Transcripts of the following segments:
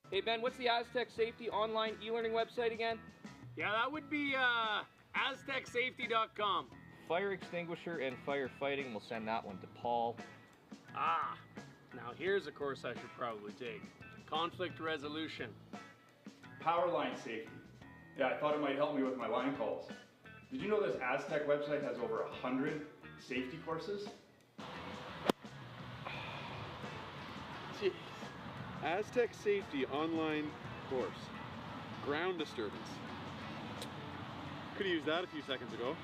Hey Ben, what's the Astec Safety online e-learning website again? Yeah, that would be aztecsafety.com. Fire extinguisher and firefighting, we'll send that one to Paul. Ah, now here's a course I should probably take. Conflict resolution. Power line safety. Yeah, I thought it might help me with my line calls. Did you know this Astec website has over 100 safety courses? Jeez. Astec Safety online course. Ground disturbance. Could have used that a few seconds ago.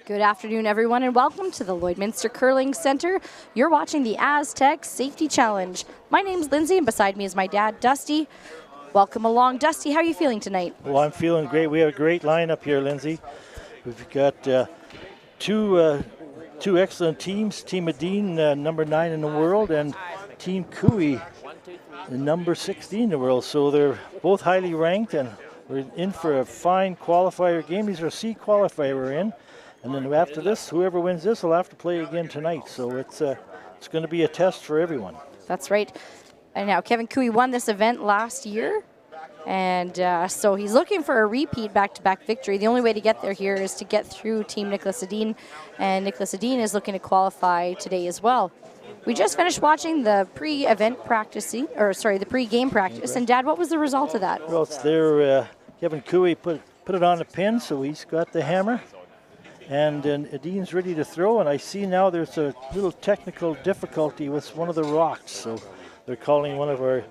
Good afternoon, everyone, and welcome to the Lloydminster Curling Center. You're watching the Astec Safety Challenge. My name's Lindsay, and beside me is my dad, Dusty. Welcome along. Dusty, how are you feeling tonight? Well, I'm feeling great. We have a great lineup here, Lindsay. We've got two excellent teams, Team Edin, number 9 in the world, and Team Cooey, number 16 in the world. So they're both highly ranked, and we're in for a fine qualifier game. These are C qualifier we're in. And then after this, whoever wins this will have to play again tonight. So it's going to be a test for everyone. That's right. And now Kevin Cooey won this event last year. And so he's looking for a repeat back-to-back victory. The only way to get there here is to get through Team Niklas Edin. And Niklas Edin is looking to qualify today as well. We just finished watching the pre-event practicing, or sorry, the pre-game practice. And Dad, what was the result of that? Well, it's there. Kevin Cooey put it on a pin, so he's got the hammer. And then Edin's ready to throw, and I see now there's a little technical difficulty with one of the rocks. So they're calling one of our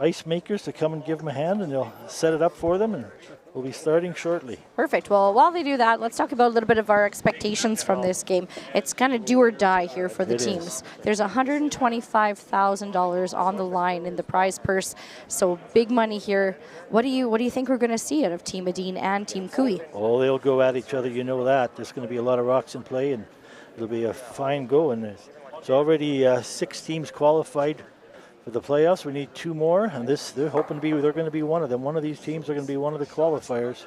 ice makers to come and give them a hand, and they'll set it up for them, and we'll be starting shortly. Perfect. Well, while they do that, let's talk about a little bit of our expectations from this game. It's kind of do or die here for the teams. There's $125,000 on the line in the prize purse, so big money here. What do you think we're going to see out of Team Edin and Team Cooey? Oh, they'll go at each other, you know that. There's going to be a lot of rocks in play, and it'll be a fine go. And it's already 6 teams qualified for the playoffs. We need 2 more, and they're going to be one of them. One of these teams are going to be one of the qualifiers.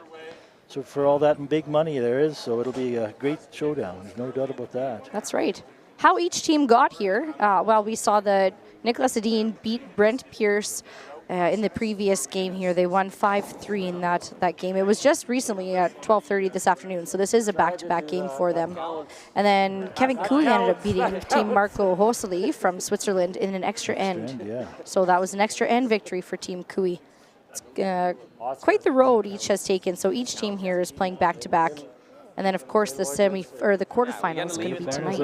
So for all that big money there is, so it'll be a great showdown. There's no doubt about that. That's right. How each team got here, well, we saw the Niklas Edin beat Brent Pierce in the previous game here. They won 5-3 in that game. It was just recently at 12:30 this afternoon, so this is a back-to-back game for them. And then Kevin Cooey ended up beating Team Marco Hoseli from Switzerland in an extra end. Yeah. So that was an extra end victory for Team Cooey. It's quite the road each has taken, so each team here is playing back-to-back. And then, of course, the quarterfinal is going to be tonight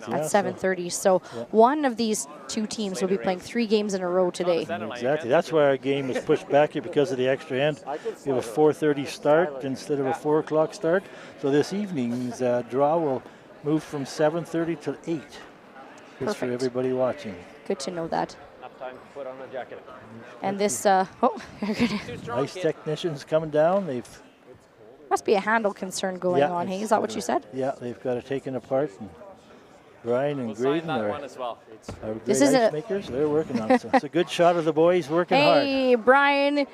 at 7:30. So one of these 2 teams will be playing 3 games in a row today. Exactly. That's why our game was pushed back here because of the extra end. We have a 4:30 start instead of a 4 o'clock start. So this evening's draw will move from 7:30 to 8. Just for everybody watching. Good to know that. Enough time to put on a jacket. And this, ice technicians coming down. Must be a handle concern going on, hey? Is that what you said? Yeah, they've got it taken apart. And Brian and Graydon are as well. great ice makers. They're working on it. So it's a good shot of the boys working hard. Hey, Brian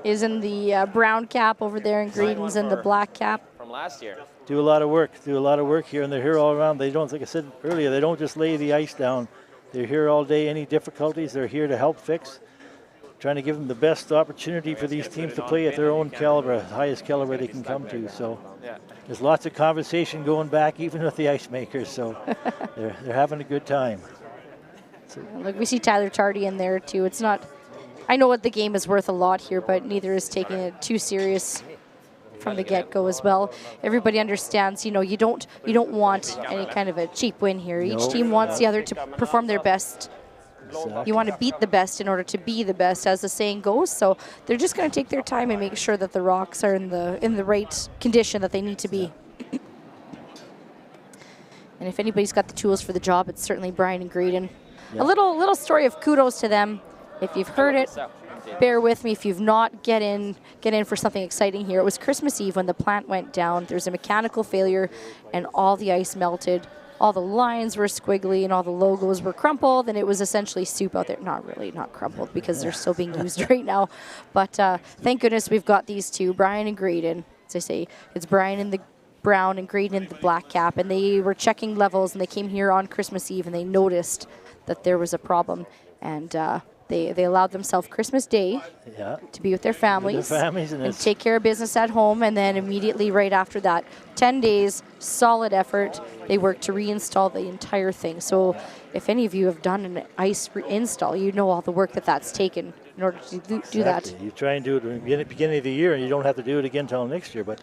is in the brown cap over there, and Graydon's in the black cap. From last year. Do a lot of work here, and they're here all around. They don't, like I said earlier, they don't just lay the ice down. They're here all day. Any difficulties, they're here to help fix. trying to give them the best opportunity for these teams to play at their own caliber, highest caliber they can come to. So there's lots of conversation going back, even with the ice makers. So they're having a good time. So, look, we see Tyler Tardy in there too. It's not. I know what the game is worth a lot here, but neither is taking it too serious from the get-go as well. Everybody understands, you know, you don't want any kind of a cheap win here. Each team wants the other to perform their best. exactly. You want to beat the best in order to be the best, as the saying goes. So they're just going to take their time and make sure that the rocks are in the right condition that they need to be. And if anybody's got the tools for the job, it's certainly Brian and Graydon. A little story of kudos to them. If you've heard it, bear with me. If you've not, get in for something exciting here. It was Christmas Eve when the plant went down. There's a mechanical failure, and all the ice melted. All the lines were squiggly, and all the logos were crumpled, and it was essentially soup out there. Not really, not crumpled, because they're still being used right now. But thank goodness we've got these two, Brian and Graydon. As I say, it's Brian in the brown and Graydon in the black cap, and they were checking levels, and they came here on Christmas Eve, and they noticed that there was a problem, and they allowed themselves Christmas Day to be with their families, and take care of business at home, and then immediately right after that, 10 days, solid effort, they worked to reinstall the entire thing. So if any of you have done an ice install, you know all the work that's taken in order to do that. You try and do it at the beginning of the year, and you don't have to do it again until next year, but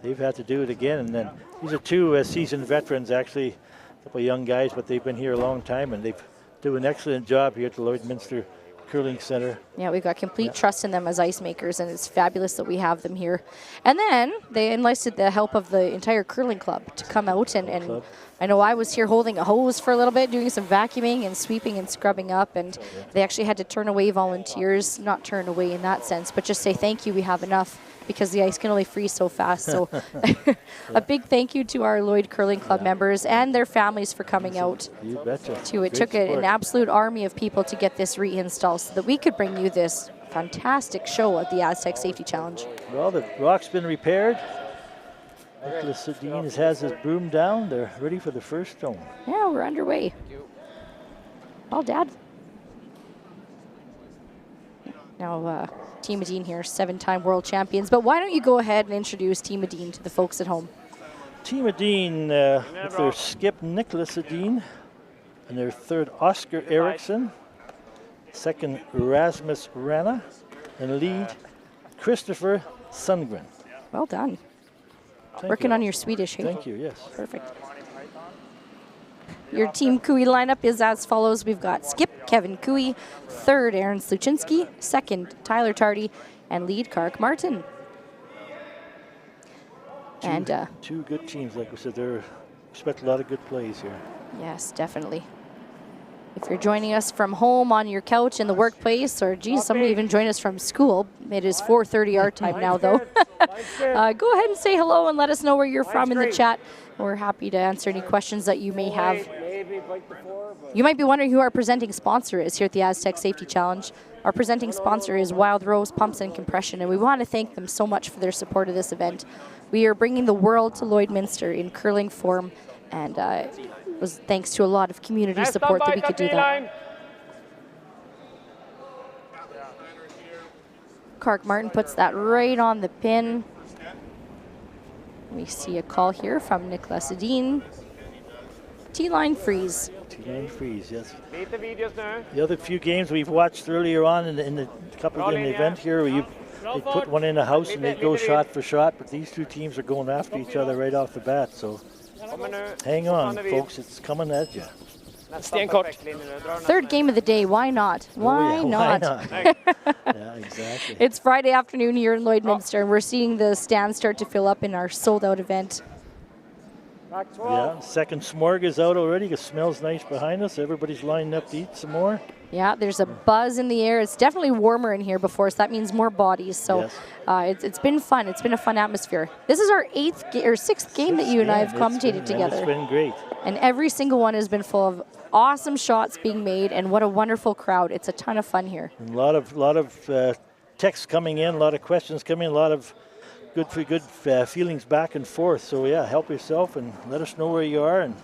they've had to do it again. And then these are two seasoned veterans, actually, a couple of young guys, but they've been here a long time, and they've do an excellent job here at the Lloydminster Curling Center. Yeah, we've got complete trust in them as ice makers, and it's fabulous that we have them here. And then they enlisted the help of the entire curling club to come out, and I know I was here holding a hose for a little bit, doing some vacuuming and sweeping and scrubbing up, and they actually had to turn away volunteers, not turn away in that sense, but just say thank you, we have enough, because the ice can only freeze so fast. So a big thank you to our Lloyd Curling Club members and their families for coming out. You betcha. It took an absolute army of people to get this reinstalled so that we could bring you this fantastic show at the Astec Safety Challenge. Well, the rock's been repaired. Niklas Edin has his broom down. They're ready for the first stone. Yeah, we're underway. Well, Dad. Now, Team Edin here, 7-time world champions. But why don't you go ahead and introduce Team Edin to the folks at home? Team Edin with their skip Niklas Edin, and their third Oscar Eriksson, second Rasmus Rana, and lead Christopher Sundgren. Well done. Working on your Swedish, hey? Thank you, yes. Perfect. Your Team Cooey lineup is as follows. We've got skip Kevin Cooey, third Aaron Sluchinski, second Tyler Tardy, and lead Kark Martin. Two good teams, like we said. They expect a lot of good plays here. Yes, definitely. If you're joining us from home, on your couch, in the workplace, or geez, somebody even joined us from school. It is 4:30 our time now, though. Go ahead and say hello and let us know where you're from in the chat. We're happy to answer any questions that you may have. You might be wondering who our presenting sponsor is here at the Astec Safety Challenge. Our presenting sponsor is Wild Rose Pumps and Compression, and we want to thank them so much for their support of this event. We are bringing the world to Lloydminster in curling form, and it was thanks to a lot of community support that we could do that. Kark Martin puts that right on the pin. We see a call here from Niklas Edin. T-line freeze. T-line freeze, yes. The other few games we've watched earlier on in the event here, they put one in the house and they go shot for shot, but these two teams are going after each other right off the bat, so hang on, folks, it's coming at you. Third game of the day, why not? Why not? Yeah, exactly. It's Friday afternoon here in Lloydminster, and we're seeing the stands start to fill up in our sold-out event. Yeah, second s'morg is out already. It smells nice behind us. Everybody's lining up to eat some more. Yeah, there's a buzz in the air. It's definitely warmer in here before, so that means more bodies. So it's been fun. It's been a fun atmosphere. This is our sixth game that you and I have commentated together. It's been great. And every single one has been full of awesome shots being made, and what a wonderful crowd. It's a ton of fun here. And a lot of texts coming in, a lot of questions coming in, a lot of good feelings back and forth. So yeah, help yourself and let us know where you are, and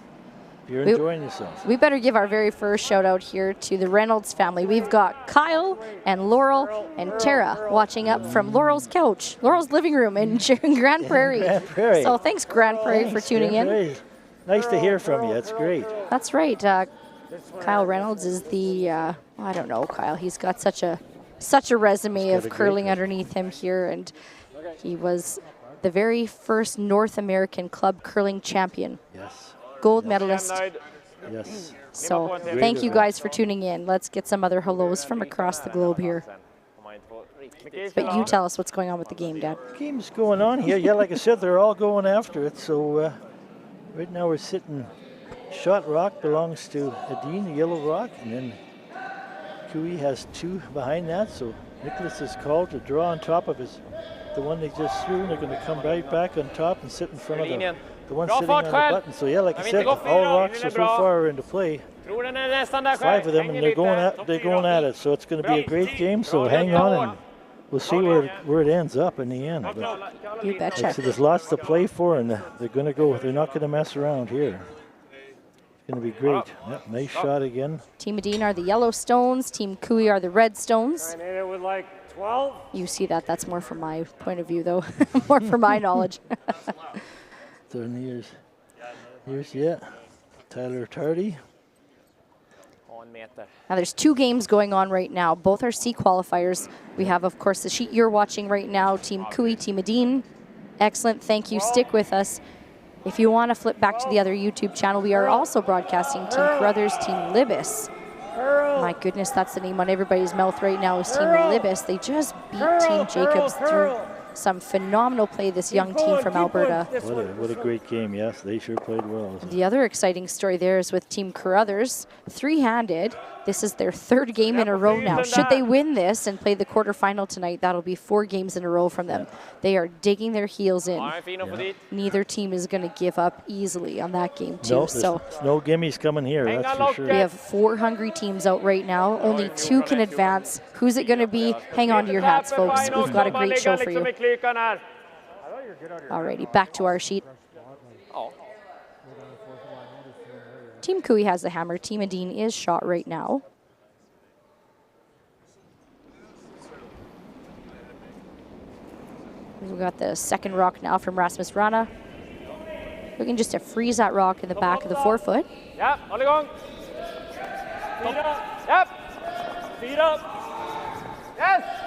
You're enjoying yourselves. We better give our very first shout out here to the Reynolds family. We've got Kyle and Laurel and Tara watching up from Laurel's couch, Laurel's living room in Grand Prairie. Grand Prairie. So thanks, Grand Prairie, for tuning in. Nice to hear from you. It's great. That's right. Kyle Reynolds is the, I don't know, Kyle. He's got such a resume of curling underneath him here, and he was the very first North American club curling champion. Yes. Gold medalist. Yes. So thank you guys for tuning in. Let's get some other hellos from across the globe here. But you tell us what's going on with the game, Dad. Game's going on here. Yeah, like I said, they're all going after it. So right now we're sitting. Shot rock belongs to Edin, the yellow rock, and then Cooey has 2 behind that. So Niklas is called to draw on top of the one they just threw, and they're going to come right back on top and sit in front of the one sitting on the button. So yeah, like I said, all rocks so far are into play. 5 of them, and they're going at it. So it's going to be a great game. So hang on, and we'll see where it ends up in the end. But you betcha. like I said, there's lots to play for, and they're going to go. They're not going to mess around here. It's going to be great. Yep, nice shot again. Team Edin are the yellow stones. Team Cooey are the red stones. I made it with like 12. You see that. That's more from my point of view, though. More from my knowledge. Here's yeah. Tyler Tardy. Now there's 2 games going on right now. Both are C qualifiers. We have, of course, the sheet you're watching right now. Team Cooey, Team Edin. Excellent. Thank you. Stick with us. If you want to flip back to the other YouTube channel, we are also broadcasting Team Carruthers, Team Libis. My goodness, that's the name on everybody's mouth right now is Team Libis. They just beat Team Jacobs through some phenomenal play, this young team from Alberta. What a great game, yes. They sure played well. The other exciting story there is with Team Carruthers, 3-handed. This is their 3rd game in a row now. Should they win this and play the quarterfinal tonight, that'll be 4 games in a row from them. They are digging their heels in. Yeah. Neither team is going to give up easily on that game, too. No, so no gimmies coming here, that's for sure. We have 4 hungry teams out right now. Only 2 can advance. Who's it going to be? Hang on to your hats, folks. We've got a great show for you. Alrighty, back to our sheet. Team Cooey has the hammer. Team Edin is shot right now. We've got the second rock now from Rasmus Rana. Looking just to freeze that rock in the back of the forefoot. Yep, hold on. Speed up. Yep. Speed up. Yes.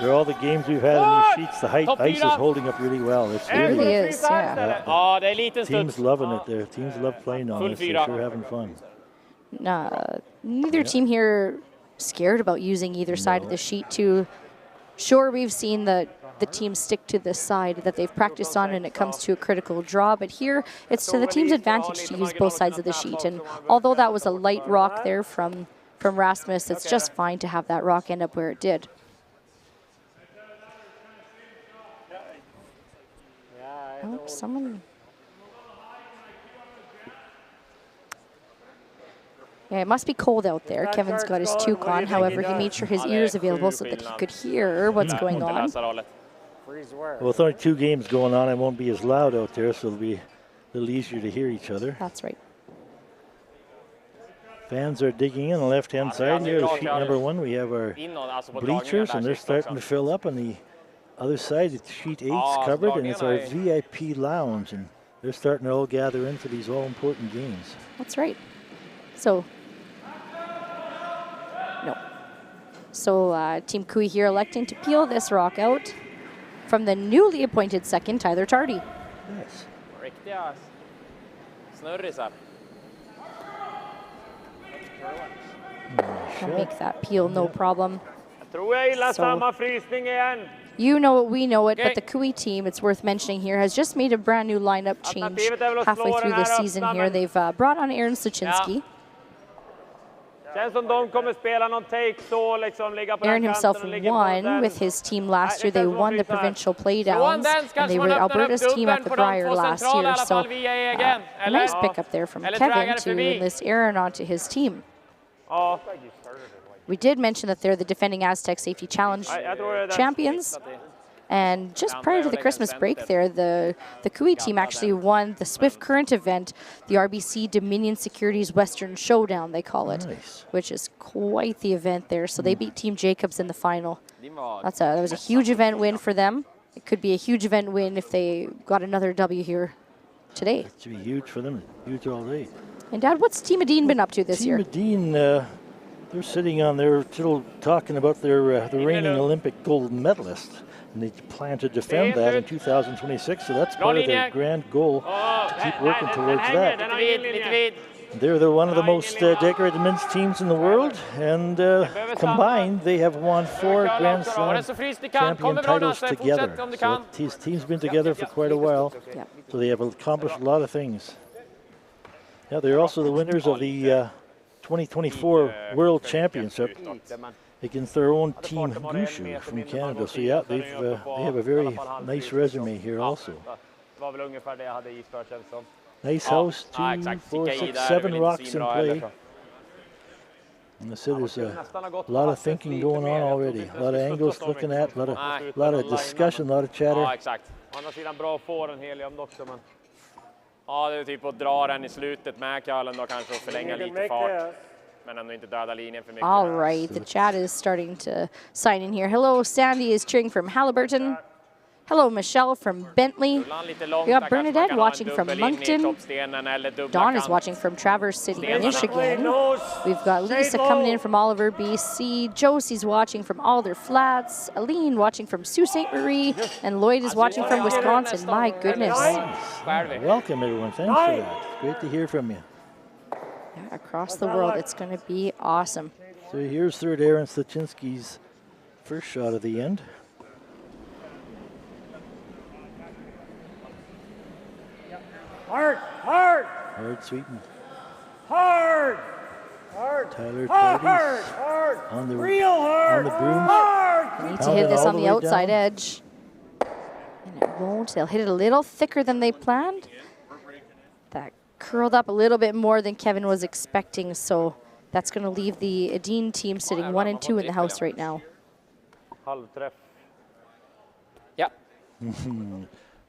For all the games we've had in these sheets, the ice is holding up really well. It really is, yeah. Teams loving it there. Teams love playing on this. They're sure having fun. Neither team here scared about using either side of the sheet too. Sure, we've seen the team stick to the side that they've practiced on and it comes to a critical draw, but here it's to the team's advantage to use both sides of the sheet. And although that was a light rock there from Rasmus, it's just fine to have that rock end up where it did. Oh, someone. Yeah, it must be cold out there. Kevin's got his toque on. However, he made sure his ears available so that he could hear what's going on. Well, with only 2 games going on, it won't be as loud out there, so it'll be a little easier to hear each other. That's right. Fans are digging in on the left-hand side here. Sheet number 1, we have our bleachers, and they're starting to fill up on the other side. It's sheet 8's covered, and it's our VIP lounge, and they're starting to all gather in for these all-important games. That's right. So, no. So Team Cooey here electing to peel this rock out from the newly appointed second, Tyler Tardy. Yes. Can make that peel no problem. So, you know it, we know it, but the Cooey team, it's worth mentioning here, has just made a brand new lineup change halfway through the season here. They've brought on Aaron Suchinski. Aaron himself won with his team last year. They won the provincial playdowns, and they were Alberta's team at the Brier last year. So a nice pickup there from Kevin to enlist Aaron onto his team. We did mention that they're the defending Astec Safety Challenge champions. And just prior to the Christmas break there, the Kui team actually won the Swift Current event, the RBC Dominion Securities Western Showdown, they call it, which is quite the event there. So they beat Team Jacobs in the final. That was a huge event win for them. It could be a huge event win if they got another W here today. It should be huge for them, huge all day. And Dad, what's Team Edin been up to this year? Team Edin, they're sitting on their, still talking about their the reigning Olympic gold medalist. And they plan to defend that in 2026, so that's part of their grand goal, to keep working towards that. They're one of the most decorated men's teams in the world, and combined, they have won 4 Grand Slam champion titles together. So these teams been together for quite a while, so they have accomplished a lot of things. Yeah, they're also the winners of the 2024 World Championship against their own team, Gushu, from Canada. So yeah, they have a very nice resume here also. Nice house, 2, 4, 6, 7 rocks in play. And I said there's a lot of thinking going on already. A lot of angles looking at, a lot of discussion, a lot of chatter. Ja, det är typ att dra den I slutet med Karlen då kanske och förlänga lite fart. Men ändå inte döda linjen för mycket. All right, the chat is starting to sign in here. Hello, Sandy is cheering from Halliburton. Hello, Michelle from Bentley. We got Bernadette watching from Moncton. Dawn is watching from Traverse City, Michigan. We've got Lisa coming in from Oliver, BC. Josie's watching from Alder Flats. Aline watching from Sault Ste. Marie. And Lloyd is watching from Wisconsin. My goodness. Welcome, everyone. Thanks for that. It's great to hear from you. Yeah, across the world, it's going to be awesome. So here's third Aaron Slachinski's first shot of the end. Hard, hard. Hard, sweeten. Hard. Hard. Tyler hard, hard. On the real hard. On the broom. Hard. They need to hit this on the outside edge. And it won't. They'll hit it a little thicker than they planned. That curled up a little bit more than Kevin was expecting, so that's going to leave the Edin team sitting 1 and 2 in the house right now. Yeah.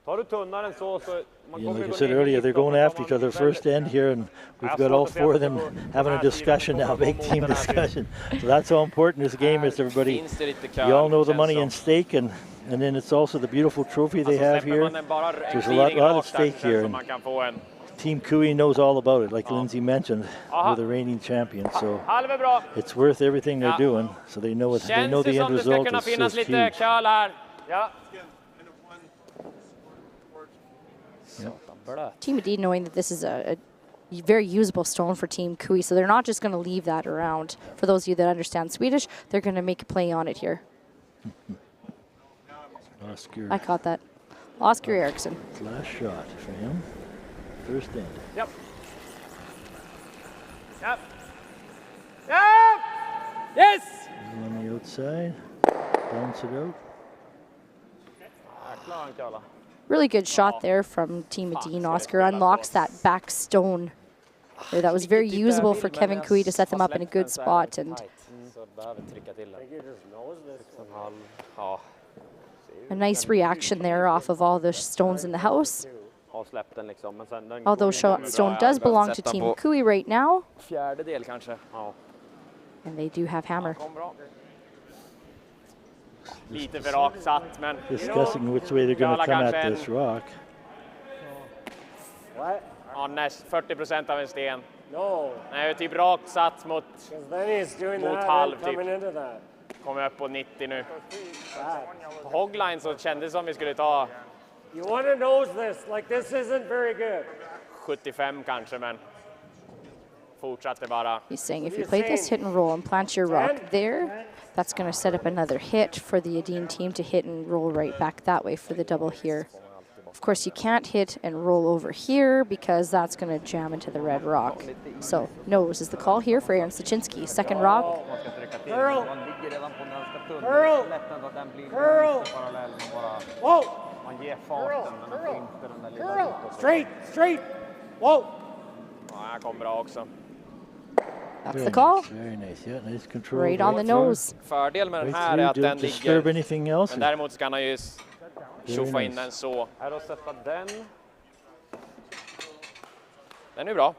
Like I said earlier, they're going after each other first end here, and we've got all 4 of them having a discussion now, big team discussion. So that's how important this game is, everybody. You all know the money in stake, and then it's also the beautiful trophy they have here. There's a lot at stake here, and Team Kui knows all about it, like Lindsay mentioned, we're the reigning champions. So it's worth everything they're doing. So they know the end result is huge. Team Edin knowing that this is a very usable stone for Team Kui, so they're not just going to leave that around. For those of you that understand Swedish, they're going to make a play on it here. Oscar. I caught that. Oscar Eriksson. Last shot for him. First end. Yep. Yep. Yep. Yes. On the outside. Bounce it out. Really good shot there from Team Edin. Oscar unlocks that back stone. That was very usable for Kevin Kui to set them up in a good spot. And a nice reaction there off of all the stones in the house. Although stone does belong to Team Kui right now. And they do have hammer. Discussing which way they're going to come at this rock. Ja, näst 40% av en sten. Nej, typ rakt satt mot halv typ. Kommer upp på 90 nu. På hogline så kändes som vi skulle ta. You want to nose this, like this isn't very good. 75 kanske, men fortsatte bara. He's saying if you play this hit and roll and plant your rock there, that's going to set up another hit for the Edin team to hit and roll right back that way for the double here. Of course, you can't hit and roll over here because that's going to jam into the red rock. So, nose is the call here for Aaron Slachinski. Second rock. Curl. Curl. Curl. Whoa. Curl. Curl. Curl. Straight. Straight. Whoa. Ja, här kommer bra också. That's the call. Very nice. Yeah, nice control. Right on the nose. Fördel med den Right här är att through, den don't disturb ligger, anything else. men däremot ska han ju tjoffa in nice. den så. Här då sätta den. Den är bra.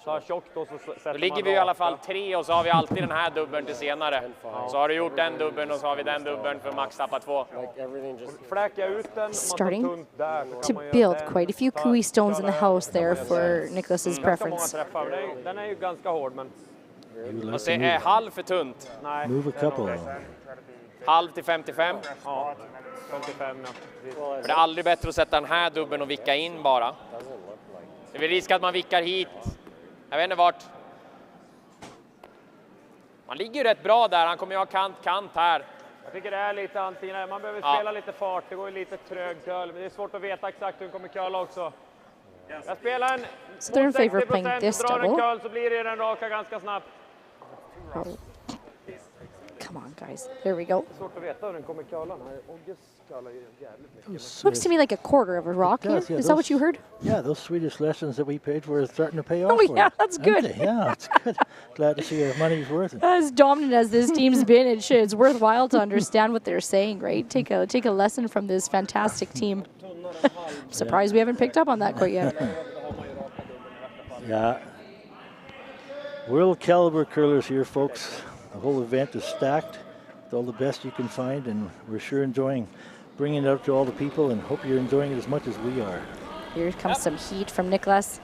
Så tjockt och så sätter Då ligger vi i alla fall 3 och så har vi alltid den här dubbeln till senare. Så har du gjort den dubbeln och så har vi den dubbeln för max tappa 2. Fläka ut den. Starting to build quite a few Kui stones in the house there for Niklas's preference. Den är ju ganska hård, men Och se, är halv för tunt. nej. Move a couple. Halv till 55. Ja, 55 ja. För det är aldrig bättre att sätta den här dubbeln och vicka in bara. Det är väl risk att man vickar hit. Jag vet inte vart. Man ligger ju rätt bra där. Han kommer ju ha kant här. Jag tycker det är lite antingen, man behöver spela lite fart, det går ju lite trög curl, men det är svårt att veta exakt hur den kommer curla också. Jag spelar en So they're in favor of playing this drar en double. curl så blir det den raka ganska snabbt. Oh. Come on, guys. There we go. Det är svårt att veta hur den kommer curla. Ogges curlar ju jävligt mycket. Looks to me like a quarter of a rock here. does, yeah, Is that what you heard? Yeah, those Swedish lessons that we paid for are starting to pay off. Oh, for yeah, us, that's aren't good. they? Yeah, it's good. Glad to see our money's worth it. As dominant as this team's been, it's worthwhile to understand what they're saying, right? Take a lesson from this fantastic team. Surprised we haven't picked up on that quite yet. Yeah. World caliber curlers here, folks. The whole event is stacked with all the best you can find, and we're sure enjoying bringing it up to all the people, and hope you're enjoying it as much as we are. Here comes some heat from Niklas.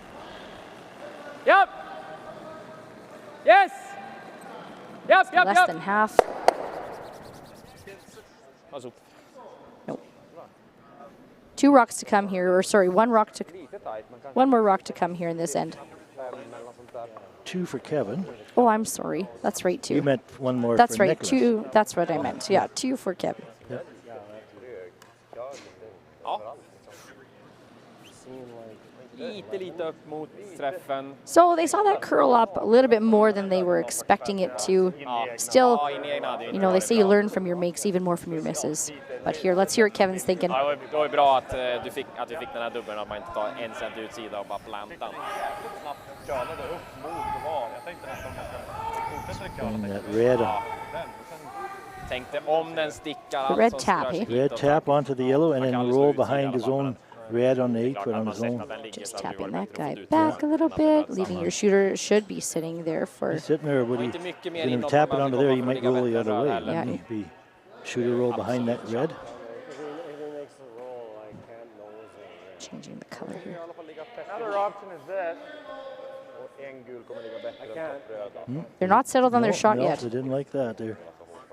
Yep. Yes. Yep. Less than half. Nope. 2 rocks to come here, or sorry, one more rock to come here in this end. 2 for Kevin. Oh, I'm sorry. That's right, 2. You meant one more That's for right, Niklas. 2. That's what I meant. Yeah, 2 for Kevin. Yep. Lite upp mot träffen. So they saw that curl up a little bit more than they were expecting it to. Still, you know, they say you learn from your makes even more from your misses. But here, let's hear what Kevin's thinking. Ja, det var ju bra att vi fick den här dubbeln, att man inte tar en cent utsida och bara plantan. That red, Tänkte om den stickar The red tap, eh? red tap onto the yellow and then roll behind his own red on the 8 foot on his own. Just tapping that guy back a little bit, leaving your shooter should be sitting there for. He's sitting there, would he? Going to tap it onto there, he might roll the other way. Yeah. Wouldn't he? Shooter roll behind that red. Changing the color here. Another option is this. They're not settled on their shot no, yet. They didn't like that.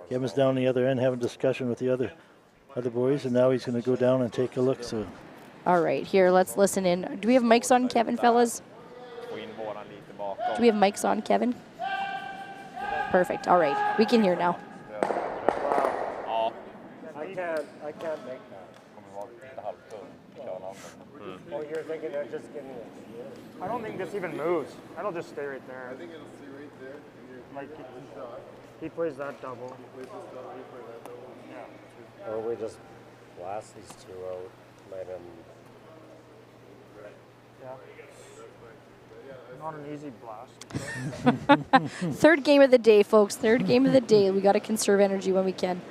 Kevin's down the other end having discussion with the other boys, and now he's going to go down and take a look. So. All right, here, let's listen in. Do we have mics on, Kevin, fellas? Do we have mics on, Kevin? Perfect. All right, we can hear now. I can't make that. Oh, you're thinking of just getting it. I don't think this even moves. It'll just stay right there. I think it'll stay right there. Like he plays that double. Yeah. Or we just blast these 2 out, let him. Yeah. Not an easy blast. Third game of the day, folks. Third game of the day. We got to conserve energy when we can.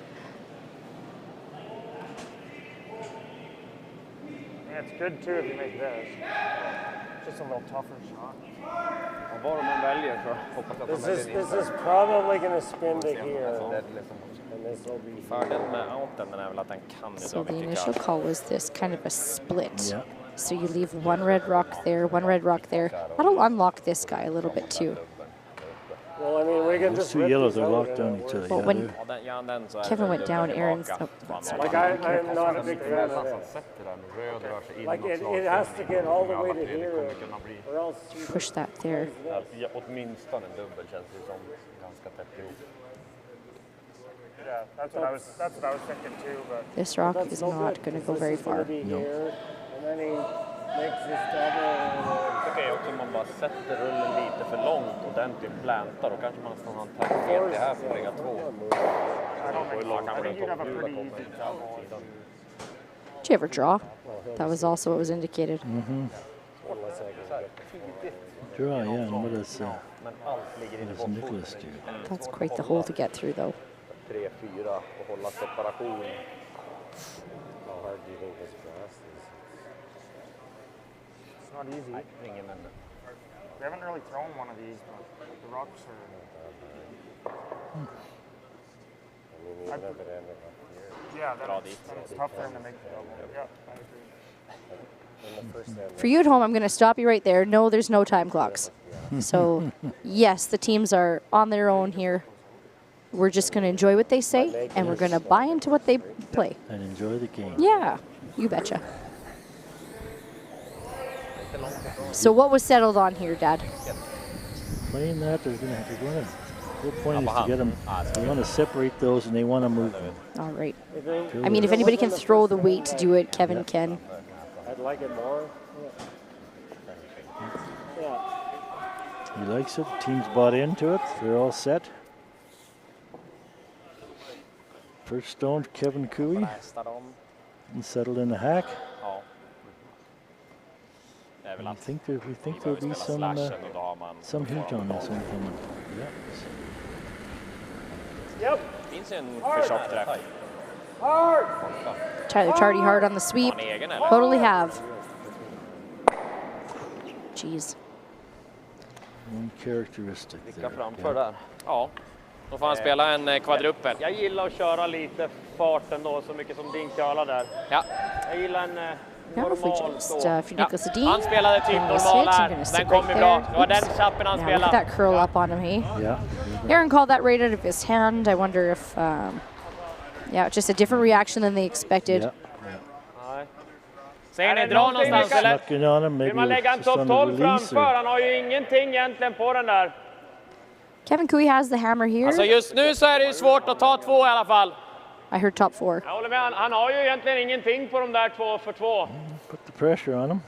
Yeah, it's good too if you make this. Just a little tougher shot. This is probably going to spin to here. And this will be. Fördelen med outen är väl att den kan ju So dra the mycket initial curl. call was this kind of a split. Yeah. So you leave one red rock there, one red rock there. That'll unlock this guy a little bit too. Well, I mean, we can Those just 2 rip yellows these are out locked and on it each works. other. But when Den så är Kevin went down, dubbeln Aaron's. tillbaka. Oh, sorry. Like I'm not a big fan of this. Like it has to get all the way to here, or else. Push that there. Åtminstone en dubbel känns det som ganska tätt ihop. Yeah, that's what I was thinking too. But This rock That's is no not good, going to 'cause go this very is gonna far. be here, and then he makes this double. Okej, också om man bara sätter rullen lite för långt ordentligt plantar, då kanske man nästan har en tackhet det här för att lägga 2. I think you'd have a pretty easy double. Did you ever draw? That was also what was indicated. Unless I can get draw, yeah, and what does Niklas do? That's quite the hole to get through, though. 3-4 och hålla separation. How hard do you think this grass is? It's not easy. We haven't really thrown one of these, but the rocks are... Yeah, it's tough for him to make the double. Yeah, I agree. For you at home, I'm going to stop you right there. No, there's no time clocks. So, yes, the teams are on their own here. We're just going to enjoy what they say, and we're going to buy into what they play. And enjoy the game. Yeah, you betcha. So what was settled on here, Dad? Playing that, the whole point is to get them, they want to separate those and they want to move them. All right. I mean, if anybody can throw the weight to do it, Kevin can. I'd like it more. He likes it. The team's bought into it. They're all set. First stone, Kevin Cooey. And settled in the hack. We think there'll be some heat on this one coming. Yep. Finns en försökträff. Tyler Chardy hard on the sweep. Totally have. Jeez. Uncharacteristic Vicka framför där. Ja, då får han spela en kvadruppel. Jag gillar att köra lite farten då, så mycket som din curla där. Ja. Jag gillar en Now if we just, for Niklas Edin, han spelade typ normal här. Den kom ju bra. Det var den chappen han look at spelade. that curl up on him, hey? Yeah. Aaron called that right out of his hand. I wonder if, yeah, just a different reaction than they expected. Yeah. Ser ni, dra någonstans eller? Snucking on him, maybe Vill man lägga en just on topp the 12 release. framför? Han har ju ingenting egentligen på den där. Kevin Cooey has the hammer here. Alltså just nu så är det ju svårt att ta 2 i alla fall. I heard top 4. Jag håller med, han har ju egentligen ingenting på de där 2 för 2. Put the pressure on him.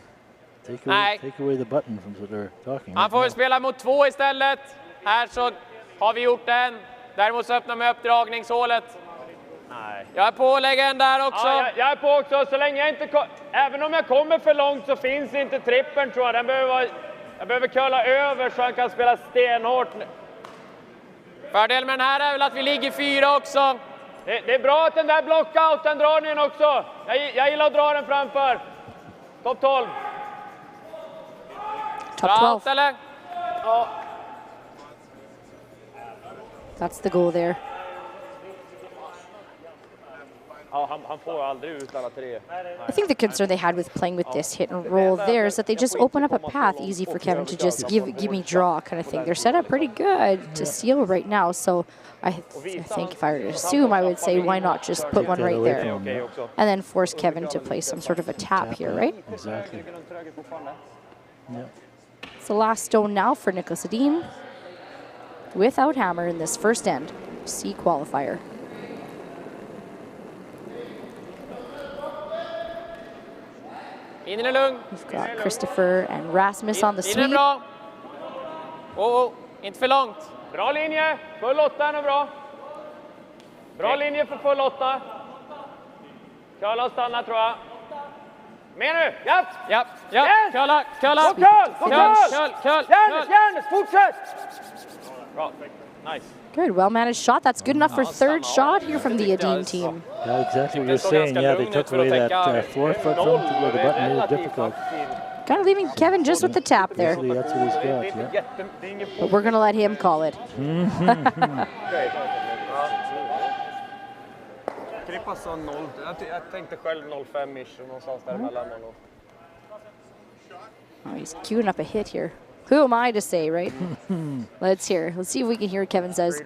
Take away the button from what they're talking Han får väl spela mot 2 istället. Här så har vi gjort en. Däremot så öppnar man upp dragningshålet. Nej. Jag är på, lägger en där också. Ja, jag är på också. Så länge jag inte även om jag kommer för långt så finns inte trippen, tror jag. Jag behöver curla över så han kan spela stenhårt. Fördel med den här är väl att vi ligger 4 också. Det är bra att den där blockouten drar den också. Jag gillar att dra den framför. Topp 12. Top 12. Eller? Ja. That's the goal there. Ja, han får aldrig ut alla 3. I think the concern they had with playing with this hit and roll there is that they just open up a path easy for Kevin to just give me draw kind of thing. They're set up pretty good to seal right now, so I think if I were to assume, I would say why not just put one right there and then force Kevin to play some sort of a tap here, right? Exactly. Yeah. It's the last stone now for Niklas Edin without hammer in this first end, C qualifier. In är lugn. We've got Christopher and Rasmus on the In är sweep. bra. Inte för långt. Bra linje. Full 8 är bra. Bra linje för full 8. Curla och stanna, tror jag. Med nu! Japp! Ja. Yes! Curla. Järnes, fortsätt! Bra. Nice. Good, well managed shot. That's good enough for third shot here from the Edin team. Yeah, exactly what you're saying. Yeah, they took away that 4 foot from to where the button made it difficult. Kind of leaving Kevin just with the tap there. Basically, that's what he's got, yeah. But we're going to let him call it. Krippa sa 0. Jag tänkte själv 0,5-ish någonstans däremellan. Oh, he's queuing up a hit here. Who am I to say, right? Let's see if we can hear what Kevin says.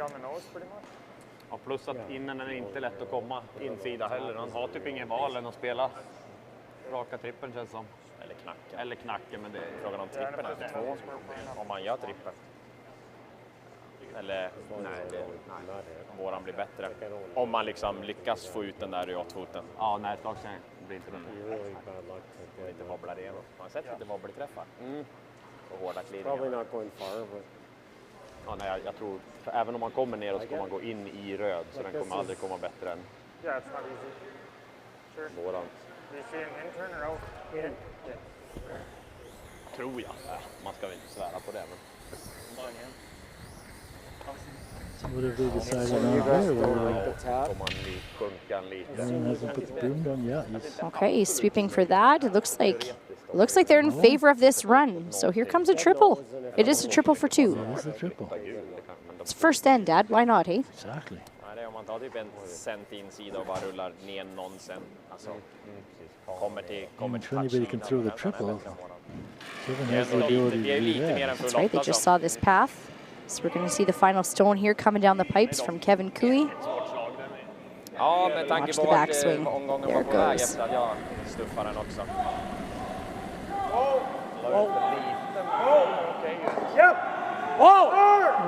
Ja, plus att innan är det inte lätt att komma insida heller. Han har typ ingen val än att spela raka trippen, känns som. Eller knacka, men det är frågan om trippen är 2 om man gör trippen. Eller nej, våran blir bättre. Om man liksom lyckas få ut den där i 8-foten. Ja, nej, ett lag sen blir inte bra. Lite wobblar igenom. Man har sett lite wobbleträffar. Och hårda glidningar. Probably not going far, but... Ja, nej, jag tror, även om man kommer ner så kommer man gå in i röd, så den kommer aldrig komma bättre än Yeah, it's not easy. Sure. våran. Do you see an intern or out? In. Tror jag. Man ska väl inte svära på det. Men... So what have they decided on here? Får man sjunka lite. Aaron hasn't put the broom down yet. Okay, he's sweeping for that. It looks like they're in favor of this run. So here comes a triple. It is a triple for 2. It is a triple. It's first end, Dad. Why not, hey? Exactly. Ja, det är om man tar typ en cent insida och bara rullar ner någon cent. Alltså, kommer till Anybody can throw the triple. Kevin has the Det ability är to do lite mer that. än full That's right, they åtta, just så. saw this path. So we're going to see the final stone here coming down the pipes from Kevin Cooey. Ja, med tanke Watch på the vart backswing. omgången There var it på väg goes. efter att jag stuffade den också.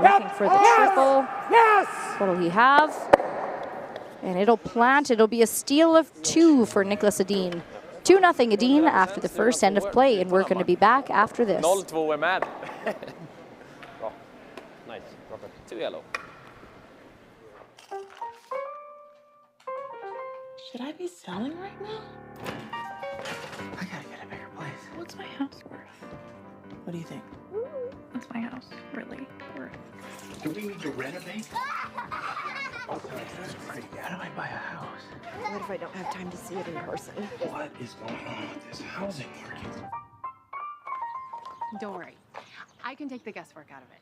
Looking for the triple. Yes! What'll he have? And it'll plant. It'll be a steal of 2 for Niklas Edin. 2-0 Edin after the first end of play, and we're going to be back after this. 0-2 är med. Bra. Nice. 2 yellow. Should I be selling right now? I gotta get a bigger place. What's my house worth? What do you think? What's my house really worth? Do we need to renovate? How do I buy a house? What if I don't have time to see it in person? What is going on with this housing market? Don't worry. I can take the guesswork out of it.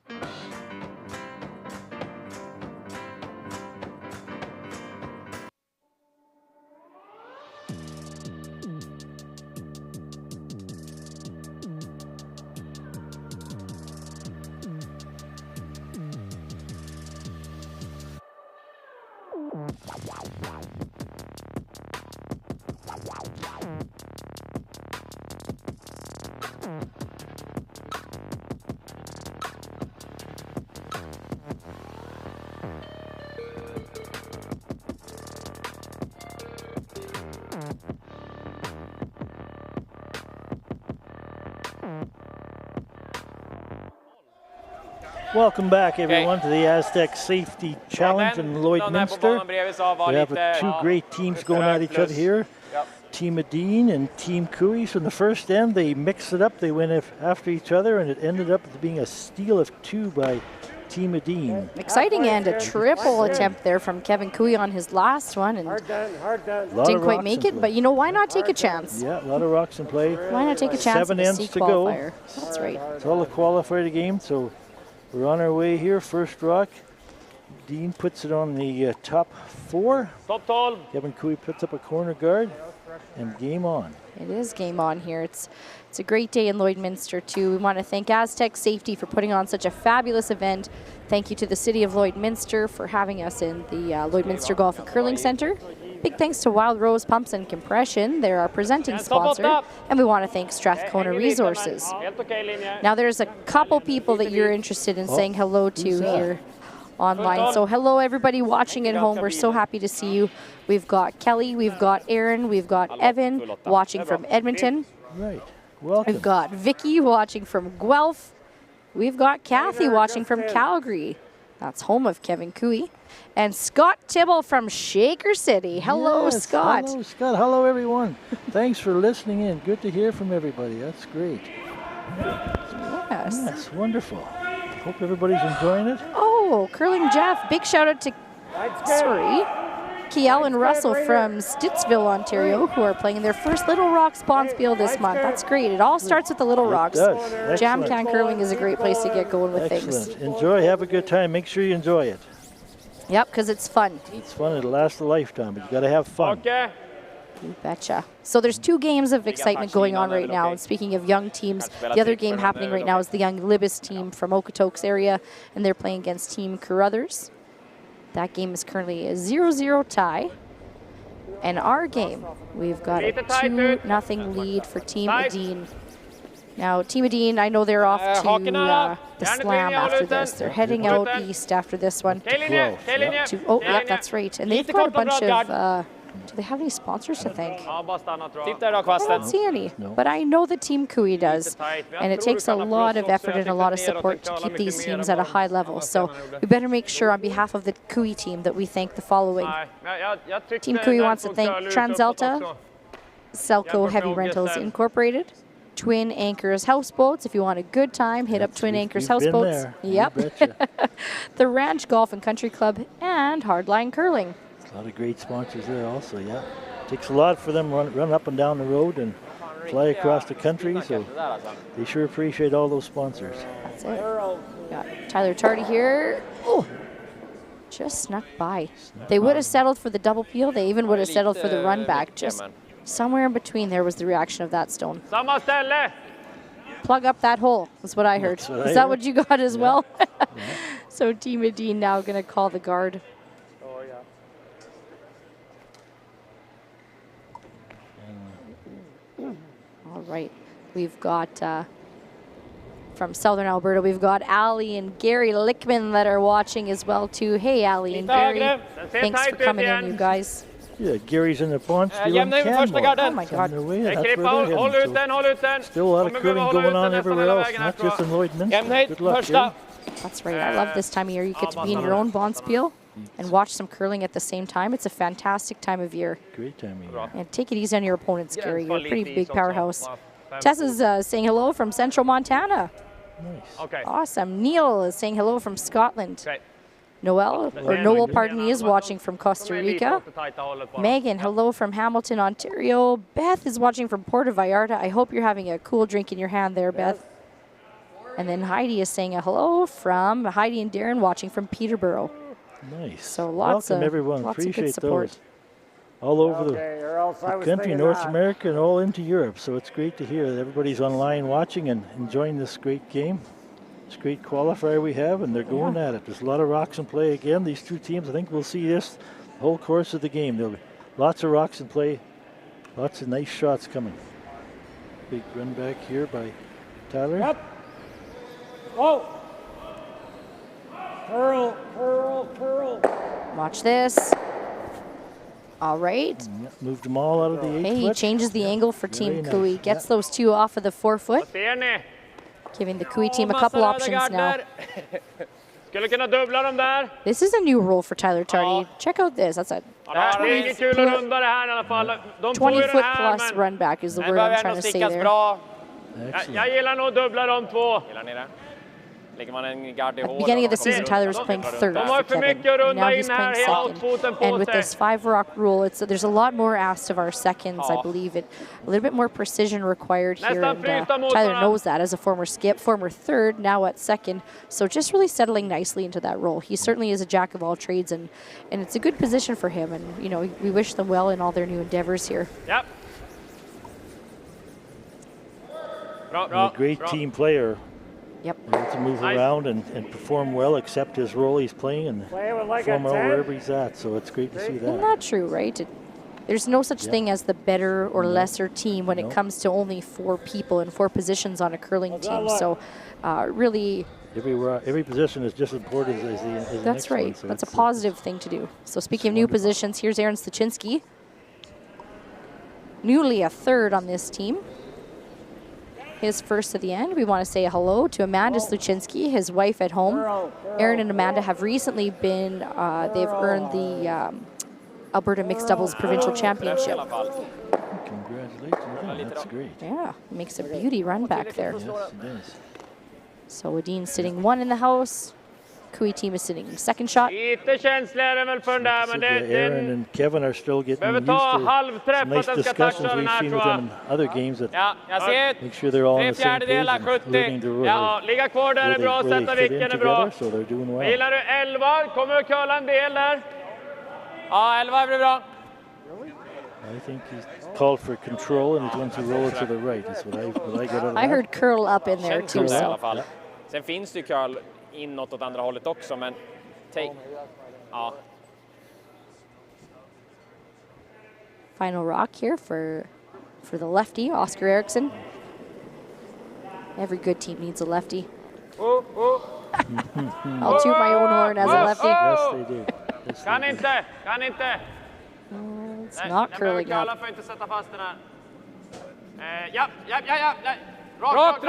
Welcome back, everyone, to the Astec Safety Challenge in Lloydminster. We have 2 great teams going at each other here. Team Edin and Team Cooey. So in the first end, they mixed it up. They went after each other, and it ended up being a steal of 2 by Team Edin. Exciting, and a triple attempt there from Kevin Cooey on his last one, and didn't quite make it, but you know, why not take a chance? Yeah, a lot of rocks in play. Why not take a chance 7 at a ends C to qualifier? go. That's right. It's all a qualifier game, so we're on our way here. First rock. Dean puts it on the top 4. Kevin Cooey puts up a corner guard, and game on. It is game on here. It's a great day in Lloydminster too. We want to thank Astec Safety for putting on such a fabulous event. Thank you to the City of Lloydminster for having us in the Lloydminster Golf and Curling Centre. Big thanks to Wild Rose Pumps and Compression. They're our presenting sponsor. And we want to thank Strathcona Resources. Now there's a couple people that you're interested in saying hello to here online. So hello everybody watching at home. We're so happy to see you. We've got Kelly, we've got Aaron, we've got Evan watching from Edmonton. Right. Welcome. We've got Vicky watching from Guelph. We've got Kathy watching from Calgary. That's home of Kevin Cooey. And Scott Tibble from Shaker City. Hello, Yes, Scott. Hello, Scott. Hello, everyone. Thanks for listening in. Good to hear from everybody. That's great. Yes. Yes, wonderful. Hope everybody's enjoying it. Oh, Curling Jeff. Big shout out to, Kiel and Russell from Stittsville, Ontario, who are playing their first Little Rocks Bonspiel this month. That's great. It all starts with the Little Rocks. does. Jam Excellent. Can Curling is a great place to get going with Excellent. things. Enjoy. Have a good time. Make sure you enjoy it. Yep, because it's fun. It's fun. It'll last a lifetime, but you got to have fun. You betcha. So there's 2 games of excitement going on right now. And speaking of young teams, the other game happening right now is the Young Libis team from Okotoks area, and they're playing against Team Carruthers. That game is currently a 0-0 tie. And our game, we've got a 2-0 lead for Team Edin. Now, Team Edin, I know they're off to the Slam after this. They're heading out east after this one. Oh, yeah, that's right. And they've got a bunch of... do they have any sponsors to thank? I don't see any, but I know the Team Cooey does. And it takes a lot of effort and a lot of support to keep these teams at a high level. So we better make sure on behalf of the Cooey team that we thank the following. Team Cooey wants to thank TransAlta, Selco Heavy Rentals Incorporated, Twin Anchors Houseboats. If you want a good time, hit up Twin Anchors Houseboats. Yep. The Ranch Golf and Country Club and Hardline Curling. A lot of great sponsors there also, yeah. Takes a lot for them to run up and down the road and fly across the country, so they sure appreciate all those sponsors. That's it. Got Tyler Tardy here. Oh, just snuck by. They would have settled for the double peel. They even would have settled for the run back. Just somewhere in between there was the reaction of that stone. Plug up that hole, is what I heard. Is that what you got as well? So Team Edin now going to call the guard. All right, we've got from Southern Alberta, we've got Ali and Gary Lickman that are watching as well too. Hey, Ali and Gary, thanks for coming in, you guys. Yeah, Gary's in the bunch. Oh my God. Still a lot of curling going on everywhere else, not just in Lloydminster. Good luck, Gary. That's right. I love this time of year. You get to be in your own bonspiel and watch some curling at the same time. It's a fantastic time of year. Great time of year. And take it easy on your opponents, Gary. You're a pretty big powerhouse. Tessa's saying hello from Central Montana. Nice. Okay. Awesome. Neil is saying hello from Scotland. Okay. Noel, pardon me, is watching from Costa Rica. Megan, hello from Hamilton, Ontario. Beth is watching from Puerto Vallarta. I hope you're having a cool drink in your hand there, Beth. And then Heidi is saying a hello from Heidi and Darren watching from Peterborough. Nice. So lots Welcome, of everyone. Lots Appreciate of good support. those. All over the country, North America, and all into Europe. So it's great to hear that everybody's online watching and enjoying this great game. This great qualifier we have, and they're going at it. There's a lot of rocks in play again. These two teams, I think we'll see this the whole course of the game. There'll be lots of rocks in play, lots of nice shots coming. Big run back here by Tyler. Yep. Oh. Curl, curl, curl. Watch this. All right. Moved them all out of the 8 Hey, he foot. changes the angle for Team Very Kui. nice. Gets those two off of the 4 foot. Giving the Kui team a couple options now. This is a new rule for Tyler Tardy. Check out this. That's a 20-foot plus run back is the word I'm trying to say there. Beginning of the season, Tyler was playing third for Kevin. Now he's playing second. And with this 5-rock rule, there's a lot more asked of our seconds, I believe. A little bit more precision required here. And Tyler knows that as a former skip, former third, now at second. So just really settling nicely into that role. He certainly is a jack of all trades, and it's a good position for him. And, you know, we wish them well in all their new endeavors here. Yep. A great team player. Yep. Able to move around and perform well, accept his role he's playing, and perform well wherever he's at. So it's great to see that. Isn't that true, right? There's no such thing as the better or lesser team when it comes to only 4 people and 4 positions on a curling team. So really... Every position is just as important as the That's next right. one, so That's a positive thing to do. So speaking of new positions, here's Aaron Stachinski. Newly a third on this team. His first at the end. We want to say hello to Amanda Sluchinski, his wife at home. Aaron and Amanda have recently been, they've earned the Alberta Mixed Doubles Provincial Championship. Congratulations. That's great. Yeah, makes a beauty run back there. Yes, it does. So Edin sitting 1 in the house. Kui team is sitting second shot. Aaron and Kevin are still getting used to some nice discussions we've seen with them in other games that make sure they're all on the same page and learning the rules where they fit in together, so they're doing well. I think he's called for control and he's going to roll it to the right. That's what I get out of that. I heard curl up in there too. So. Sen finns det ju curl inåt åt andra hållet också, men ja. Final rock here for the lefty, Oscar Eriksson. Every good team needs a lefty. I'll toot my own horn as a lefty. Yes, they do. Yes, Kan inte. It's not curling up. Ja. Rakt.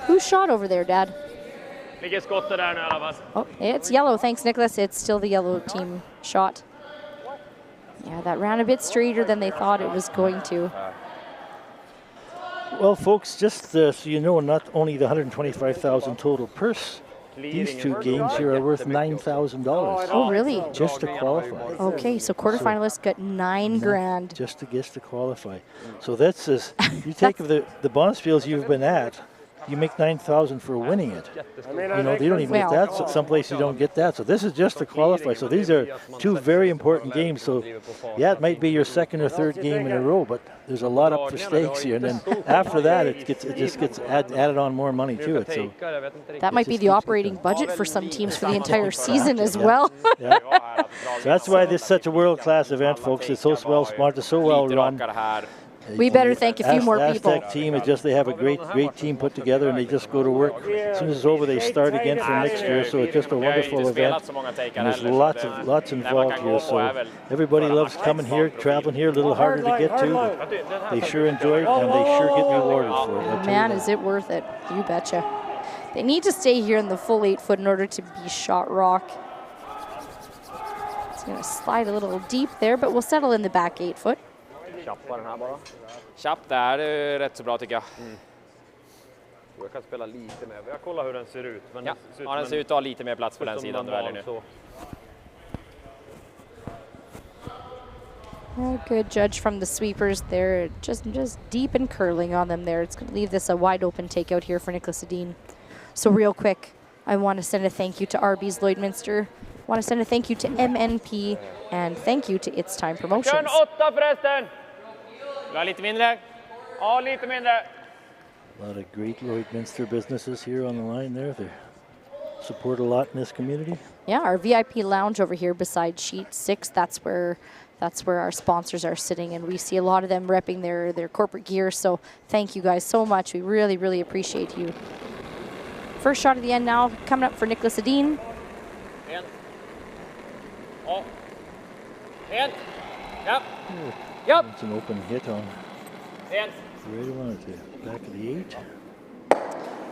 Who's shot over there, Dad? Ligger skottet där nu i alla fall. Oh, it's yellow. Thanks, Nicholas. It's still the yellow team shot. Yeah, that ran a bit straighter than they thought it was going to. Well, folks, just so you know, not only the $125,000 total purse, these two games here are worth $9,000. Oh, really? Just to qualify. Okay, so quarterfinalists got $9,000. Just to qualify. So that's you take the bonspiels you've been at, you make $9,000 for winning it. You know, they don't even get that. So someplace you don't get that. So this is just to qualify. So these are two very important games. So yeah, it might be your second or third game in a row, but there's a lot up for stakes here. And then after that, it just gets added on more money to it. So that might be the operating budget for some teams for the entire season as well. Yeah. So that's why this is such a world-class event, folks. It's so well sponsored, so well run. We better thank a few more people. Astec team is just, they have a great team put together, and they just go to work. As soon as it's over, they start again for next year. So it's just a wonderful event. And there's lots involved here. So everybody loves coming here, traveling here. A little harder to get to, but they sure enjoy it, and they sure get rewarded for it. Man, is it worth it? You betcha. They need to stay here in the full 8 foot in order to be shot rock. It's going to slide a little deep there, but we'll settle in the back 8 foot. Chapp där, det är rätt så bra tycker jag. Jag kan spela lite mer. Jag kollar hur den ser ut. Men ja, den ser ut att ha lite mer plats på den sidan du väljer nu. Good judge from the sweepers. They're just deep and curling on them there. It's going to leave this a wide open takeout here for Niklas Edin. So real quick, I want to send a thank you to RB's Lloydminster. I want to send a thank you to MNP and thank you to It's Time Promotions. Kör 8 förresten! Du har lite mindre? Ja, lite mindre. A lot of great Lloydminster businesses here on the line there. They support a lot in this community. Yeah, our VIP lounge over here beside sheet 6, that's where our sponsors are sitting, and we see a lot of them repping their corporate gear. So thank you guys so much. We really appreciate you. First shot of the end now coming up for Niklas Edin. Yep. Yep. It's an open hit on. Right on to back of the 8.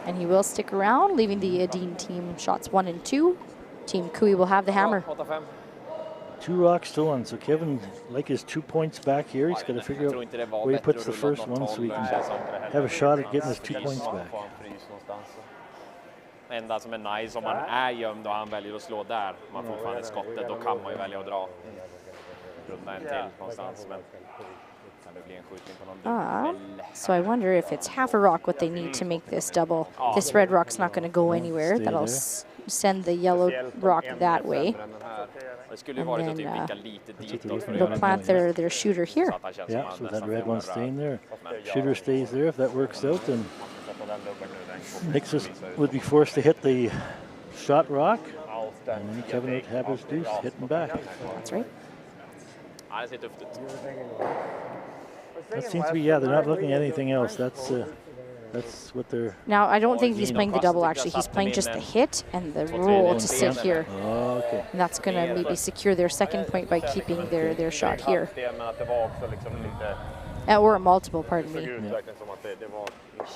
And he will stick around, leaving the Edin team shots 1 and 2. Team Kui will have the hammer. 2 rocks still on. So Kevin, like his 2 points back here, he's got to figure out where he puts the first one so he can have a shot at getting his 2 points back. Enda som är nice om man är gömd och han väljer att slå där, man får fortfarande skottet, då kan man ju välja att dra. Runda en till någonstans, men kan det bli en skjutning på någon so I wonder if it's half a rock what they need to make this double. This red rock's not going to go anywhere. That'll send the yellow rock that way. And then they'll plant their shooter here. Yeah, so that red one's staying there. Shooter stays there. If that works out, then Niklas would be forced to hit the shot rock, and then Kevin would have his deuce hitting back. That's right. That seems to be, yeah, they're not looking at anything else. That's what they're... Now, I don't think he's playing the double, actually. He's playing just the hit and the roll to sit here. Oh, okay. And that's going to maybe secure their second point by keeping their shot here. Or a multiple, pardon me.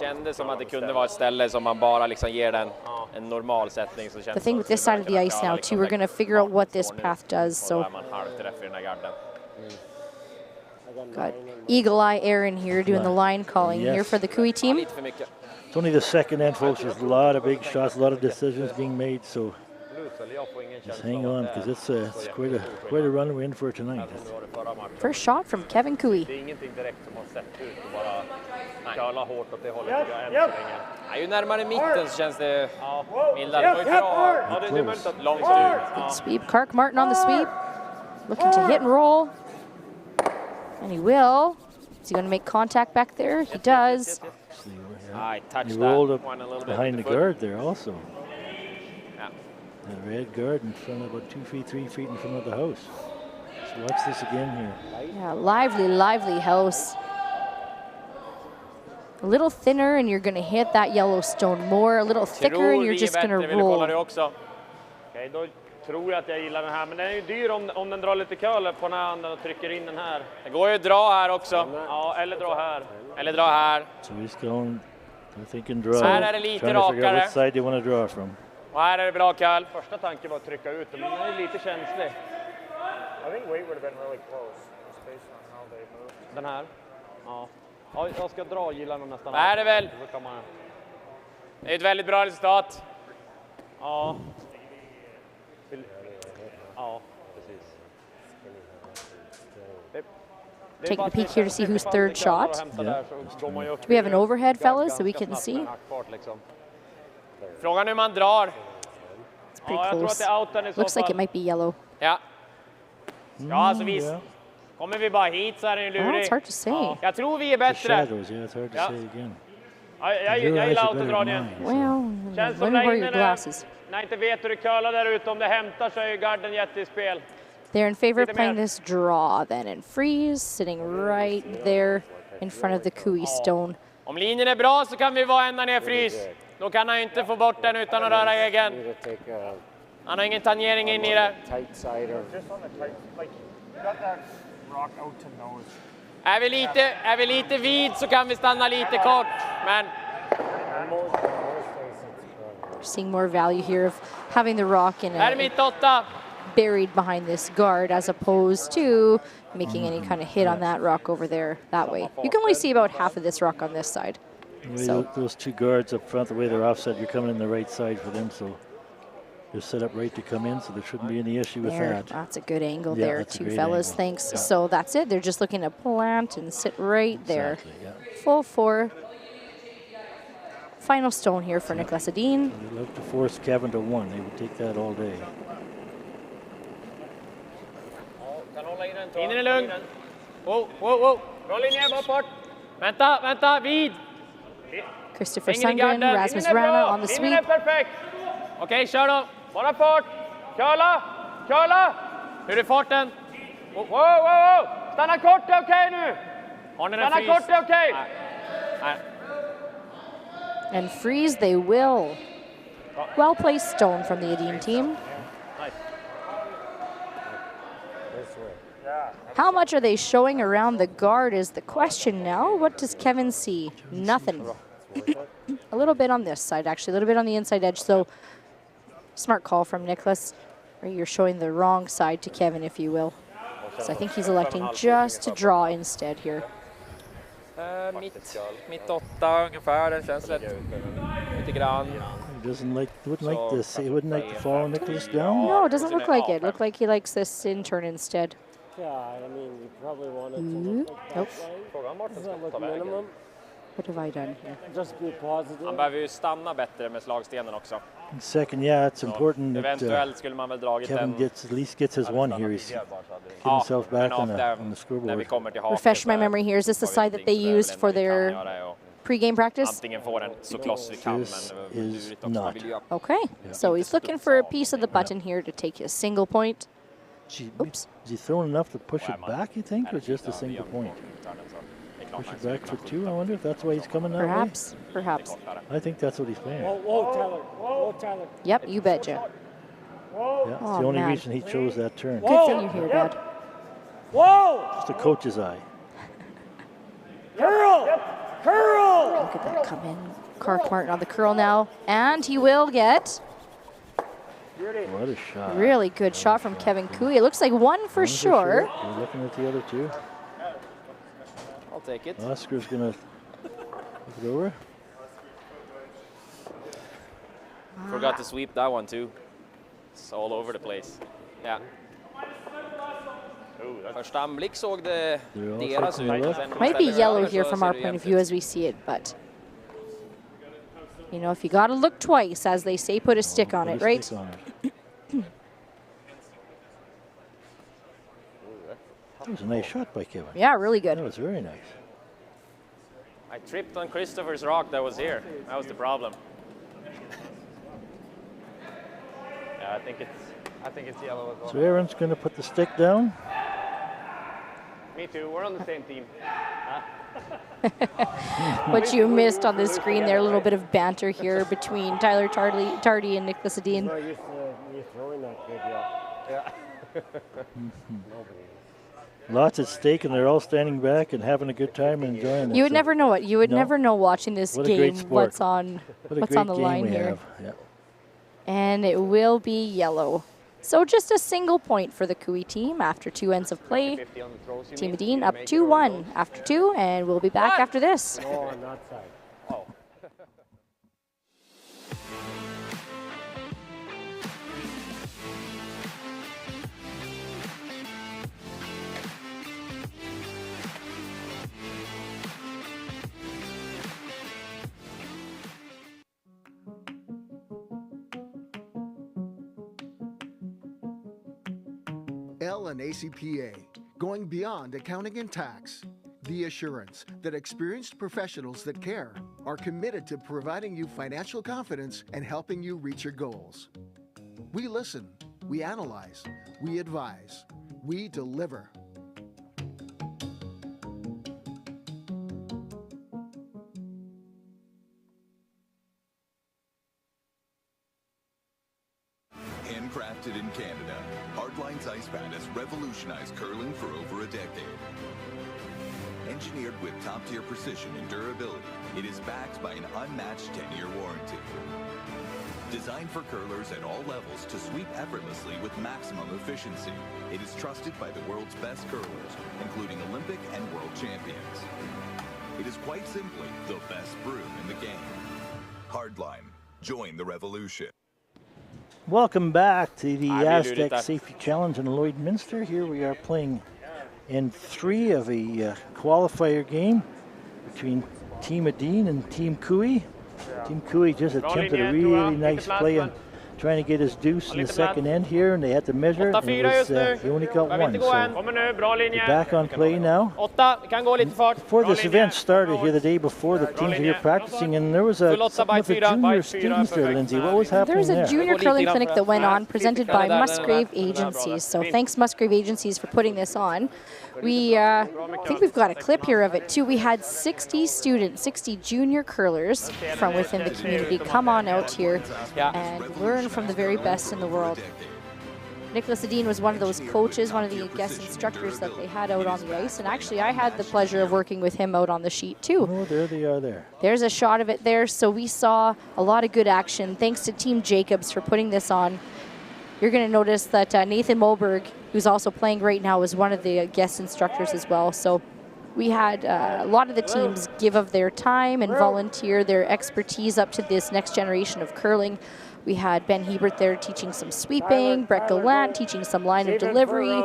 Kändes som att det kunde vara ett ställe som man bara liksom ger den en normal sättning. Så the thing with this side of the ice now, too, we're going to figure out what this path does. So got Eagle Eye Aaron here doing the line calling here for the Kui team. It's only the second end, folks. There's a lot of big shots, a lot of decisions being made. So just hang on, because it's quite a run we're in for tonight. First shot from Kevin Kui. Ju närmare mitten så känns det mildare. Långt ut. Good sweep. Kark Martin on the sweep. Looking to hit and roll. And he will. Is he going to make contact back there? He does. He rolled up behind the guard there also. The red guard in front of about 2 feet, 3 feet in front of the house. So watch this again here. Yeah, lively house. A little thinner and you're going to hit that Yellowstone more. A little thicker and you're just going to roll. Okej, då tror jag att jag gillar den här. Men den är ju dyr om den drar lite curl på den här handen och trycker in den här. Det går ju att dra här också. Ja, eller dra här. Eller dra här. So he's going, they're thinking draw. Så här är det lite trying to figure out rakare. which side they want to draw from. Och här är det bra curl. Första tanken var att trycka ut den, men den är lite känslig. I think weight would have been really close, just based on how they moved. Den här? Ja. Ja, jag ska dra, gillar nog nästan. Det är det väl. Det är ett väldigt bra resultat. Ja. Ja, precis. Taking a peek here to see who's third shot. Do we have an overhead, fellas, so we can see? Frågan hur man drar. It's pretty close. Looks like it might be yellow. Ja. Ja, alltså visst. Kommer vi bara hit så är den ju lurig. Well, it's hard to say. Jag tror vi är bättre. Shadows, yeah, it's hard to say again. Jag gillar autodragningen. Well, let me wear your glasses. När inte vet hur det curlar där ute, om det hämtar så är ju garden jätte i spel. They're in favor of playing this draw then, and Freeze sitting right there in front of the Kui stone. Om linjen är bra så kan vi vara ända ner Freeze. Då kan han inte få bort den utan att röra egen. Han har ingen tangering in i det. Är vi lite vid så kan vi stanna lite kort, men Seeing more value here of having the rock in här är mitt 8. buried behind this guard as opposed to making any kind of hit on that rock over there that way. You can only see about half of this rock on this side. So those two guards up front, the way they're offset, you're coming in the right side for them, so they're set up right to come in, so there shouldn't be any issue with that. That's a good angle Yeah, there, that's a too, great fellas. angle. Thanks. Yeah. So that's it. They're just looking to plant and sit right there. Exactly, yeah. Full 4. Final stone here for Niklas Edin. They'd love to force Kevin to 1. They would take that all day. Linjen är lugn. Wow. Bra linje, bra fart. Vänta, vid. Christopher Ingen i Sundgren, garden. Rasmus Linjen är bra. Rana on the Linjen är sweep. perfekt. Okej, kör då. Bara fart. Curla. Hur är farten? Wow. Stanna kort, det är okej nu. Stanna kort, det är okej. Nej. And freeze they will. Well placed stone from the Edin team. How much are they showing around the guard is the question now. What does Kevin see? Nothing. A little bit on this side, actually. A little bit on the inside edge. So smart call from Niklas. You're showing the wrong side to Kevin, if you will. So I think he's electing just to draw instead here. Mitt 8 ungefär, den känns rätt lite grann. He wouldn't like to follow Niklas down? No, it doesn't look like it. Look like he likes this in turn instead. Yeah, I mean, you probably want it to look like Nope. Does that look minimum? What have I done here? Just be positive. Han behöver ju stanna bättre med slagstenen också. Second, yeah, it's important that Eventuellt skulle man väl dragit Kevin den. at least gets his 1 here. He's getting himself back on the scoreboard. Refresh my memory here. Is this the side that they used for their pre-game practice? Antingen får den så close vi kan, men is not. Okay, so he's looking for a piece of the button here to take his single point. Oops. Is he throwing enough to push it back, you think, or just a single point? Push it back for 2, I wonder if that's why he's coming that Perhaps. way? I think that's what he's playing. Whoa, Tyler. Yep, you betcha. Yeah, it's the only reason he chose that turn. Good thing you're here, Dad. Whoa! Just a coach's eye. Curl! Look at that come in. Kark Martin on the curl now, and he will get What a shot. really good shot from Kevin Kui. It looks like one for sure. We're looking at the other 2. I'll take it. Oscar's going to look it over. Forgot to sweep that one too. It's all over the place. Yeah. Första anblick såg det deras ut. Might be yellow here from our point of view as we see it, but you know, if you gotta look twice, as they say, put a stick on it, right? That was a nice shot by Kevin. Yeah, really good. That was very nice. I tripped on Christopher's rock that was here. That was the problem. Yeah, I think it's yellow as well. So Aaron's going to put the stick down. Me too. We're on the same team. What you missed on the screen there, a little bit of banter here between Tyler Tardy and Niklas Edin. No, you're throwing that good, yeah. Lots at stake, and they're all standing back and having a good time and enjoying it. You would never know it. You would No. never know watching this What a game great sport. what's on What a the great line game we here. have. Yeah. And it will be yellow. So just a single point for the Kui team after 2 ends of play. Team Edin up 2-1 after 2, and we'll be back after this. No, on that side. Oh. L and ACPA, going beyond accounting and tax. The assurance that experienced professionals that care are committed to providing you financial confidence and helping you reach your goals. We listen, we analyze, we advise, we deliver. Handcrafted in Canada, Hardline's ice pad has revolutionized curling for over a decade. Engineered with top-tier precision and durability, it is backed by an unmatched 10-year warranty. Designed for curlers at all levels to sweep effortlessly with maximum efficiency, it is trusted by the world's best curlers, including Olympic and world champions. It is quite simply the best broom in the game. Hardline. Join the revolution. Welcome back to the Astec Safety Challenge in Lloydminster. Here we are playing in 3 of a qualifier game between Team Edin and Team Kui. Team Kui just attempted a really nice play on trying to get his deuce in the second end here, and they had to measure it, and it was, he only got 1. So we're back on play now. Before this event started here the day before, the teams were here practicing, and there was a something with the junior students there, Lindsay. What was happening there? There was a junior curling clinic that went on, presented by Musgrave Agencies. So thanks Musgrave Agencies for putting this on. We I think we've got a clip here of it too. We had 60 students, 60 junior curlers from within the community come on out here and learn from the very best in the world. Niklas Edin was one of those coaches, one of the guest instructors that they had out on the ice, and actually I had the pleasure of working with him out on the sheet too. Oh, there they are there. There's a shot of it there, so we saw a lot of good action. Thanks to Team Jacobs for putting this on. You're going to notice that Nathan Moberg, who's also playing right now, is one of the guest instructors as well. So we had a lot of the teams give of their time and volunteer their expertise up to this next generation of curling. We had Ben Hebert there teaching some sweeping, Brett Gallant teaching some line of delivery,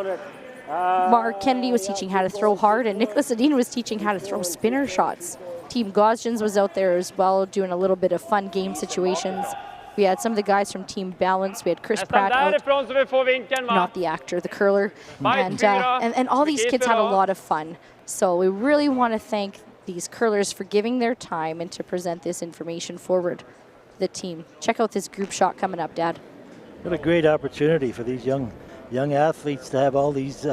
Mark Kennedy was teaching how to throw hard, and Niklas Edin was teaching how to throw spinner shots. Team Gosjans was out there as well doing a little bit of fun game situations. We had some of the guys from Team Balance. We had Chris Pratt out, not the actor, the curler. And all these kids had a lot of fun. So we really want to thank these curlers for giving their time and to present this information forward to the team. Check out this group shot coming up, Dad. What a great opportunity for these young athletes to have all these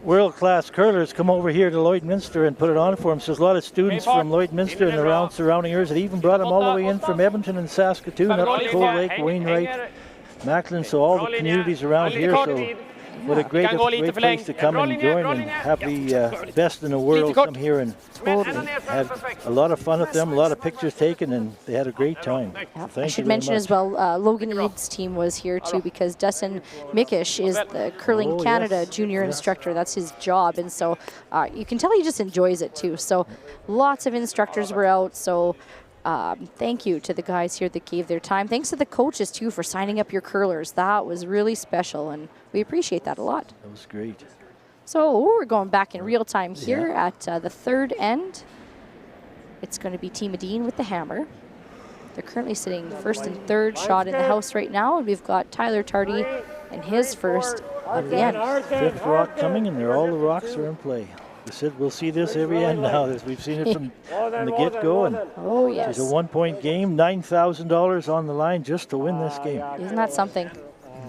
world-class curlers come over here to Lloydminster and put it on for them. So there's a lot of students from Lloydminster and the surrounding areas that even brought them all the way in from Edmonton and Saskatoon up to Cold Lake, Wainwright, Macklin, so all the communities around here. So what a great place to come and join and have the best in the world come here and had a lot of fun with them, a lot of pictures taken, and they had a great time. Yep. I should mention as well, Logan Eads' team was here too, because Dustin Mikish is the Curling Canada junior instructor. That's his job, and so you can tell he just enjoys it too. So lots of instructors were out, so thank you to the guys here that gave their time. Thanks to the coaches too for signing up your curlers. That was really special, and we appreciate that a lot. That was great. So we're going back in real time here at the third end. It's going to be Team Edin with the hammer. They're currently sitting first and third shot in the house right now, and we've got Tyler Tardy and his first of the end. 5th rock coming, and all the rocks are in play. We'll see this every end now. We've seen it from the get-go. And it's a 1-point game, $9,000 on the line just to win this game. Isn't that something?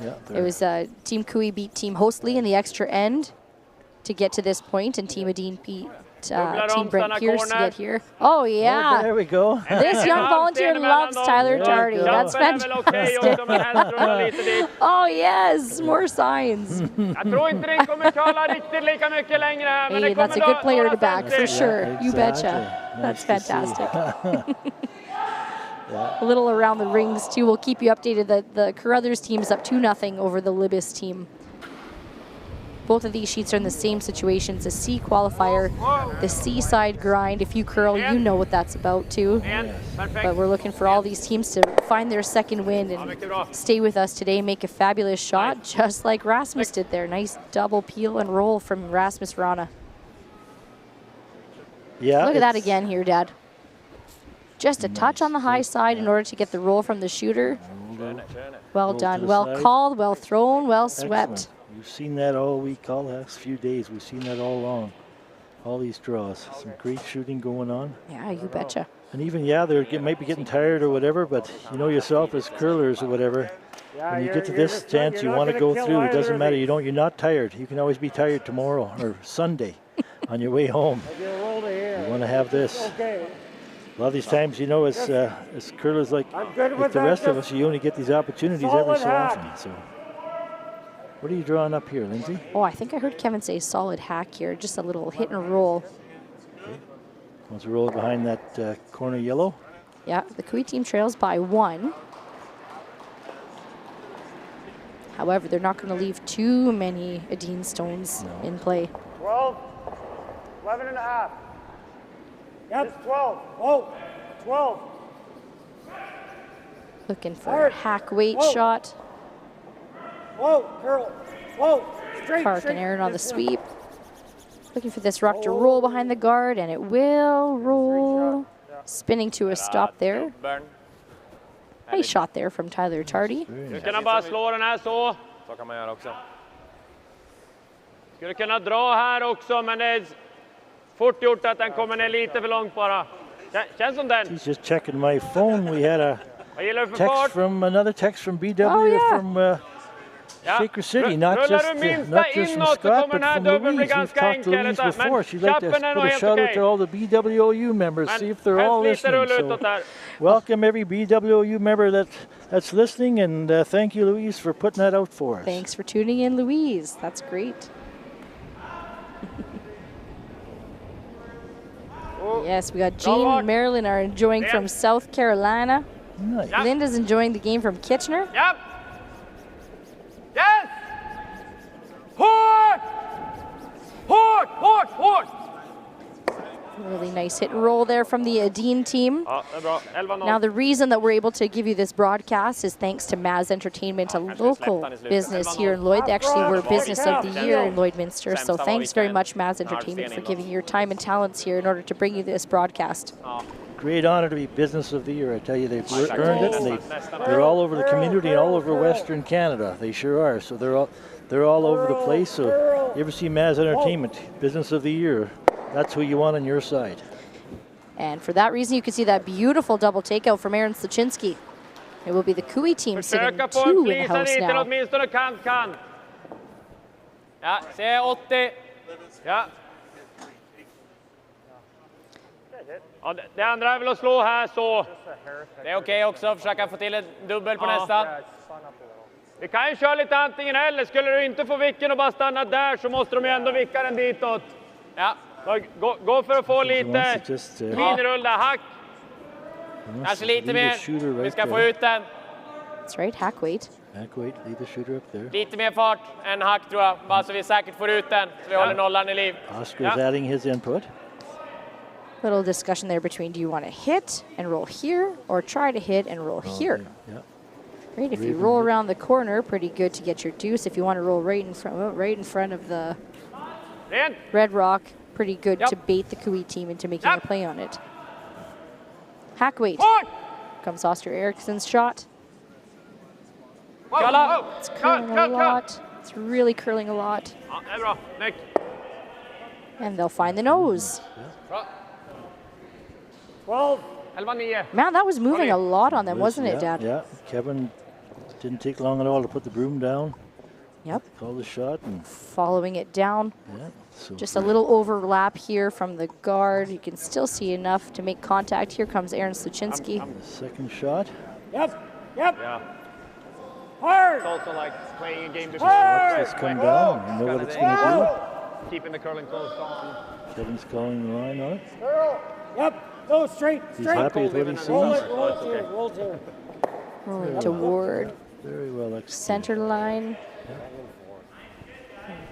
Yeah, it was Team Kui beat Team Hostley in the extra end to get to this point, and Team Edin beat Team Brent Pierce to get here. Oh, yeah. Oh, there we go. This young volunteer loves Tyler Tardy. That's fantastic. Oh, yes. More signs. Hey, that's a good player to back, for sure. Yeah, exactly. You betcha. That's fantastic. a little around the rings too. We'll keep you updated that the Carruthers team's up 2-0 over the Libis team. Both of these sheets are in the same situation. It's a C qualifier, the C side grind. If you curl, you know what that's about too. But we're looking for all these teams to find their second win and stay with us today, make a fabulous shot, just like Rasmus did there. Nice double peel and roll from Rasmus Rana. Yeah. Look at that again here, Dad. Just a touch on the high side in order to get the roll from the shooter. Well done, well called, well thrown, well swept. Excellent. We've seen that all week, all the last few days. We've seen that all along. All these draws. Some great shooting going on. Yeah, you betcha. And even, yeah, they might be getting tired or whatever, but you know yourself as curlers or whatever, when you get to this stance, you want to go through. It doesn't matter. You're not tired. You can always be tired tomorrow or Sunday on your way home. You want to have this. A lot of these times, you know, as curlers like the rest of us, you only get these opportunities every so often. So. What are you drawing up here, Lindsay? Oh, I think I heard Kevin say solid hack here, just a little hit and roll. Okay. Wants to roll it behind that corner yellow. Yeah, the Kui team trails by 1. However, they're not going to leave too many Edin stones in play. 12, 11 and a half. Yep. It's 12. Whoa, 12. Looking for a hack weight shot. Whoa, curl. Whoa, straight. Park and Aaron on the sweep. Looking for this rock to roll behind the guard, and it will roll. Spinning to a stop there. Nice shot there from Tyler Tardy. Nu kan han bara slå den här så. Så kan man göra också. Skulle kunna dra här också, men det är fort gjort att den kommer ner lite för långt bara. Känns som den. He's just checking my phone. We had a another text from BW from Shaker City, not just from Scott, but from Louise. We've talked to Louise before. She'd like to put a shout out to all the BWOU members, see if they're all listening. So welcome every BWOU member that's listening, and thank you, Louise, for putting that out for us. Thanks for tuning in, Louise. That's great. Yes, we got Jean and Marilyn are enjoying from South Carolina. Nice. Linda's enjoying the game from Kitchener. Yep. Yes! Hårt! Hårt! Hårt! Hårt! Really nice hit and roll there from the Edin team. Ja, det är bra. 11-0. Now the reason that we're able to give you this broadcast is thanks to Maz Entertainment, a local business here in Lloyd. They actually were Business of the Year in Lloydminster, so thanks very much Maz Entertainment for giving your time and talents here in order to bring you this broadcast. Great honor to be Business of the Year. I tell you, they've earned it, and they're all over the community and all over Western Canada. They sure are. So they're all over the place. So you ever see Maz Entertainment, Business of the Year, that's who you want on your side. And for that reason, you can see that beautiful double takeout from Aaron Sluchinski. It will be the Kui team sitting 2 in the house now. Kan. Ja, se 80. Ja. Ja, det andra är väl att slå här så. Det är okej också, försöka få till en dubbel på nästa. Vi kan ju köra lite antingen eller. Skulle du inte få vicken och bara stanna där så måste de ju ändå vicka den ditåt. Ja, gå för att få lite minirull där, hack. Kanske lite mer. Vi ska få ut den. That's right, hack weight. Hack weight, leave the shooter up there. Lite mer fart än hack tror jag, bara så vi säkert får ut den. Så vi håller nollan i liv. Oscar's adding his input. Little discussion there between do you want to hit and roll here or try to hit and roll here. Yeah. Great, if you roll around the corner, pretty good to get your deuce. If you want to roll right in front of the red rock, pretty good to bait the Kui team into making a play on it. Hack weight. Comes Oster Eriksson's shot. It's curling a lot. It's really curling a lot. And they'll find the nose. 12. Man, that was moving a lot on them, wasn't it, Dad? Yeah, Kevin didn't take long at all to put the broom down. Yep. Call the shot. And following it down. Yeah, so just a little overlap here from the guard. You can still see enough to make contact. Here comes Aaron Sluchinski. Second shot. Yep. Yeah. Hard. It's also like playing a game to watch this come down. You know what it's going to do. Keeping the curling close on. Kevin's calling the line on it. Yep. No, straight. He's happy with what he sees. Roll to. Rolling toward Very well executed. center line.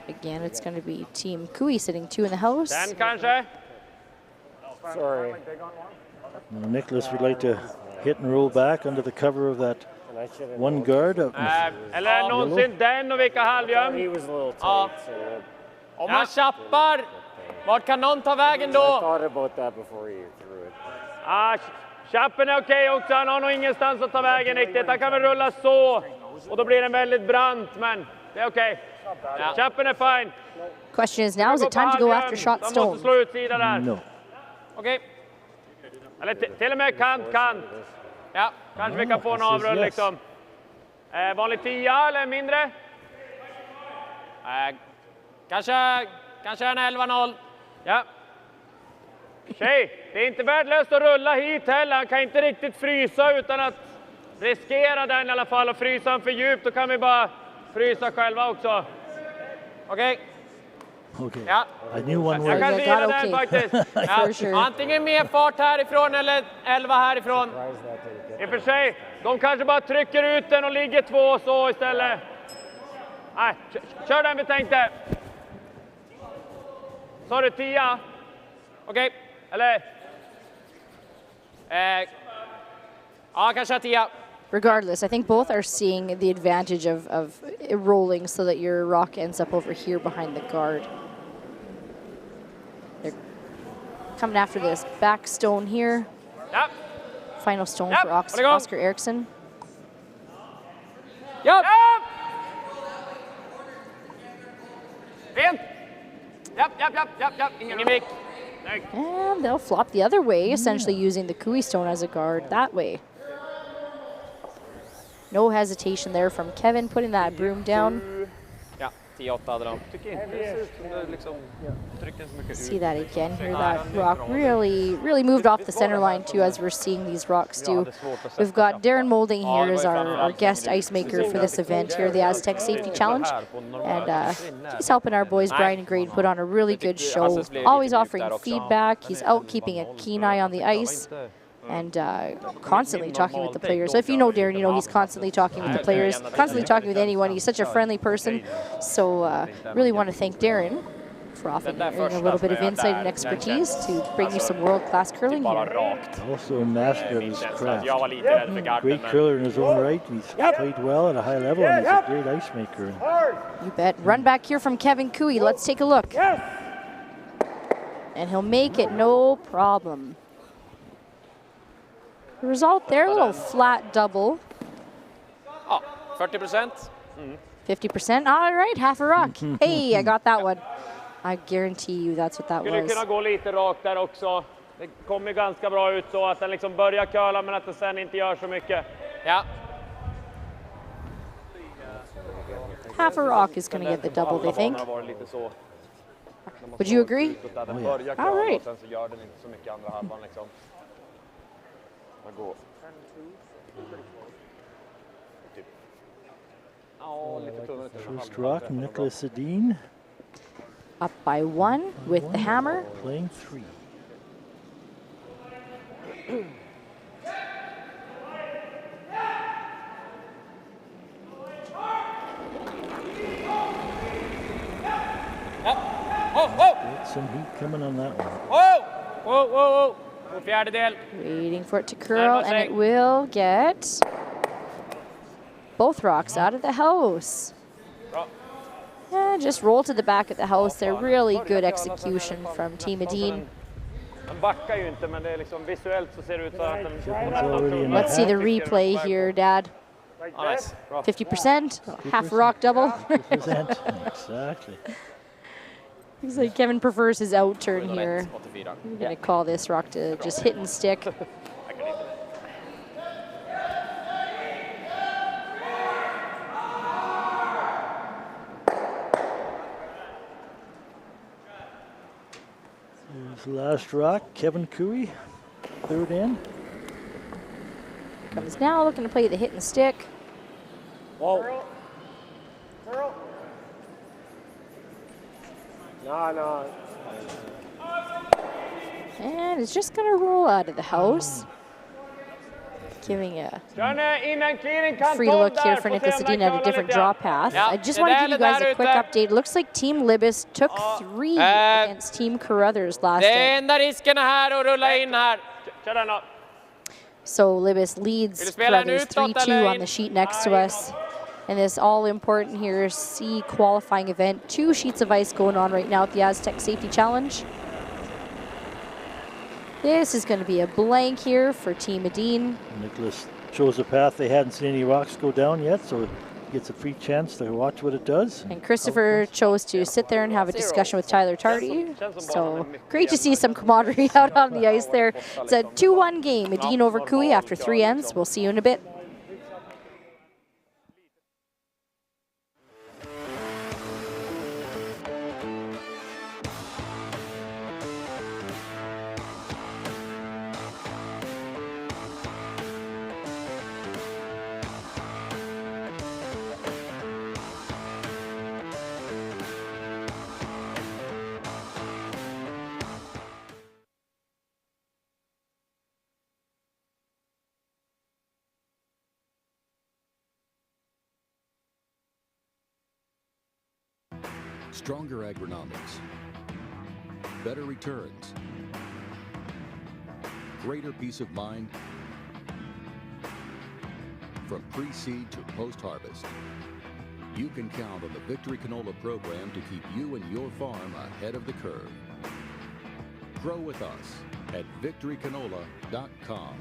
Again, it's going to be Team Kui sitting 2 in the house. Den kanske? Sorry. Now, Niklas would like to hit and roll back under the cover of that one guard. Eller någonsin den och vilka halvjum. He was a little tight. Ja. Om man chappar, vart kan någon ta vägen I då? thought about that before you threw it. Chappen är okej också, han har nog ingenstans att ta vägen riktigt. Han kan väl rulla så och då blir den väldigt brant, men det är okej. Chappen är fine. Question is now, is it time to go after shot De stone? måste slå ut sidan där. No. Okej. Eller till och med kant. Ja, kanske vi kan få en avrull liksom. Vanlig 10 eller mindre? Kanske en 11-0. Ja. Tjej, det är inte värdelöst att rulla hit heller. Han kan inte riktigt frysa utan att riskera den i alla fall. Och frysa han för djupt, då kan vi bara frysa själva också. Okej. Okay. Ja. I knew one Jag word. kan gilla den faktiskt. Ja. sure. Antingen mer fart härifrån eller 11 härifrån. I och för sig, de kanske bara trycker ut den och ligger 2 så istället. Nej, kör den vi tänkte. Sa du 10? Okej, eller? Ja, kanske 10. Regardless, I think both are seeing the advantage of rolling so that your rock ends up over here behind the guard. They're coming after this back stone here. Yep. Final stone Yep. for Oscar Eriksson. Yep. Fint. Yep. Ingen vik. And they'll flop the other way, essentially using the Kui stone as a guard that way. No hesitation there from Kevin putting that broom down. Ja, 10-8 hade de. See that again here, that rock really moved off the center line too, as we're seeing these rocks do. We've got Darren Molding here as our guest ice maker for this event here, the Astec Safety Challenge. And he's helping our boys, Brian and Grade, put on a really good show. Always offering feedback. He's out keeping a keen eye on the ice. And constantly talking with the players. So if you know Darren, you know he's constantly talking with the players, constantly talking with anyone. He's such a friendly person. So really want to thank Darren for offering a little bit of insight and expertise to bring you some world-class curling here. Also a master of his craft. Great curler in his own right. He's played well at a high level, and he's a great ice maker. You bet. Run back here from Kevin Kui. Let's take a look. And he'll make it no problem. The result there, a little flat double. Oh, 40%. 50%, all right, half a rock. Hey, I got that one. I guarantee you that's what that Skulle was. kunna gå lite rakt där också. Det kommer ganska bra ut så att den liksom börjar curla men att den sen inte gör så mycket. Ja. Half a rock is going to get the double, they think. Would you agree? All right. First rock, Niklas Edin. Up by 1 with the hammer. Playing 3. Get some heat coming on that one. Whoa. Fjärdedel. Waiting for it to curl, and it will get both rocks out of the house. And just roll to the back of the house there. Really good execution from Team Edin. Let's see the replay here, Dad. 50%, half a rock double. 50%, exactly. Looks like Kevin prefers his out turn here. I'm going to call this rock to just hit and stick. Here's the last rock, Kevin Kui, third in. Comes now looking to play the hit and stick. Whoa. No. And it's just going to roll out of the house. Giving a free look here for Niklas Edin at a different draw path. I just want to give you guys a quick update. It looks like Team Libis took 3 against Team Carruthers last day. So Libis leads Carruthers 3-2 on the sheet next to us. And this all-important here C qualifying event. 2 sheets of ice going on right now at the Astec Safety Challenge. This is going to be a blank here for Team Edin. Niklas chose a path. They hadn't seen any rocks go down yet, so he gets a free chance to watch what it does. And Christopher chose to sit there and have a discussion with Tyler Tardy. So great to see some camaraderie out on the ice there. It's a 2-1 game. Edin over Cooey after 3 ends. We'll see you in a bit. Stronger agronomics, better returns, greater peace of mind from pre-seed to post-harvest. You can count on the Victory Canola program to keep you and your farm ahead of the curve. Grow with us at victorycanola.com.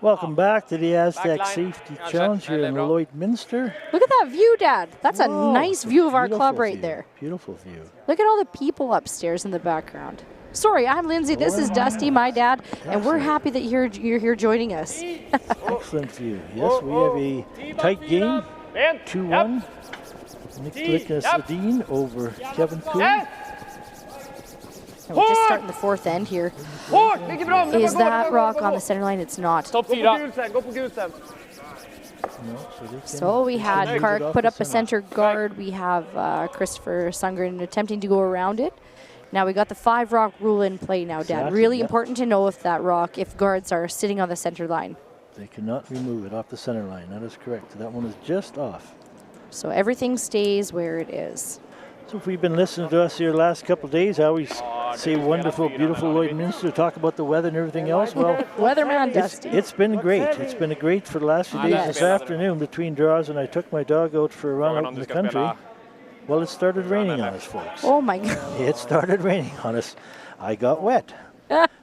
Welcome back to the Astec Safety Challenge here in Lloydminster. Look at that view, Dad. That's a nice view of our club right view. there. Beautiful view. Look at all the people upstairs in the background. Sorry, I'm Lindsay. This is Dusty, my dad, and we're happy that you're here joining us. Excellent view. Yes, we have a tight game. 2-1. Niklas Edin over Kevin Cooey. We're just starting the 4th end here. Is that rock on the center line? It's not. So we had Kark put up a center guard. We have Christopher Sundgren attempting to go around it. Now we got the 5 rock rule in play now, Dad. Exactly, really important to know if that rock, if guards are sitting on the center line. They cannot remove it off the center line. That is correct. That one is just off. So everything stays where it is. So if we've been listening to us here the last couple of days, I always say wonderful, beautiful Lloydminster, talk about the weather and everything else. Well, Weatherman Dusty. It's been great. It's been great for the last few days. This afternoon between draws, and I took my dog out for a run out in the country. Well, it started raining on us, folks. Oh my God. It started raining on us. I got wet.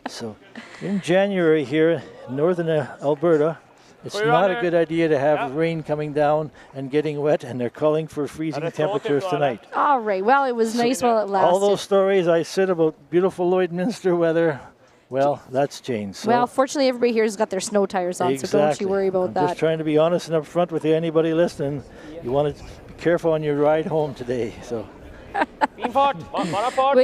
So in January here in northern Alberta, it's not a good idea to have rain coming down and getting wet, and they're calling for freezing temperatures tonight. All right. Well, it was nice while it lasted. All those stories I said about beautiful Lloydminster weather, well, that's changed. So well, fortunately, everybody here has got their snow tires on, so don't you worry about that. Just trying to be honest and upfront with you, anybody listening. You want to be careful on your ride home today. So. We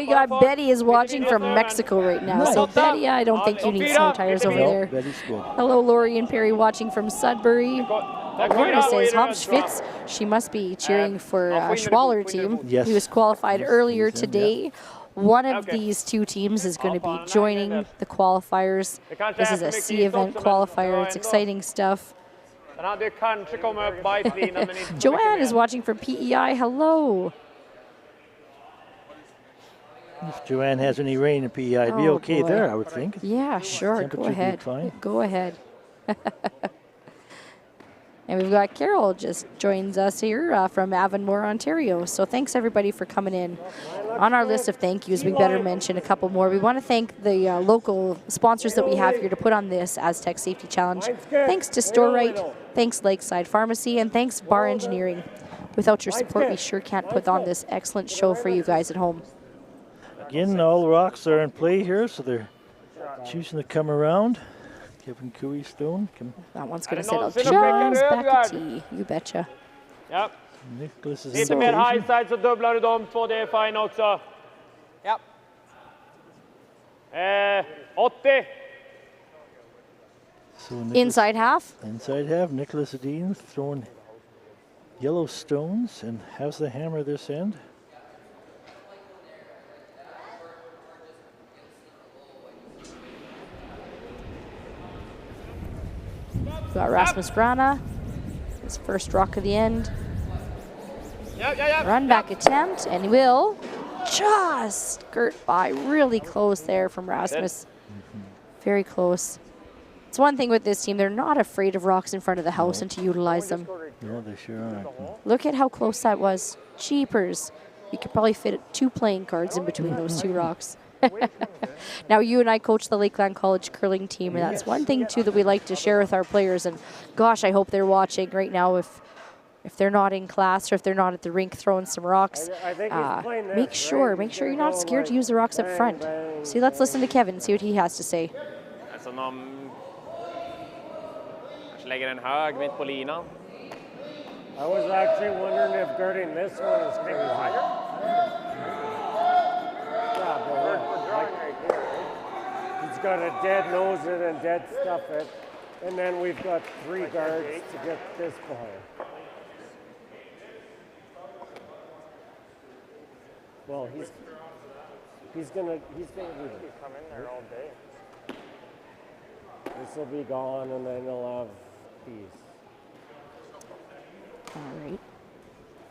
got Betty is watching from Mexico right now. So Betty, I don't think you need snow tires over there. Betty's good. Hello, Lori and Perry watching from Sudbury. Lorna says Hauptschwitz. She must be cheering for Schwaller team. Yes. He was qualified earlier today. One of these 2 teams is going to be joining the qualifiers. This is a C event qualifier. It's exciting stuff. Joanne is watching from PEI. Hello. If Joanne has any rain in PEI, I'd be okay there, I would think. Yeah, sure. Go ahead. Fine. Go ahead. And we've got Carol just joins us here from Avonmore, Ontario. So thanks everybody for coming in. On our list of thank yous, we better mention a couple more. We want to thank the local sponsors that we have here to put on this Astec Safety Challenge. Thanks to StoreRite, thanks Lakeside Pharmacy, and thanks Bar Engineering. Without your support, we sure can't put on this excellent show for you guys at home. Again, all rocks are in play here, so they're choosing to come around. Kevin Cooey Stone. That one's going to settle just back at tee. You betcha. Ja. Niklas is Lite mer high side så dubblar du de två, det är fine också. Ja. 80. So Niklas, inside half. Inside half. Niklas Edin throwing yellow stones and has the hammer this end. Got Rasmus Grana. His first rock of the end. Run back attempt, and he will just skirt by. Really close there from Rasmus. Very close. It's one thing with this team, they're not afraid of rocks in front of the house and to utilize them. No, they sure aren't. Look at how close that was. Jeepers. You could probably fit 2 playing cards in between those 2 rocks. Now, you and I coach the Lakeland College curling team, and that's one thing, too, that we like to share with our players. And, gosh, I hope they're watching right now if they're not in class or if they're not at the rink throwing some rocks. Make sure you're not scared to use the rocks up front. See, let's listen to Kevin, see what he has to say. Alltså de kanske lägger en hög mitt på linan. I was actually wondering if girding this one is maybe higher. Yeah, but he's got a dead nose it and dead stuff it, and then we've got 3 guards to get this behind. Well, he's gonna do that. Come in there all day. This will be gone, and then he'll have peace. All right.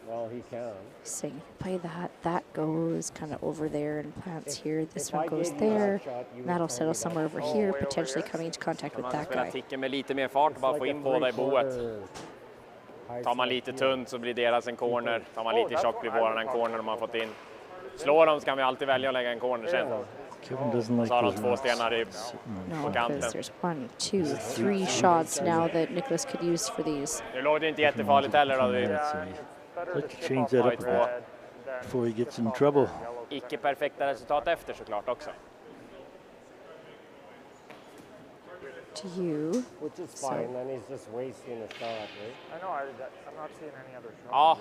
Well, he can. So play that. That goes kind of over there and plants here. This one goes there. And that'll settle somewhere over here, potentially coming into contact with that guy. Ticken med lite mer fart, bara få in båda i boet. Tar man lite tunt så blir deras en corner. Tar man lite tjock blir våran en corner om man fått in. Slår dem så kan vi alltid välja att lägga en corner sen. Kevin doesn't like så har de those 2 stenar i No, på kanten. because there's 1, 2, 3 shots now that Niklas could use for these. Nu låg det inte jättefarligt heller då. Let's change that up a bit before he gets in trouble. Icke perfekta resultat efter såklart också. To you. Which is fine, then he's just wasting a shot, right? I know, I'm not seeing any other shot. Ja.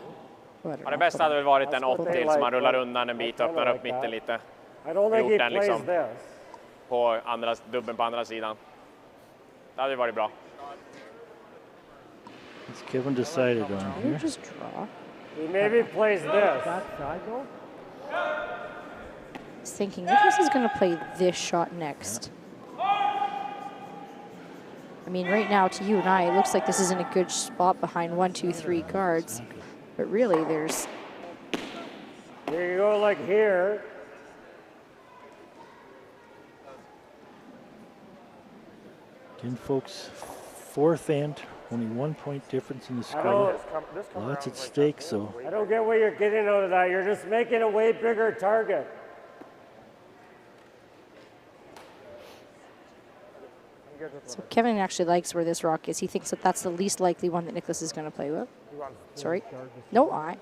Ja, det bästa hade väl varit en 80 som man rullar undan en bit, öppnar upp mitten lite. Gjort den liksom på dubben på andra sidan. Det hade varit bra. Has Kevin decided on here? Just draw. He maybe plays this. He's thinking Niklas is going to play this shot next. I mean, right now, to you and I, it looks like this isn't a good spot behind 1, 2, 3 guards. But really, there's... Here you go, like here. Again, folks, 4th end, only 1 point difference in the score. Lots at stake, so... I don't get what you're getting out of that. You're just making a way bigger target. So Kevin actually likes where this rock is. He thinks that that's the least likely one that Niklas is going to play with. Sorry. No, I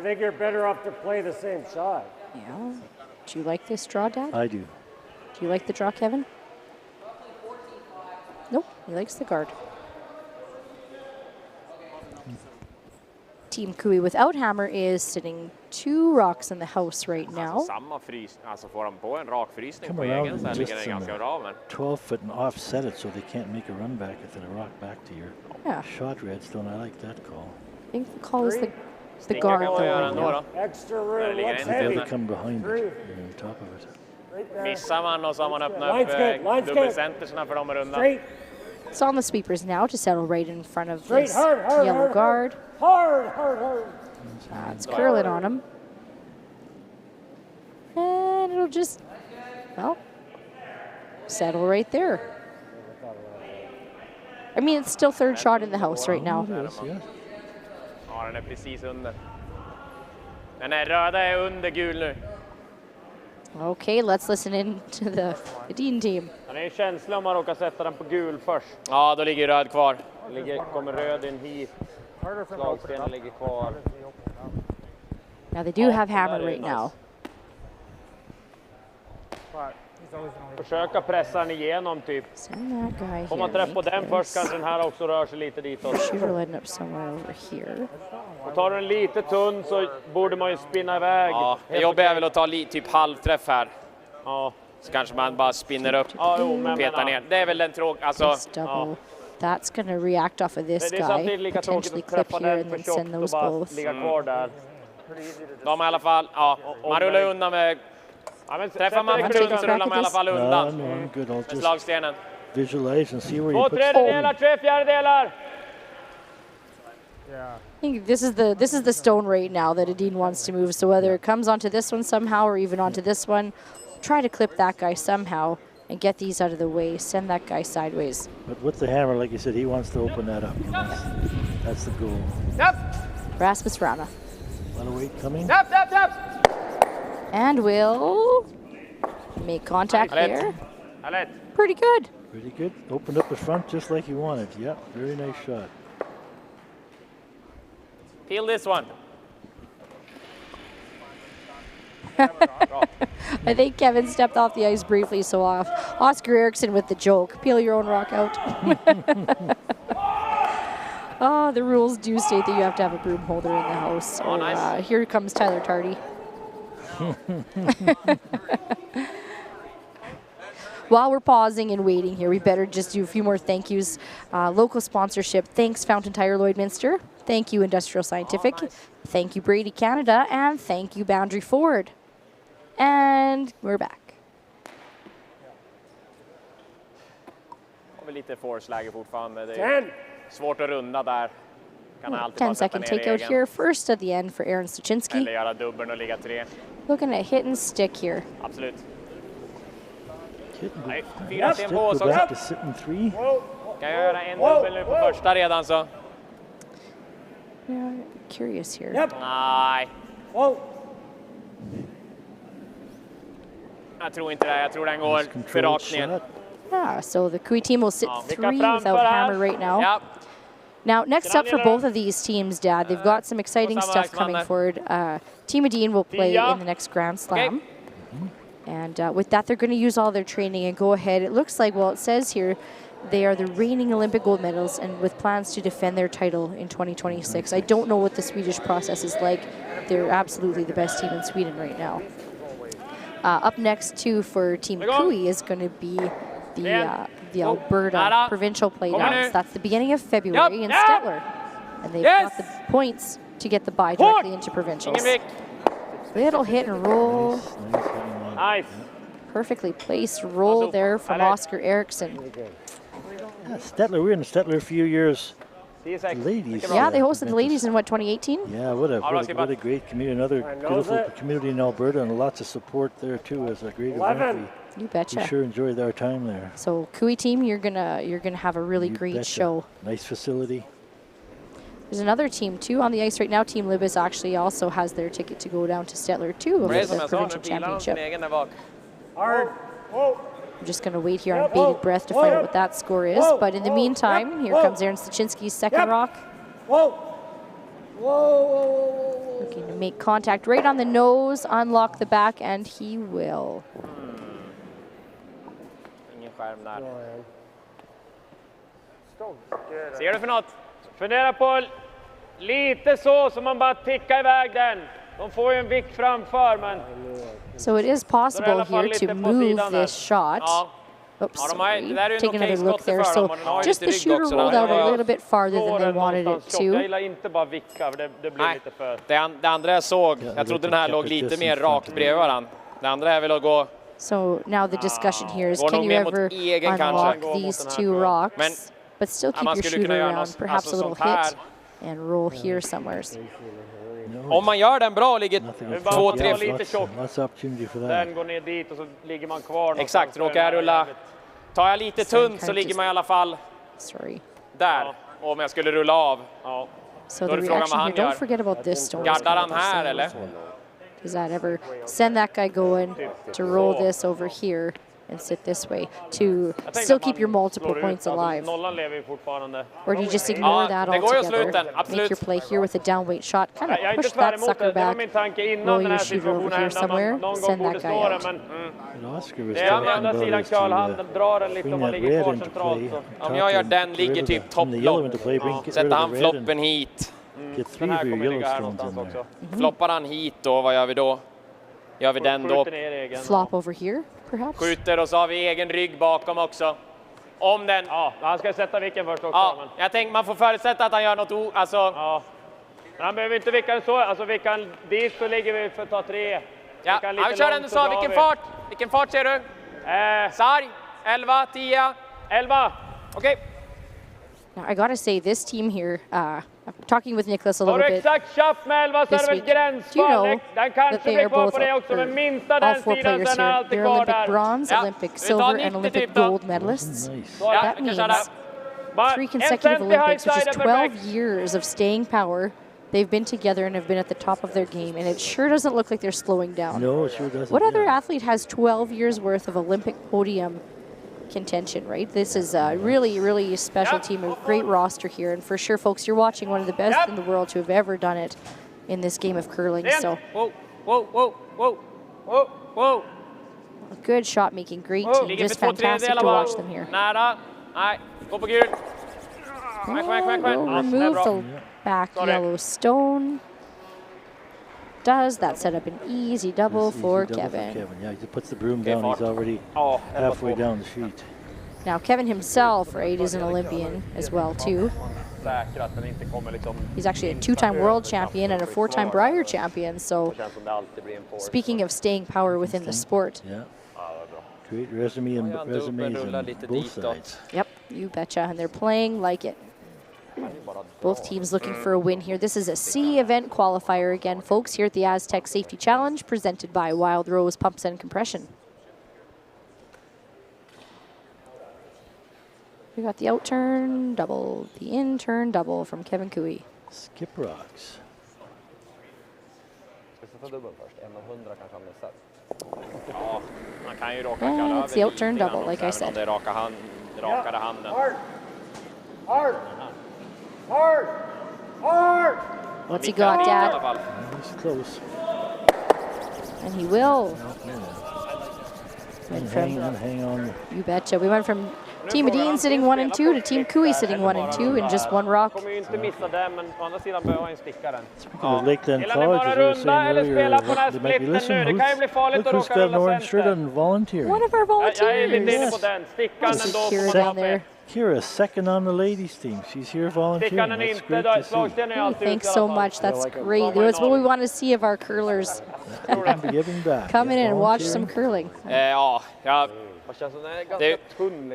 think you're better off to play the same shot. Yeah. Do you like this draw, Dad? I do. Do you like the draw, Kevin? Nope, he likes the guard. Team Cooey without hammer is sitting 2 rocks in the house right now. Samma frys, alltså får de på en rak frysning Come på around egen så and ligger just den ganska bra. Men 12 foot and offset it so they can't make a run back if they rock back to your shot, Redstone. I like that call. I think the call is the guard though right now. Extra room, what's They heavy? come behind it, on top of it. missar man och så har man öppnat upp dubbelcentersna för de är runda. It's on the sweepers now to settle right in front of this yellow guard. It's curling on him. And it'll just, well, settle right there. I mean, it's still 3rd shot in the house right now. Ja, den är precis under. Den är röda är under gul nu. Okay, let's listen in to the Edin team. Han är en känsla om man råkar sätta den på gul först. Ja, då ligger röd kvar. Kommer röd in hit. Slagstenen ligger kvar. Now they do have hammer right now. Försöka pressa den igenom typ. Send that guy Om man here. träffar på den först kanske den här också rör sig lite ditåt. Shooter will end up somewhere over here. Och tar du en lite tunn så borde man ju spinna iväg. Ja, det jobbiga är väl att ta typ halvträff här. Ja. Så kanske man bara spinner upp och petar ner. Det är väl den alltså, double. That's going to react off of this guy. Potentially clip here and then send those both. Ligga kvar där. De i alla fall, man rullar undan med... Träffar man för tunt så rullar man i alla fall undan med slagstenen. Visualize and see where you put 2/3, 3/4. I think this is the stone right now that Edin wants to move. So whether it comes onto this one somehow or even onto this one, try to clip that guy somehow and get these out of the way. Send that guy sideways. But with the hammer, like you said, he wants to open that up. That's the goal. Yep. Rasmus Rana. A lot of weight coming. Yep. And we'll make contact there. Pretty good. Pretty good. Opened up the front just like you wanted. Yeah, very nice shot. Peel this one. I think Kevin stepped off the ice briefly, so off. Oscar Eriksson with the joke. Peel your own rock out. Oh, the rules do state that you have to have a broom holder in the house. Oh, nice. Here comes Tyler Tardy. While we're pausing and waiting here, we better just do a few more thank yous. Local sponsorship, thanks Fountain Tire Lloydminster. Thank you Industrial Scientific. Thank you Brady Canada. And thank you Boundary Ford. And we're back. Har vi lite force-läge fortfarande. Det är svårt att runda där. Kan alltid 10-second takeout here. First at the end for Aaron Stuchinski. Eller göra dubbeln och ligga 3. Looking at hit and stick here. Absolut. Nej, 4 sten på oss också. Kan jag göra en dubbel nu på första redan så? Yeah, curious here. Nej. Jag tror inte det. Jag tror den går för rakt ner. Yeah, so the Kui team will sit 3 without hammer right now. Yep. Now, next up for both of these teams, Dad, they've got some exciting stuff coming forward. Team Edin will play in the next Grand Slam. And with that, they're going to use all their training and go ahead. It looks like, well, it says here, they are the reigning Olympic gold medals and with plans to defend their title in 2026. I don't know what the Swedish process is like. They're absolutely the best team in Sweden right now. Up next, too, for Team Kui is going to be the Alberta provincial playdowns. That's the beginning of February in Stettler. And they've got the points to get the bye directly into provincials. Little hit and roll. Nice. Perfectly placed roll there from Oscar Eriksson. Yeah, Stettler, we were in Stettler a few years. Ladies. Yeah, they hosted the ladies in what, 2018? Yeah, what a great community. Another beautiful community in Alberta and lots of support there too as a great event. You betcha. We sure enjoyed our time there. So Kui team, you're gonna have a really great show. Nice facility. There's another team too on the ice right now. Team Libis actually also has their ticket to go down to Stettler too over the provincial championship. I'm just going to wait here on bated breath to find out what that score is. But in the meantime, here comes Aaron Stuchinski's second rock. Looking to make contact right on the nose, unlock the back, and he will. Ingen skärm där. Ser du för något? Fundera på lite så man bara tickar iväg den. De får ju en vick framför, men... So it is possible here to move this shot. Oops, sorry. Take another look there. So just the shooter rolled out a little bit farther than they wanted it to. Jag gillar inte bara vicka, för det blir lite för... Det andra jag såg, jag trodde den här låg lite mer rakt bredvid varandra. Det andra är väl att gå... So now the discussion here is, can you ever unlock these two rocks, but still keep your shooter around, perhaps a little hit, and roll here somewhere. Om man gör den bra, ligger 2-3 lite tjock. Den går ner dit och så ligger man kvar. Exakt, råkar jag rulla. Tar jag lite tunt så ligger man i alla fall där. Och om jag skulle rulla av, so då är det frågan vad han gör. Don't forget about this stone. Gardar han här eller? Does that ever send that guy going to roll this over here? and sit this way to still keep your multiple points alive. Nollan lever ju fortfarande. Or do you just ignore that det går ju att slå ut altogether? den, Make absolut. your play here with a downweight shot. Kind of Jag är push inte tvär that emot sucker det. Det var back. min tanke innan Roll den your här shooter over situationen here somewhere. någon gång Send borde that slå guy den, out. men What Oscar was det är å talking andra about sidan is Karl, to han drar den lite bring om man that ligger red kvar into centralt. play. Så. Om jag gör den, ligger typ topplopp. Sätter han floppen hit. Get Den three här for your kommer ligga här Yellowstones in någonstans there. också. Floppar han hit då, vad gör vi då? Gör vi den då? Skjuter ner egen. Flop over here, perhaps? Skjuter och så har vi egen rygg bakom också. Om den... Ja, han ska sätta vicken först också. Ja, Men... jag tänker man får förutsätta att han gör något alltså... Ja. Men han behöver inte vicka den så. Alltså vickar han dit så ligger vi för att ta 3. Ja, vi kör den så. Vilken fart? Vilken fart ser du? Sarg? 11, 10? 11. Okej. Now, I gotta say, this team here, I'm talking with Niklas a Har little du bit exakt tjaff med 11 så är this det väl week. Do you gränsfall. know Den that kanske they blir are kvar both, på det också, men minsta all den 4 sidan players sen är here, alltid they're kvar Olympic där. bronze, Olympic silver, and Olympic gold medalists. That means 3 consecutive Olympics, which is 12 years of staying power. They've been together and have been at the top of their game, and it sure doesn't look like they're slowing down. No, it sure doesn't. What other athlete has 12 years worth of Olympic podium contention, right? This is a really, really special team, a great roster here, and for sure, folks, you're watching one of the best in the world to have ever done it in this game of curling. So, Whoa, whoa, whoa, whoa, whoa, whoa. a good shot making, great team, just fantastic to watch them here. Nära. Nej, gå på gul. Kom igen. Remove the back yellow stone. Does that set up an easy double for Kevin? Yeah, he puts the broom down. He's already halfway down the sheet. Now, Kevin himself, right, is an Olympian as well, too. He's actually a 2-time world champion and a 4-time Brier champion. So, speaking of staying power within the sport. Yeah. Great resumes on both sides. Yep, you betcha. And they're playing like it. Both teams looking for a win here. This is a C event qualifier again, folks, here at the Astec Safety Challenge, presented by Wild Rose Pumps and Compression. We got the out turn double, the in turn double from Kevin Cooey. Skip rocks. And it's the out turn double, like I said. Hard! What's he got, Dad? He's close. And he will. Hang on. You betcha. We went from Team Edin sitting 1 and 2 to Team Cooey sitting 1 and 2 in just one rock. Kommer ju inte missa den, men å andra sidan behöver han ju sticka den. Speaking of Lakeland College, as I was saying earlier, they might be listening. Look who's got an orange shirt on volunteering. One of our volunteers. Jag är lite inne på den. Stickan ändå får man ta med. Kira, second on the ladies team. She's here volunteering. That's great to see. Thanks so much. That's great. That's what we want to see of our curlers. Giving back. Come in and watch some curling.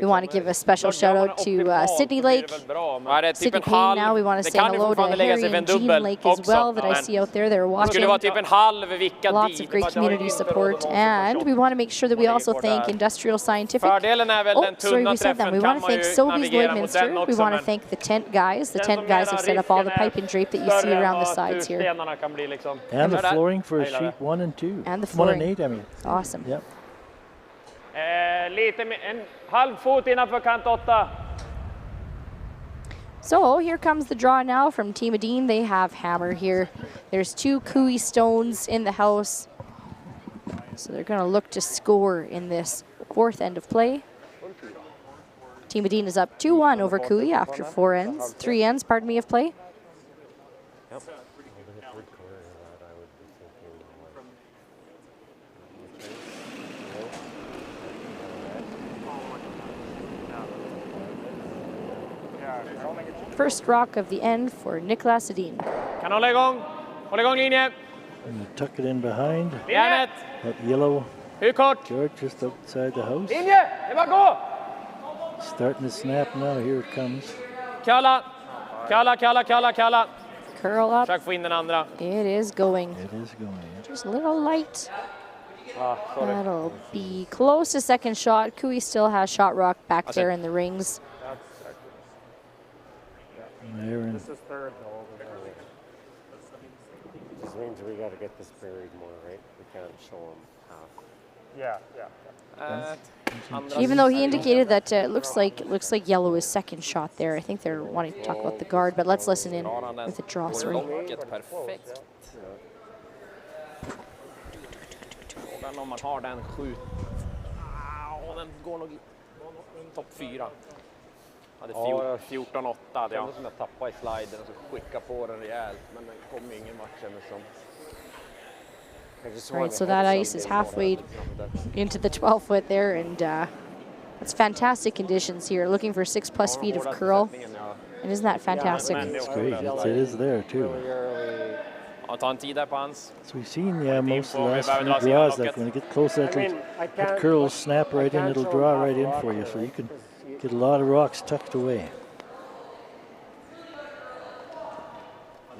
We want to give a special shout out to Sydney Lake, Sydney Payne now. We want to say hello to Harry and Jean Lake as well that I see out there. They're watching. Lots of great community support. And we want to make sure that we also thank Industrial Scientific. Oh, sorry, we said that. We want to thank Sobeys Lloydminster. We want to thank the tent guys. The tent guys have set up all the pipe and drape that you see around the sides here. And the flooring for sheet 1 and 2. And the 1 flooring. and 8, I mean. Awesome. Yep. En halv fot innanför kant 8. So here comes the draw now from Team Edin. They have hammer here. There's 2 Cooey stones in the house. So they're going to look to score in this 4th end of play. Team Edin is up 2-1 over Cooey after 3 ends, pardon me, of play. First rock of the end for Niklas Edin. Kan hålla igång. Håll igång linje. And tuck it in behind. Linje. That yellow. Hur kort? George just outside the house. Linje. Det var gå. Starting to snap now. Here it comes. Kalla. Curl up. Försök få in den andra. It is going. It is going. Just a little light. Sorry. That'll be close to second shot. Cooey still has shot rock back there in the rings. This is third hole. This means we got to get this buried more, right? We can't show them half. Yeah. Even though he indicated that it looks like yellow is second shot there. I think they're wanting to talk about the guard, but let's listen in with the draw. Sorry. Perfekt. Frågan om man har den skjut. Den går nog topp 4. Hade 14-8 hade jag. Som jag tappade i sliden och så skicka på den rejält, men den kom ingen match kändes som. All right, so that ice is halfway into the 12-foot there, and that's fantastic conditions here. Looking for 6+ feet of curl, and isn't that fantastic? It's great. It is there too. Ta en tid där på hans. So we've seen most of the last few draws that when you get close, that curls snap right in, it'll draw right in for you, so you can get a lot of rocks tucked away.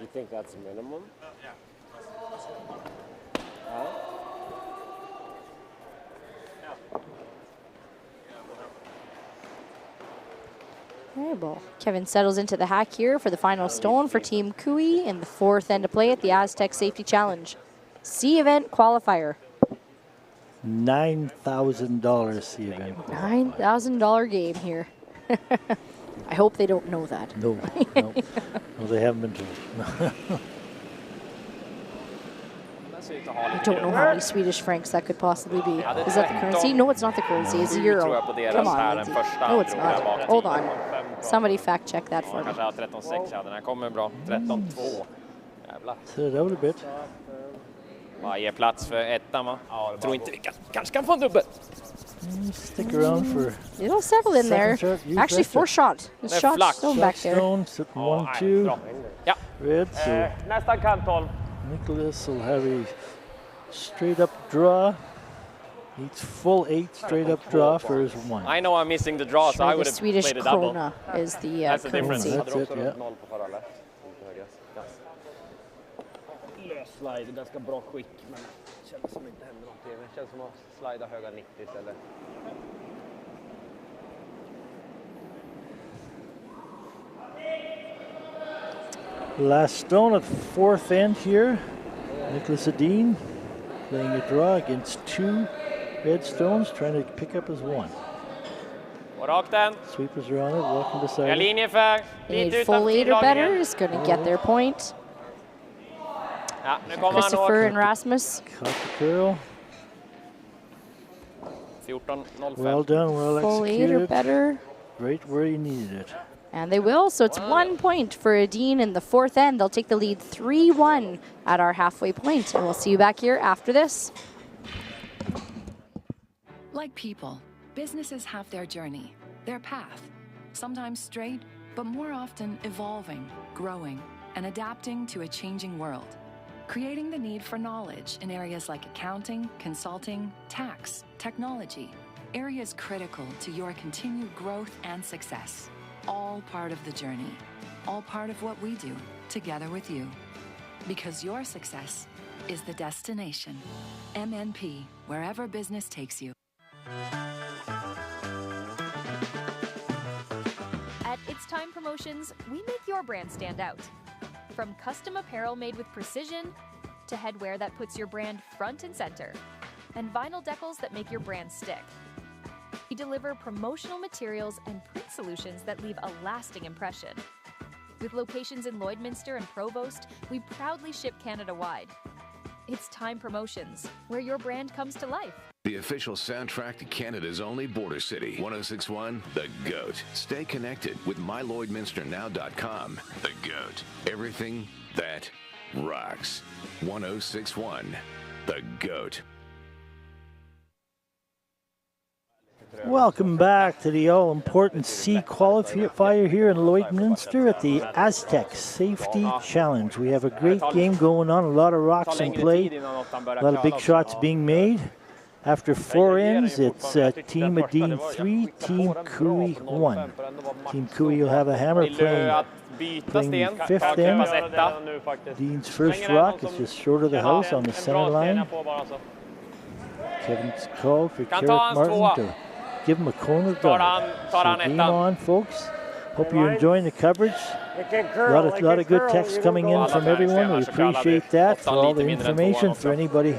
You think that's minimum? Well, Kevin settles into the hack here for the final stone for Team Kui in the 4th end to play at the Astec Safety Challenge. C-event qualifier. $9,000 C-event. $9,000 game here. I hope they don't know that. No, no they haven't been told. I don't know how many Swedish francs that could possibly be. Is that the currency? No, it's not the currency. It's a euro. Come on, Lindsay. No, it's not. Hold on. Somebody fact check that for me. 13-6, ja, den här kommer bra. 13-2. Jävlar. Set it out a bit. Varje plats för ettan, va? Tror inte vi kanske kan få en dubbel. Stick around for. It'll settle in there. Actually, 4 shot. The shot stone back there. Stone, 1-2. Ja. Red, so nästan kant 12. Nicholas will have a straight up draw. Needs full 8 straight up draw for his 1. I know I'm missing the draw, so I would have Swedish played a double. krona is the That's the difference. That's it, yeah. Slide, ganska bra skick, men det känns som inte händer någonting. Det känns som att slida höga 90 istället. Last stone at 4th end here. Niklas Edin playing a draw against 2 red stones, trying to pick up his 1. Och rakt den. Sweepers are on it, walking beside it. Linje för Need full 8 or better is going to get their point. Ja, nu kommer Christopher and Rasmus. Caught the curl. 14-05. Well done, well Full 8 executed. or better. Right where you needed it. And they will, so it's 1 point for Edin in the 4th end. They'll take the lead 3-1 at our halfway point. And we'll see you back here after this. Like people, businesses have their journey, their path. Sometimes straight, but more often evolving, growing, and adapting to a changing world. Creating the need for knowledge in areas like accounting, consulting, tax, technology. Areas critical to your continued growth and success. All part of the journey. All part of what we do together with you. Because your success is the destination. MNP, wherever business takes you. At It's Time Promotions, we make your brand stand out. From custom apparel made with precision to headwear that puts your brand front and center, and vinyl decals that make your brand stick. We deliver promotional materials and print solutions that leave a lasting impression. With locations in Lloydminster and Provost, we proudly ship Canada-wide. It's Time Promotions, where your brand comes to life. The official soundtrack to Canada's only border city, 106.1 The GOAT. Stay connected with mylloydminsternow.com. The GOAT. Everything that rocks. 106.1 The GOAT. Welcome back to the all-important C qualifier here in Lloydminster at the Astec Safety Challenge. We have a great game going on, a lot of rocks in play, a lot of big shots being made. After 4 ends, it's Team Edin 3, Team Kui 1. Team Kui will have a hammer playing 5th end. Dean's first rock is just short of the house on the center line. Kevin's called for Carrot Martin to give him a corner dart. So game on, folks. Hope you're enjoying the coverage. A lot of good text coming in from everyone. We appreciate that. For all the information, for anybody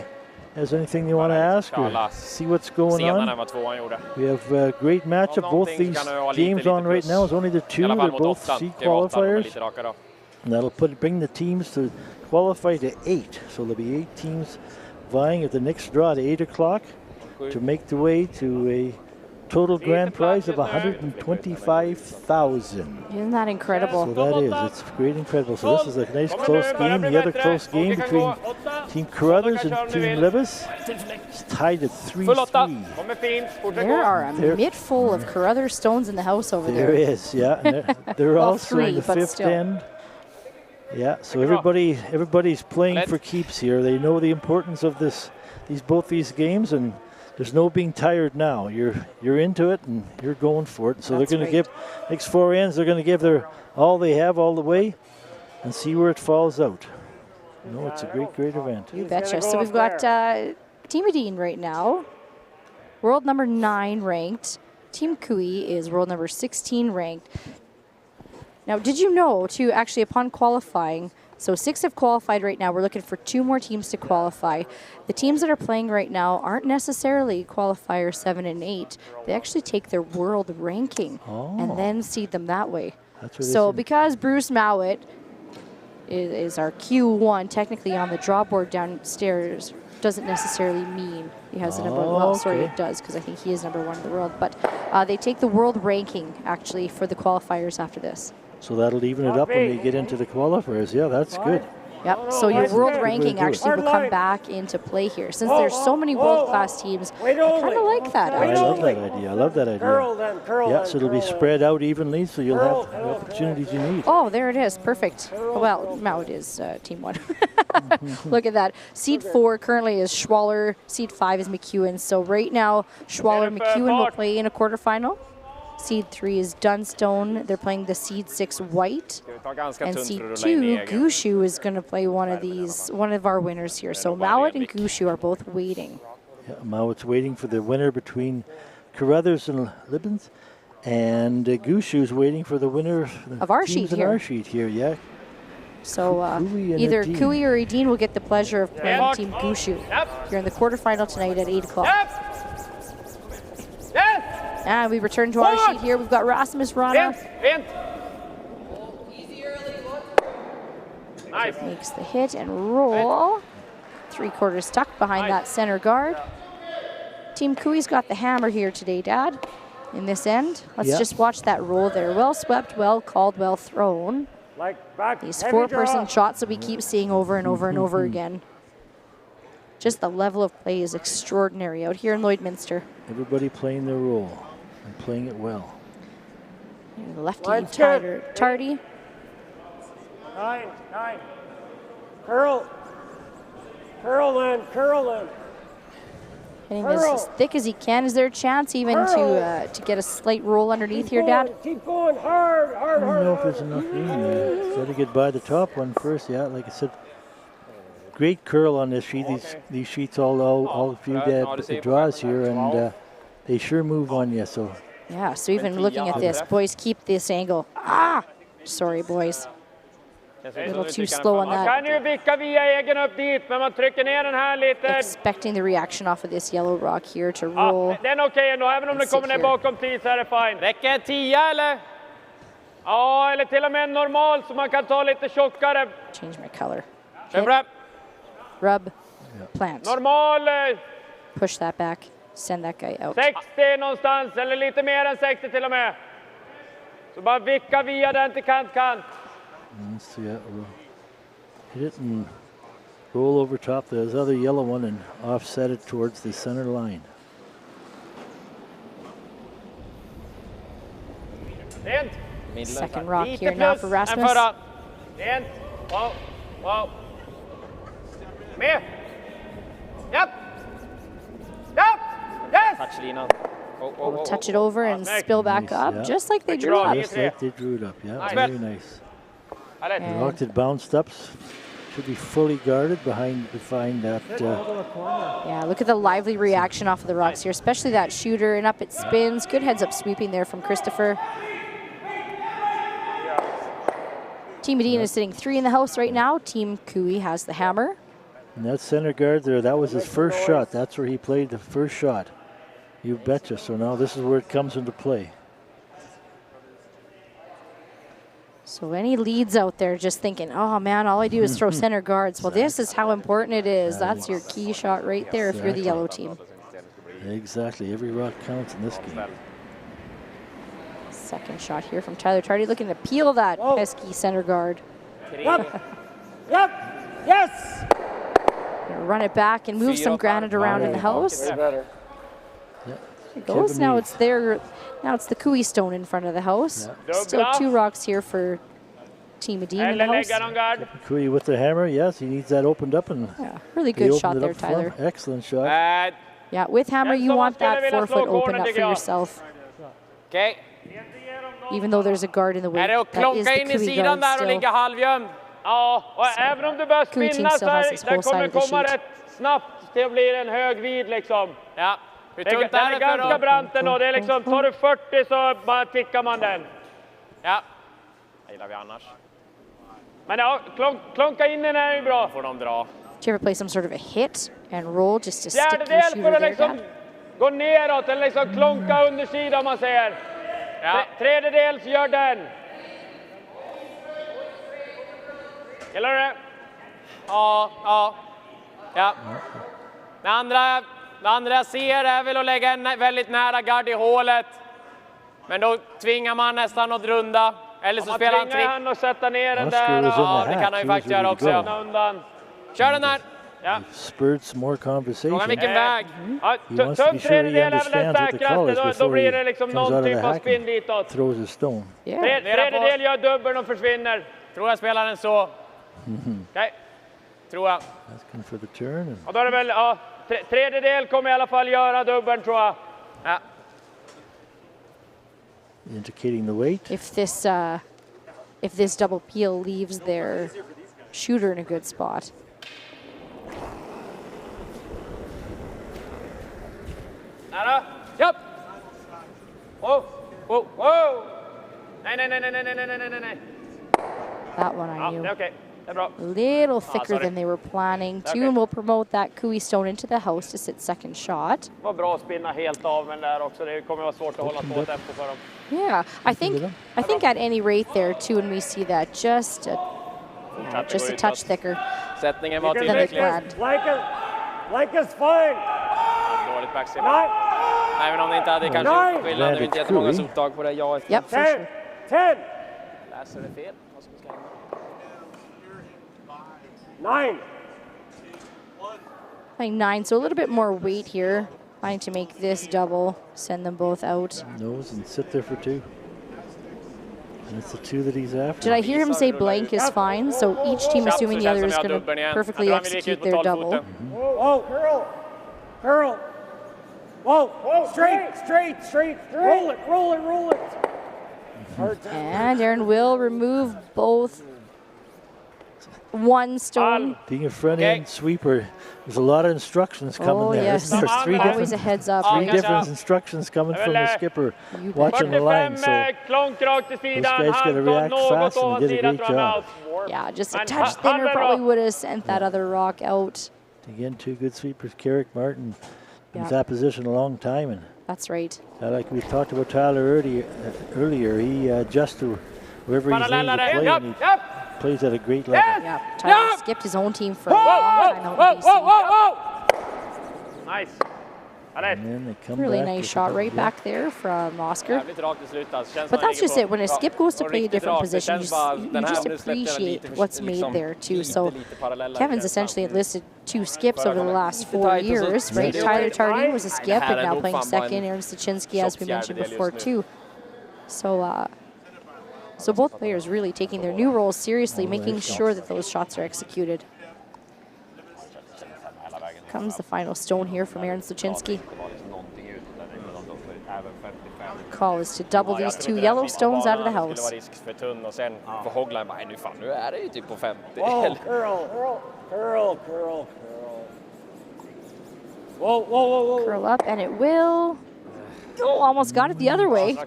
has anything you want to ask or see what's going on? We have a great matchup. Both these games on right now is only the two. They're both seed qualifiers. And that'll bring the teams to qualify to 8. So there'll be 8 teams vying at the next draw at 8 o'clock to make the way to a total grand prize of $125,000. Isn't that incredible? So that is, it's great, incredible. So this is a nice close game. The other close game between Team Carruthers and Team Libis is tied at 3-3. There are a mitt full of Carruthers stones in the house over there. There is, yeah. And they're Well, also in the 5th end. Yeah, so everybody's playing for keeps here. They know the importance of both these games, and there's no being tired now. You're into it and you're going for it. So they're going to give next 4 ends. They're going to give their all they have all the way, and see where it falls out. No, it's a great event. You betcha. So we've got Team Edin right now, world number 9 ranked. Team Kui is world number 16 ranked. Now, did you know, too, actually, upon qualifying, so 6 have qualified right now. We're looking for 2 more teams to qualify. The teams that are playing right now aren't necessarily qualifier 7 and 8. They actually take their world ranking and then seed them that way. So because Bruce Mowat is our Q1 technically on the draw board downstairs, doesn't necessarily mean he has the number 1. Well, sorry, it does, because I think he is number 1 in the world. But they take the world ranking, actually, for the qualifiers after this. So that'll even it up when they get into the qualifiers. Yeah, that's good. Yep, so your world ranking actually will come back into play here. Since there's so many world-class teams, I kind of like that, I love that idea. I love that idea. Yeah, so it'll be spread out evenly, so you'll have the opportunities you need. Oh, there it is. Perfect. Well, Mowat is Team 1. Look at that. Seed 4 currently is Schwaller. Seed 5 is McEwen. So right now, Schwaller and McEwen will play in a quarterfinal. Seed 3 is Dunstone. They're playing the Seed 6 White. And Seed 2, Gushu is going to play one of our winners here. So Mowat and Gushu are both waiting. Yeah, Mowat's waiting for the winner between Carruthers and Libens. And Gushu's waiting for the winner of our sheet here. Our sheet here, yeah. So either Kui or Edin will get the pleasure of playing Team Gushu here in the quarterfinal tonight at 8 o'clock. And we return to our sheet here. We've got Rasmus Rana. Nice. Makes the hit and roll. 3/4 tucked behind that center guard. Team Kui's got the hammer here today, Dad, in this end. Let's just watch that roll there. Well swept, well called, well thrown. These 4-person shots that we keep seeing over and over and over again. Just the level of play is extraordinary out here in Lloydminster. Everybody playing their role and playing it well. Lefty Tardy. 9. Curl in. Hitting this as thick as he can. Is there a chance even to get a slight roll underneath here, Dad? Keep going hard. I don't know if there's enough room there. Got to get by the top one first. Yeah, like I said, great curl on this sheet. These sheets all few draws here, and they sure move on you. So yeah. So even looking at this, boys, keep this angle. Sorry, boys. A little too slow on that. Expecting the reaction off of this yellow rock here to roll. Den är okej ändå, även om det kommer ner bakom 10 så är det fine. Räcker 10 eller? Ja, eller till och med normal så man kan ta lite tjockare. Change my color. Rub. Plant. Normal. Push that back. Send that guy out. 60 någonstans, eller lite mer än 60 till och med. Så bara vicka via den till kant. So yeah, we'll hit it and roll over top the other yellow one and offset it towards the center line. Second rock here now for Rasmus. Wow. Med. Yep. Yes. We'll touch it over and spill back up, just like they drew up. Just like they drew it up, yeah, very nice. The rock that bounced up should be fully guarded behind that. Yeah, look at the lively reaction off of the rocks here, especially that shooter, and up it spins. Good heads-up sweeping there from Christopher. Team Edin is sitting 3 in the house right now. Team Kui has the hammer. And that center guard there, that was his first shot. That's where he played the first shot. You betcha. So now this is where it comes into play. So any leads out there just thinking, oh man, all I do is throw center guards. Well, this is how important it is. That's your key shot right there if you're the yellow team. Exactly. Every rock counts in this game. Second shot here from Tyler Tardy, looking to peel that pesky center guard. Yep. Yes. Gonna run it back and move some granite around in the house. Better. It goes. Now it's there. Now it's the Cooey stone in front of the house. Still 2 rocks here for Team Edin in the house. Cooey with the hammer. Yes, he needs that opened up. And really good shot there, Tyler. Excellent shot. Yeah, with hammer, you want that 4-foot open up for yourself. Okay. Even though there's a guard in the way. Är det att klonka in i sidan där och ligga halvgömd? Ja, och även om du börjar spinna så här, den kommer komma rätt snabbt till att bli en hög vid liksom. Ja. Den är ganska brant ändå. Det är liksom, tar du 40 så bara tickar man den. Ja. Det gillar vi annars. Men ja, klonka in den är ju bra. Får de dra. Do you ever play some sort of a hit and roll just to stick your Fjärdedel shooter för att there, liksom Dad? gå neråt eller liksom klonka undersidan om man säger. Ja. Tredjedel så gör den. Gillar du det? Ja. Det andra jag ser är väl att lägga en väldigt nära gard i hålet. Men då tvingar man nästan att runda. Eller så spelar han trick. Han och sätta ner den där. Ja, det kan han ju faktiskt göra också. Undan. Kör den här. Ja. Spurred some more conversation. Frågan vilken väg. Ja, tum tredjedel är väl den säkraste. Då blir det liksom någon typ av spinn ditåt. Throws his stone. Tredjedel gör dubbeln och försvinner. Tror jag spelar den så. Okej. Tror jag. Asking for the turn. Och då är det väl, ja, tredjedel kommer i alla fall göra dubbeln tror jag. Ja. Indicating the weight. If this double peel leaves their shooter in a good spot. Nära. Japp. Wow. Nej. That one I knew. Okay. Det är bra. A little thicker than they were planning to, and we'll promote that Cooey stone into the house to sit second shot. Det var bra att spinna helt av med den där också. Det kommer vara svårt att hålla på tempo för dem. Yeah, I think at any rate there too, when we see that just a touch thicker Sättningen var than they tillräcklig. Like is fine. Dåligt backsida. Även om det inte hade kanske skillnad. Det är inte jättemånga sottag på det. Yep, for sure. 10. Läser det fel? 9. Playing 9, so a little bit more weight here. Trying to make this double, send them both out. Nose and sit there for 2. And it's the 2 that he's after. Did I hear him say blank is fine? So each team assuming the other is going to perfectly execute their double. Whoa, curl. Whoa, straight. Roll it. And Aaron will remove both. One stone. Being a front-end sweeper, there's a lot of instructions coming there. Yes. There's Always a heads up. 3 different instructions coming from the skipper watching the line. So those guys got to react fast, and they did a great job. Yeah, just a touch thinner probably would have sent that other rock out. Again, 2 good sweepers. Carrick Martin in that position a long time. And that's right. Like we talked about Tyler earlier, he adjusts to wherever he's needed to play. And he plays at a great level. Yeah, Tyler skipped his own team for a long time out in BC. Nice. And then they come really back nice shot right back there from Oscar. But But that's just it. When a skip goes to play a different position, you just appreciate what's made there too. So Kevin's essentially enlisted 2 skips over the last 4 years, right? Tyler Tardy was a skip and now playing second. Aaron Stachinsky, as we mentioned before, too. So both players really taking their new roles seriously, making sure that those shots are executed. Comes the final stone here from Aaron Stachinsky. Call is to double these 2 yellow stones out of the house. Whoa. Curl up, and it will. Oh, almost got it the other way.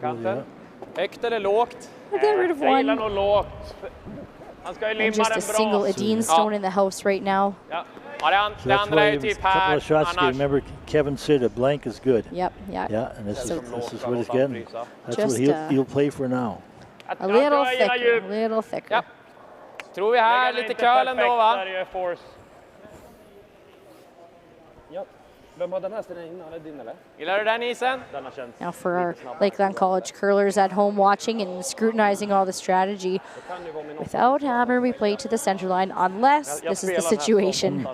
Högt eller lågt? We'll get rid of one. Han ska ju And limma just den a single bra. Edin stone in the house right now. Ja. Ja, So det that's andra är why ju a typ couple här. of shots ago, Annars, remember Kevin said a blank is good. Yep, yeah. Yeah, and this So- is what he's getting. That's Just, what he'll play for now. A little thicker, a little thicker. tror vi här lite curl ändå, va? Ja. Vem har den här stenen innan? Är det din eller? Gillar du den isen? Den har känts Now for our Lakeland College curlers at home watching and scrutinizing all the strategy. Without hammer, we play to the center line unless this is the situation.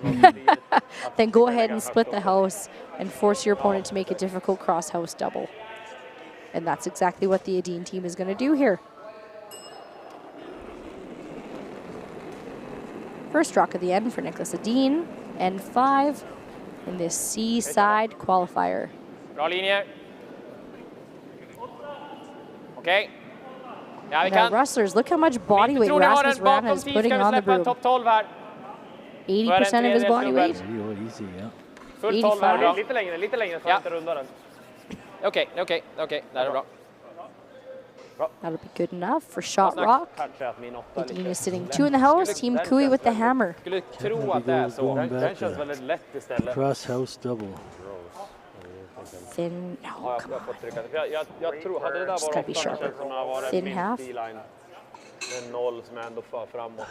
Then go ahead and split the house and force your opponent to make a difficult cross house double. And that's exactly what the Edin team is going to do here. First rock of the end for Niklas Edin, N5 in this Seaside qualifier. Bra linje. Okej. Ja, vi Now kan. Rustlers, look how much body weight Tror ni har Rasmus den Ram bakom is 10, putting ska vi on the släppa en broom. topp 12 här. 80% of his body weight. Oh, easy, yeah. Full 12 här, bra. Lite längre så jag inte rundar den. Okej, det här är bra. That'll be good enough for shot rock. Edin is sitting 2 in the house, Team Kui with the hammer. Skulle tro att det är så. Den känns väldigt lätt istället. Cross house double. Thin, no, Ja, come jag får trycka. Jag tror, hade det där Just varit gotta be 8 sharper. känns som det har varit Thin min half. D-line. En 0 som jag ändå för framåt.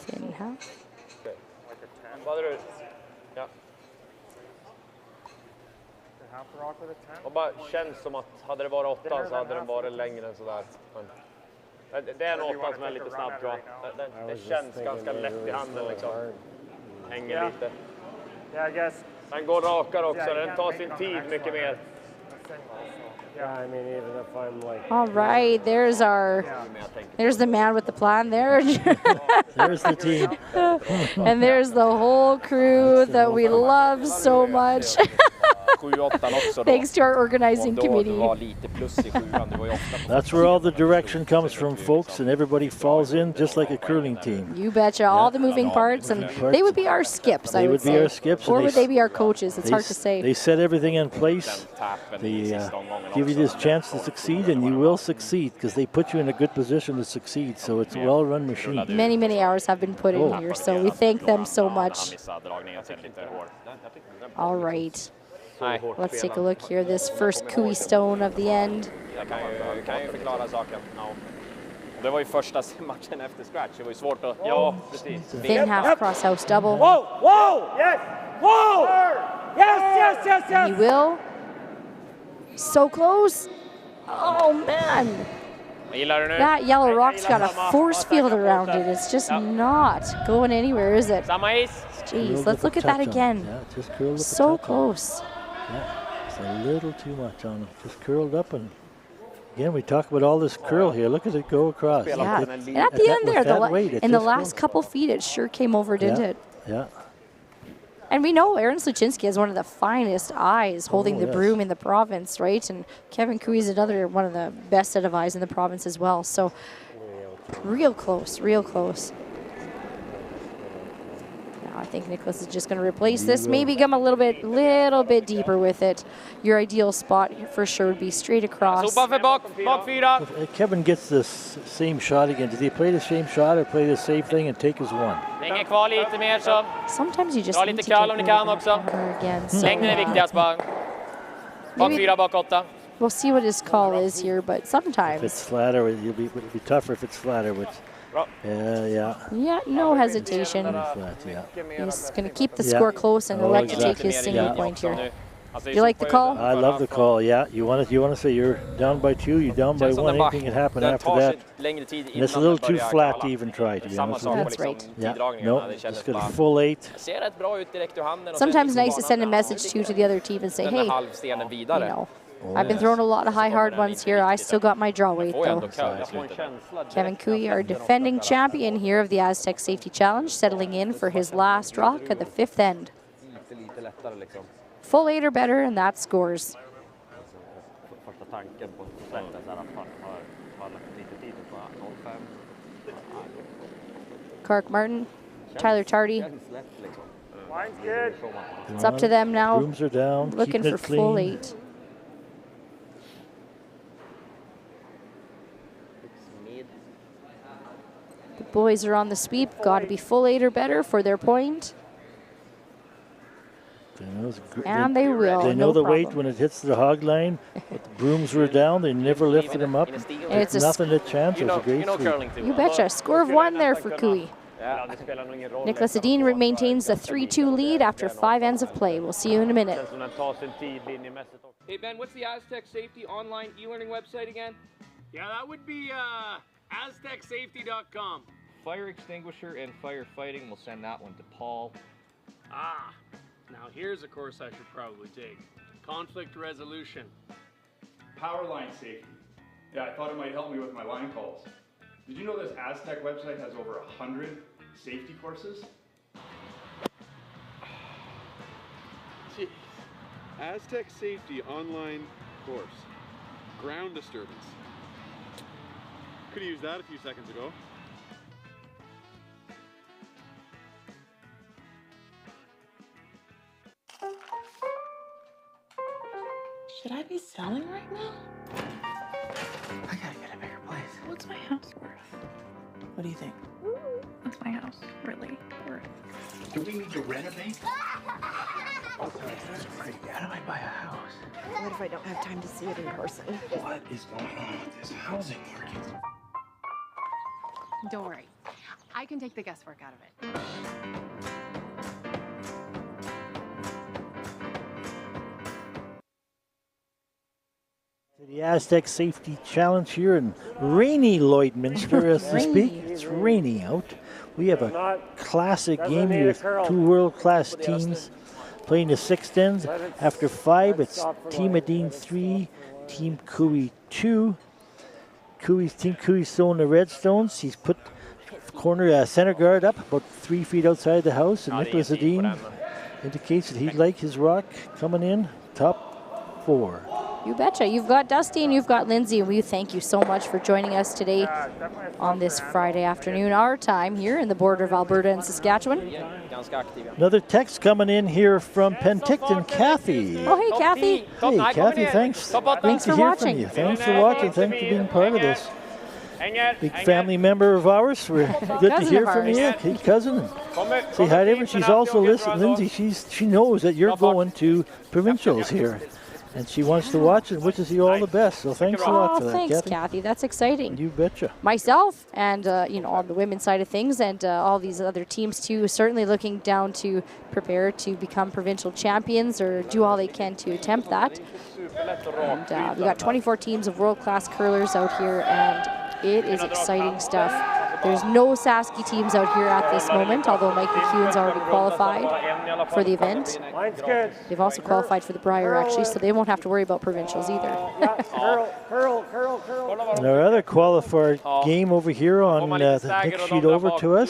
thin half. Okej. Vad hade du? Ja. Och bara känns som att hade det varit 8 så hade den varit längre än sådär. Men det är en 8 som är lite snabb tror jag. Det känns ganska lätt i handen liksom. Hänger lite. Den går rakare också, den tar sin tid mycket mer. Yeah, I mean, even if I'm like... All right, there's the man with the plan there. There's the team. And there's the whole crew that we love so much. Thanks to our organizing committee. That's where all the direction comes from, folks, and everybody falls in just like a curling team. You betcha, all the moving parts, and they would be our skips, I would say. They would be our skips. Or would they be our coaches? It's hard to say. They set everything in place. They give you this chance to succeed, and you will succeed because they put you in a good position to succeed. So it's a well-run machine. Many, many hours have been put in here, so we thank them so much. All right. Let's take a look here. This first Kui stone of the end. Jag kan ju förklara saken. Det var ju första matchen efter scratch. Det var ju svårt att... Ja, precis. Thin half cross house double. Whoa! Whoa! Yes! Whoa! Yes! He will. So close. Oh, man. That yellow rock's got a force field around it. It's just not going anywhere, is it? Jeez, let's look at that again. So close. Yeah, it's a little too much on him. Just curled up, and again, we talk about all this curl here. Look at it go across. Yeah, and at the end there, in the last couple feet, it sure came over, didn't it? Yeah. And we know Aaron Sluchinski has one of the finest eyes holding the broom in the province, right? And Kevin Kui is another one of the best set of eyes in the province as well. So real close, real close. Now I think Niklas is just going to replace this, maybe come a little bit deeper with it. Your ideal spot for sure would be straight across. Kevin gets this same shot again. Does he play the same shot or play the same thing and take his one? Sometimes you just Dra need lite to curl om ni kan också. again. So, Längden är viktigast bara. Bak 4, bak 8. We'll see what his call is here, but sometimes. If it's flatter, it'll be tougher if it's flatter. Which, yeah. Yeah, no hesitation. He's going to keep the score close and elect to take his single point here. You like the call? I love the call. Yeah, you want to say you're down by 2, you're down by 1. Anything can happen after that. And it's a little too flat to even try. To be honest with you. That's right. Yeah, no, just got a full 8. Sometimes nice to send a message to the other team and say, hey, you know, I've been throwing a lot of high hard ones here. I still got my draw weight though. Kevin Kui, our defending champion here of the Astec Safety Challenge, settling in for his last rock at the 5th end. Full 8 or better, and that scores. Clark Martin, Tyler Tardy. It's up to them now. Brooms are down. Looking for full 8. The boys are on the sweep. Got to be full 8 or better for their point. And they will. They know the weight when it hits the hog line. But the brooms were down. They never lifted them up. It's nothing a chance. It was a great sweep. You betcha. Score of 1 there for Cooey. Niklas Edin maintains the 3-2 lead after 5 ends of play. We'll see you in a minute. Hey Ben, what's the Astec Safety online e-learning website again? Yeah, that would be aztecsafety.com. Fire extinguisher and firefighting, we'll send that one to Paul. Ah, now here's a course I should probably take. Conflict resolution. Power line safety. Yeah, I thought it might help me with my line calls. Did you know this Astec website has over 100 safety courses? Jeez. Astec Safety online course. Ground disturbance. Could have used that a few seconds ago. Should I be selling right now? I gotta get a bigger place. What's my house worth? What do you think? What's my house really worth? Do we need to renovate? How do I buy a house? What if I don't have time to see it in person? What is going on with this housing market? Don't worry. I can take the guesswork out of it. The Astec Safety Challenge here in rainy Lloydminster as we speak. It's rainy out. We have a classic game here with 2 world-class teams playing the 6th ends. After 5, it's Team Edin 3, Team Cooey 2. Team Cooey's throwing the redstones. He's put center guard up about 3 feet outside the house, and Niklas Edin indicates that he'd like his rock coming in top 4. You betcha. You've got Dusty and you've got Lindsay, and we thank you so much for joining us today on this Friday afternoon, our time here in the border of Alberta and Saskatchewan. Another text coming in here from Penticton, Kathy. Oh, hey, Kathy. Hey, Kathy, thanks. Thanks for watching. Thanks for watching. Thanks for being part of this. Big family member of ours. We're good to hear from you. Hey, cousin. Say hi to everyone. She's also listening. Lindsay, she knows that you're going to provincials here. And she wants to watch and wishes you all the best. So thanks a lot for that, thanks, Kathy. Kathy. That's exciting. You betcha. Myself and, on the women's side of things, and all these other teams too, certainly looking down to prepare to become provincial champions or do all they can to attempt that. And we got 24 teams of world-class curlers out here, and it is exciting stuff. There's no Saski teams out here at this moment, although Mike McEwen's already qualified for the event. They've also qualified for the Brier, actually, so they won't have to worry about provincials either. And our other qualifier game over here on the next sheet over to us,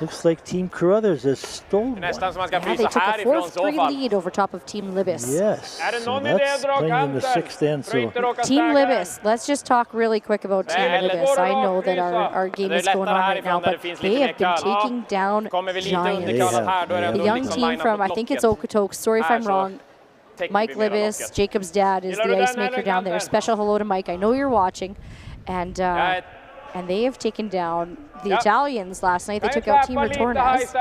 looks like Team Carruthers has stolen one. Yeah, they took a 4-3 lead over top of Team Libis. Yes, so that's playing in the 6th end. So Team Libis, let's just talk really quick about Team Libis. I know that our game is going on right now, but they have been taking down giants. The young team from, I think it's Okotoks, sorry if I'm wrong, Mike Libis, Jacob's dad, is the ice maker down there. Special hello to Mike. I know you're watching. And they have taken down the Italians last night. They took out Team Retornas.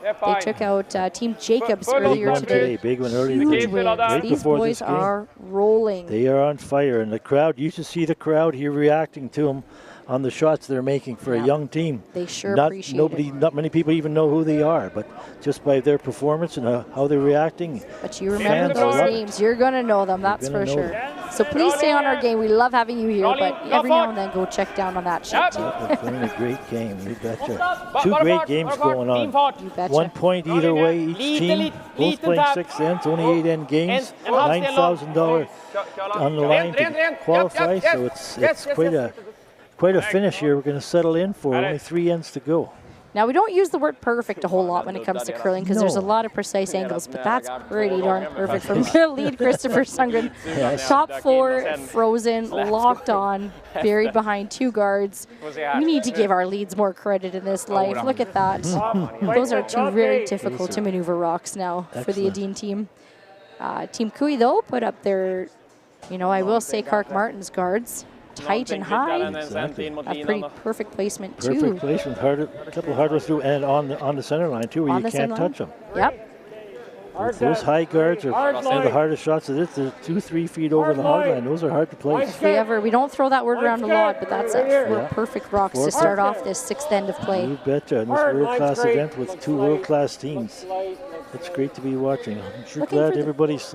They took out Team Jacobs earlier today. Big one earlier Huge today. wins. These boys are rolling. They are on fire, and the crowd, you should see the crowd here reacting to them on the shots they're making for a young team. They sure appreciate it. Not many people even know who they are, but just by their performance and how they're reacting. But you remember those names. You're going to know them, that's for sure. So please stay on our game. We love having you here, but every now and then go check down on that shit too. They're playing a great game, you betcha. 2 great games going on. You betcha. 1 point either way each team. Both playing 6 ends, only 8 end games. $9,000 on the line to qualify, so it's quite a finish here we're going to settle in for. Only 3 ends to go. Now, we don't use the word perfect a whole lot when it comes to curling because there's a lot of precise angles, but that's pretty darn perfect from your lead, Christopher Sundgren. Top 4, frozen, locked on, buried behind 2 guards. We need to give our leads more credit in this life. Look at that. Those are 2 very difficult to maneuver rocks now for the Edin team. Team Cooey, though, put up their, I will say Kark Martin's guards. Tight and high. Exactly. A pretty perfect placement too. Perfect placement. A couple of hard ones through, and on the center line too, where you can't touch them. Yep. Those high guards are some of the hardest shots of this. They're 2-3 feet over the hog line. Those are hard to place. We don't throw that word around a lot, but that's perfect rocks to start off this sixth end of play. You betcha. In this world-class event with two world-class teams. It's great to be watching. I'm sure glad everybody's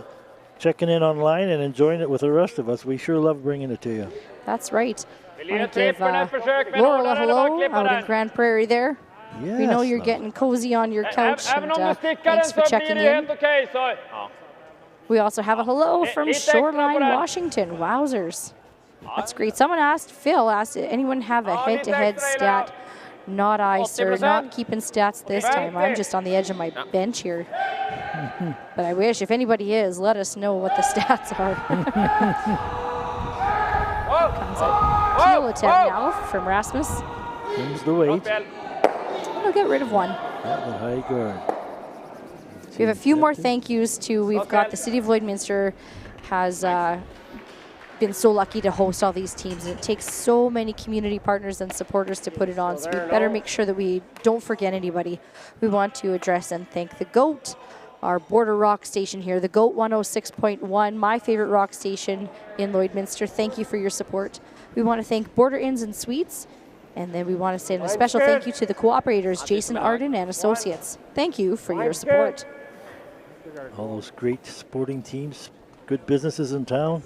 checking in online and enjoying it with the rest of us. We sure love bringing it to you. That's right. I want to give Laurel a hello out in Grand Prairie there. Yes, we know you're getting cozy on your couch, and thanks for checking in. We also have a hello from Shoreline, Washington. Wowzers. That's great. Someone asked, Phil asked, anyone have a head-to-head stat? Not I, sir. Not keeping stats this time. I'm just on the edge of my bench here. But I wish, if anybody is, let us know what the stats are. Comes a heel attempt now from Rasmus. Comes the weight. We'll get rid of one. The high guard. We have a few more thank yous to. We've got the City of Lloydminster has been so lucky to host all these teams. It takes so many community partners and supporters to put it on, so we better make sure that we don't forget anybody. We want to address and thank the GOAT, our border rock station here, the GOAT 106.1, my favorite rock station in Lloydminster. Thank you for your support. We want to thank Border Inns and Suites, and then we want to send a special thank you to the cooperators, Jason Arden and Associates. Thank you for your support. All those great sporting teams, good businesses in town,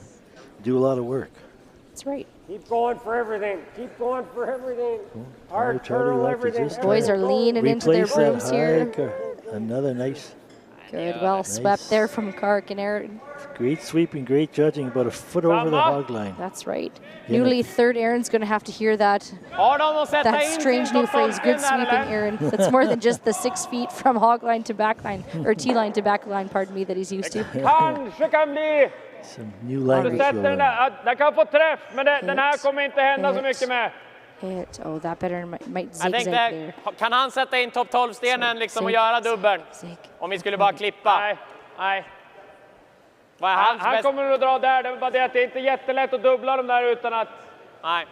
do a lot of work. That's right. Keep going for everything. Keep going for everything. Hard turtle, everything. Boys are leaning into their rooms here. Another nice. Good, well swept there from Kark and Aaron. Great sweeping, great judging, about a foot over the hog line. That's right. Newly third Aaron's going to have to hear that strange new phrase, good sweeping Aaron. That's more than just the 6 feet from hog line to back line, or T-line to back line, pardon me, that he's used to. Some new language. Den kan få träff, men den här kommer inte hända så mycket med. Oh, that better might zigzag there. Kan han sätta in topp 12-stenen liksom och göra dubbeln? Om vi skulle bara klippa. Nej. Vad är hans han kommer att dra där, det är bara det att det är inte jättelätt att dubbla dem där utan att... Nej,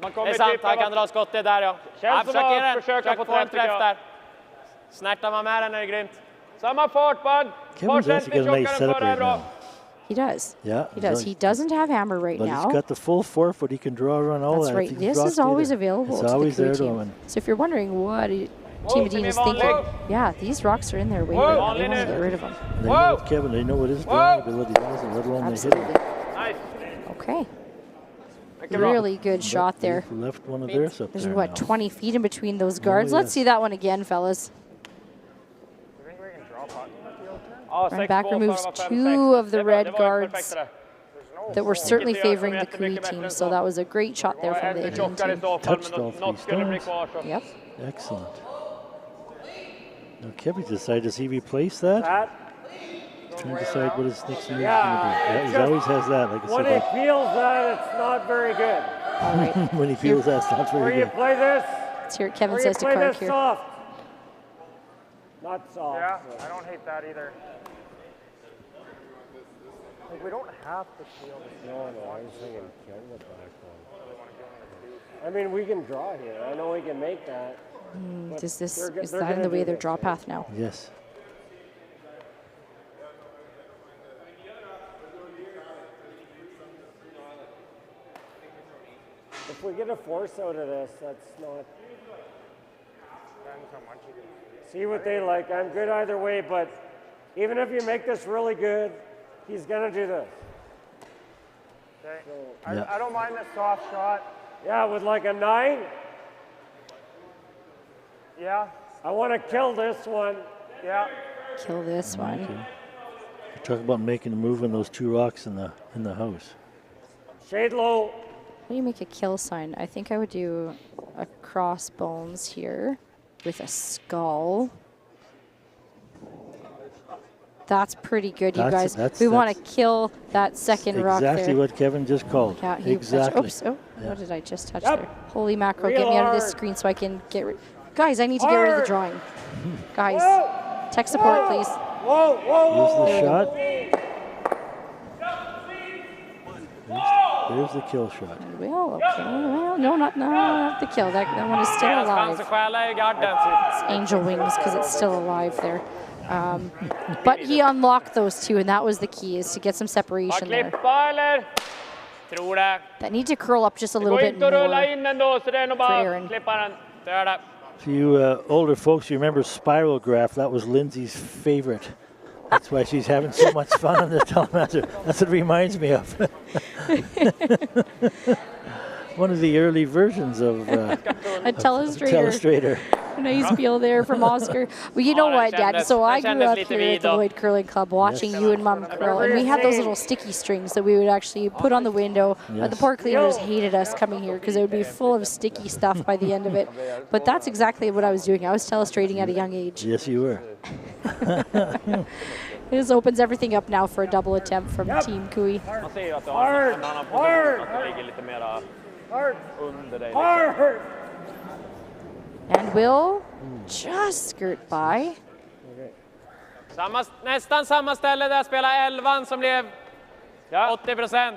det är sant, han kan dra skottet där ja. Känns som att försöka få träff där. Snärtar man med den är det grymt. Samma fart band. Kevin's actually got a nice setup right now. He does. Yeah, he does. He doesn't have hammer right but now. But he's got the full 4 foot. He can draw around all that. That's right. This is always available to the crew team. So if you're wondering what Team Edin is thinking, yeah, these rocks are in there waiting. They want to get rid of them. They know what Kevin. They know what his drawing ability is, and let alone they hit it. Nice. Okay. Really good shot there. Left one of theirs up there. There's what, 20 feet in between those guards. Let's see that one again, fellas. Run back removes 2 of the red guards that were certainly favoring the Kui team, so that was a great shot there from the Edin team. Touched all 3 stones. Yep. Excellent. Now Kevin decided, does he replace that? Trying to decide what his next move is going to be. Yeah, he always has that. Like I when said, he feels that, it's not very good. All right. When he feels that, it's not very good. Where you play this? Let's hear what Kevin says to Kark here. Soft. Not soft. Yeah, I don't hate that either. Like, we don't have to feel this. No, I was thinking kill the back one. I mean, we can draw here. I know we can make that. Is that in the way of their draw path now? Yes. If we get a force out of this, that's not... See what they like. I'm good either way, but even if you make this really good, he's going to do this. Okay. So, I don't mind the soft shot. Yeah, with like a 9. Yeah. I want to kill this one. Yeah. Kill this one. Okay. You're talking about making a move on those 2 rocks in the house. Shade low. How do you make a kill sign? I think I would do a crossbones here with a skull. That's pretty good, you guys. We want to kill that second rock there. Exactly what Kevin just called. Yeah, exactly. Oops, what did I just touch there? Holy mackerel, get me out of this screen so I can get rid. Guys, I need to get rid of the drawing. Guys, tech support, please. Use the shot. There's the kill shot. Well, okay. Well, no, not the kill. That one is still alive. It's angel wings because it's still alive there. But he unlocked those two, and that was the key, is to get some separation there. That need to curl up just a little bit more for Aaron. For you older folks, you remember spiral graph? That was Lindsay's favorite. That's why she's having so much fun on the Telemaster. That's what it reminds me of. One of the early versions of a telestrator. Nice peel there from Oscar. Well, you know what, Dad? So I grew up here at the Lloyd Curling Club watching you and Mom curl, and we had those little sticky strings that we would actually put on the window. But the poor cleaners hated us coming here because it would be full of sticky stuff by the end of it. But that's exactly what I was doing. I was telestrating at a young age. Yes, you were. This opens everything up now for a double attempt from Team Kui. Hard! And will just skirt by. Nästan samma ställe där spelar 11 som blev 80%.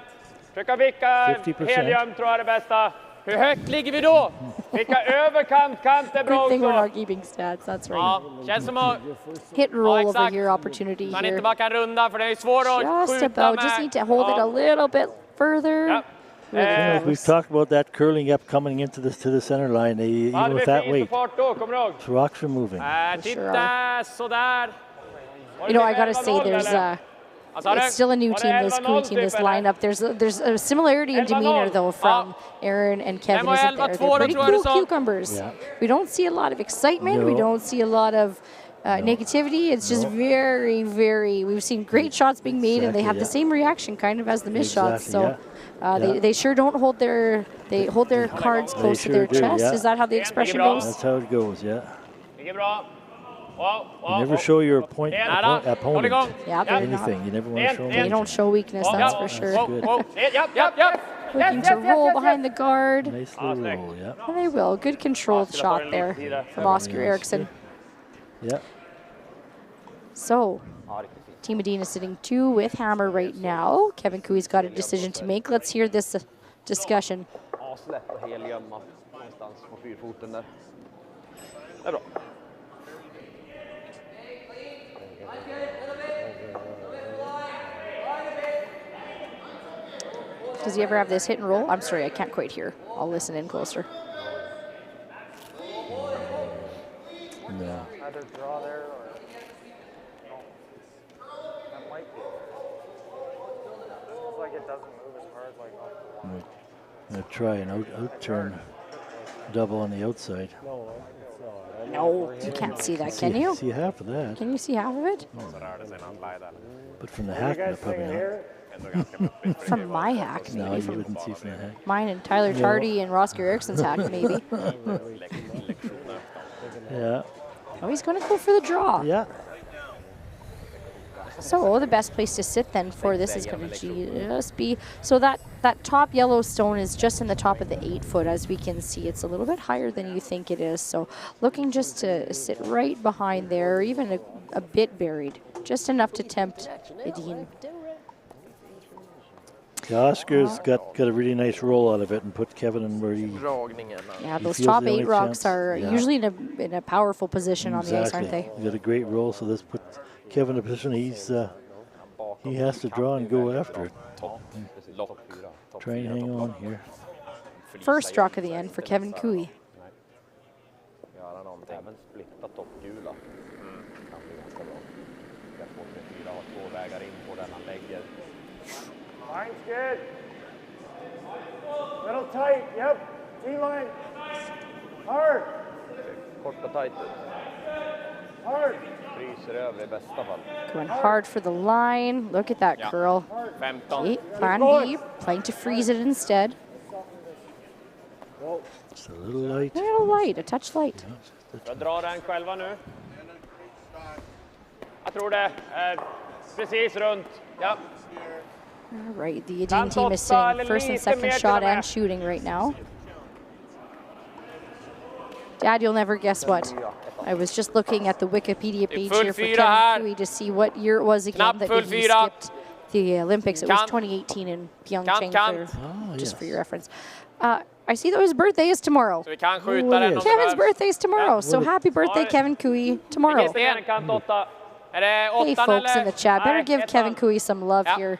Försöka vicka helgöm tror jag är det bästa. Hur högt ligger vi då? Vicka överkant, kant är bra Good thing we're också. not keeping stats, that's right. Ja, känns som att hit and roll over here opportunity man here. inte bara kan runda för det är svårt att Just skjuta about, just need to hold it a little bit further. We've talked about that curling up coming into the center line, even with that weight. Rocks are moving. Titta, sådär. You know, I gotta say, it's still a new team, this Kui team, this lineup. There's a similarity in demeanor, though, from Aaron and Kevin, isn't there? They're pretty cool cucumbers. Yeah. We don't see a lot of excitement. No. We don't see a lot of negativity. It's just very, very, we've seen great shots being made, and they have the same reaction kind of as the missed shots. So they sure don't hold their cards close to their chest. Is that how the expression goes? That's how it goes, yeah. You never show your opponent anything. You never want to show them. They don't show weakness, that's for sure. Yep. Looking to roll behind the guard. Nice little roll, yeah. And they will. Good controlled shot there from Oscar Eriksson. Yeah. So, Team Edin is sitting 2 with hammer right now. Kevin Kui's got a decision to make. Let's hear this discussion. Does he ever have this hit and roll? I'm sorry, I can't quite hear. I'll listen in closer. No. Either draw there or no. That might be. It's like it doesn't move as hard like off the line. I'm going to try an out-turn double on the outside. No, you can't see that, can you? See half of that. Can you see half of it? But from the hack, probably not. From my hack, maybe. No, you wouldn't see from the hack. Mine and Tyler Tardy and Rosker Eriksson's hack, maybe. Yeah. Oh, he's going to go for the draw. Yeah. So the best place to sit then for this is going to just be, so that top yellow stone is just in the top of the 8 foot, as we can see. It's a little bit higher than you think it is. So looking just to sit right behind there, or even a bit buried, just enough to tempt Edin. Oscar's got a really nice roll out of it and put Kevin in where he. Yeah, those top 8 rocks are usually in a powerful position on the ice, aren't they? He got a great roll, so this puts Kevin in a position he has to draw and go after it. Try and hang on here. First stroke of the end for Kevin Kui. Line's good. Little tight, yep. D-line. Hard. Korta tight. Hard. Fryser över i bästa fall. Going hard for the line. Look at that curl. Okay, plan B, playing to freeze it instead. Just a little light. A little light, a touch light. Jag drar den själva nu. Jag tror det är precis runt. Ja. All right, the Edin team is sitting first and second shot and shooting right now. Dad, you'll never guess what. I was just looking at the Wikipedia page here for Kevin Kui to see what year it was again that he skipped the Olympics. It was 2018 in Pyeongchang, just for your reference. I see that his birthday is tomorrow. Kevin's birthday is tomorrow, so happy birthday, Kevin Kui, tomorrow. Är det 8 Hey folks eller? in the chat, better Nej, give 1. Kevin Cooey some love here.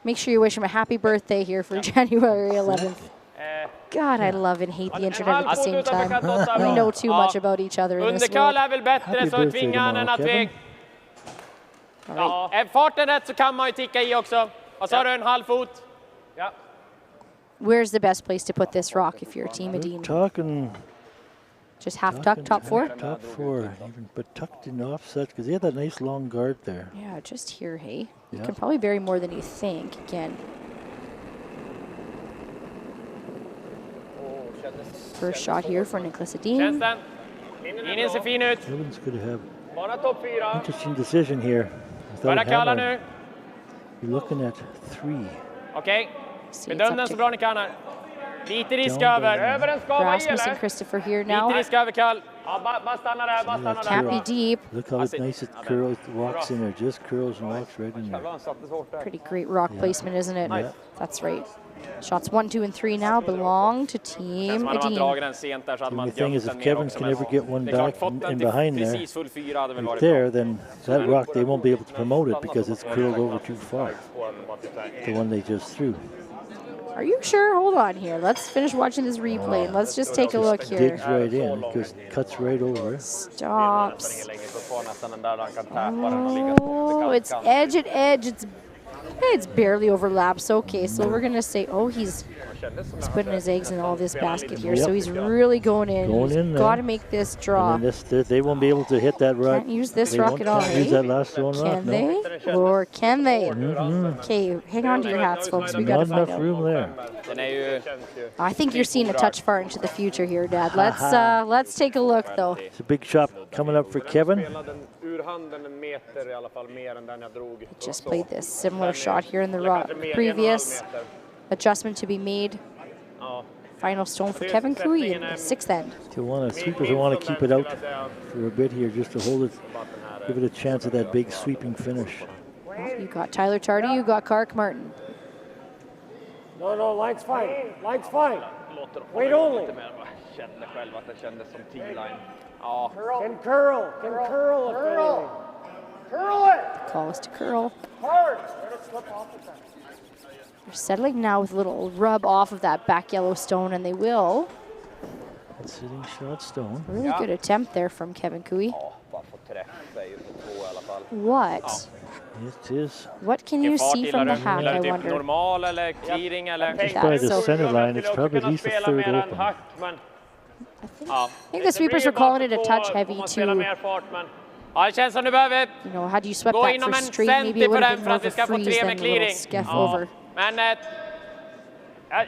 Make sure you wish him a happy birthday here for January 11th. God, I love and hate the internet at the same time. We know too much about each other in this Underkall world. är väl bättre så tvingar han en att tvek. Ja, är farten rätt så kan man ju ticka i också. Och så har du en halv fot. Ja. Where's the best place to put this rock if you're Team Edin? Talking. Just half tuck, top 4? Top 4, even, but tucked in offset because he had that nice long guard there. Yeah, just here, hey. You Yeah. can probably bury more than you think, again. First shot here for Niklas Edin. Känns den? Linjen ser fin ut. Kevin's going to have Bara topp 4. interesting decision here. Börja kalla nu. You're looking at 3. Okej. Bedöm den så bra ni kan här. Lite risk över. Över den ska vara i Rasmus and eller? Christopher here now. Lite risk över Kall. Ja, bara stanna där, bara stanna Can't där. be deep. Look how nice it curls, walks in there. Just curls and walks right in there. Pretty great rock placement, isn't it? Yeah. That's right. Shots 1, 2, and 3 now belong to Team Man har Edin. dragit den sent där så hade man The thing is, gömt if den ner Kevin också. can ever get one Det är klart, back fått den in till behind there, precis full 4 hade väl right varit there, bra. then that rock, they won't be able to promote it because it's curled over too far. The one they just threw. Are you sure? Hold on here. Let's finish watching this replay and let's just take a look here. Digs right in, just cuts right over. Stops. Oh, it's edge at edge. It's barely overlaps. Okay, so we're gonna say, oh, he's putting his eggs in all this basket here. So he's really going in. He's got to make this draw. And then they won't be able to hit that rock. Can't use this They rock won't- at all, can't use eh? that last stone rock. Can No. they? Or can they? Mhm. Okay, hang on to your hats, folks. We got to Not find enough out. room there. Den är ju... I think you're seeing a touch far into the future here, Dad. Let's take a look, though. It's a big shot coming up for Kevin. Ur handen en meter i alla fall mer än den jag drog. Just played this similar shot here in the previous adjustment to be made. Final stone for Kevin Cooey in the 6th end. Sweepers will want to keep it out for a bit here just to hold it, give it a chance of that big sweeping finish. You got Tyler Tardy, you got Kark Martin. No, line's fine. Line's fine. Wait only. Kände själv att det kändes som T-line. Ja. Can curl if anything. Curl it! Call is to curl. Hard! Let it slip off the time. They're settling now with a little rub off of that back yellow stone, and they will. Sitting shot stone. Really good attempt there from Kevin Cooey. Bara få träffa ju på 2 i alla fall. What? It is. What can you see from the hack, I wonder? Normal eller clearing eller? Just by the center line, it's probably at least a third open. I think the sweepers were calling it a touch heavy too. Ja, det känns som du behöver You know, had you swept gå that inom for en straight, maybe centi it på would have den been för more att of vi a ska få freeze 3 than med a little clearing. scuff over. Men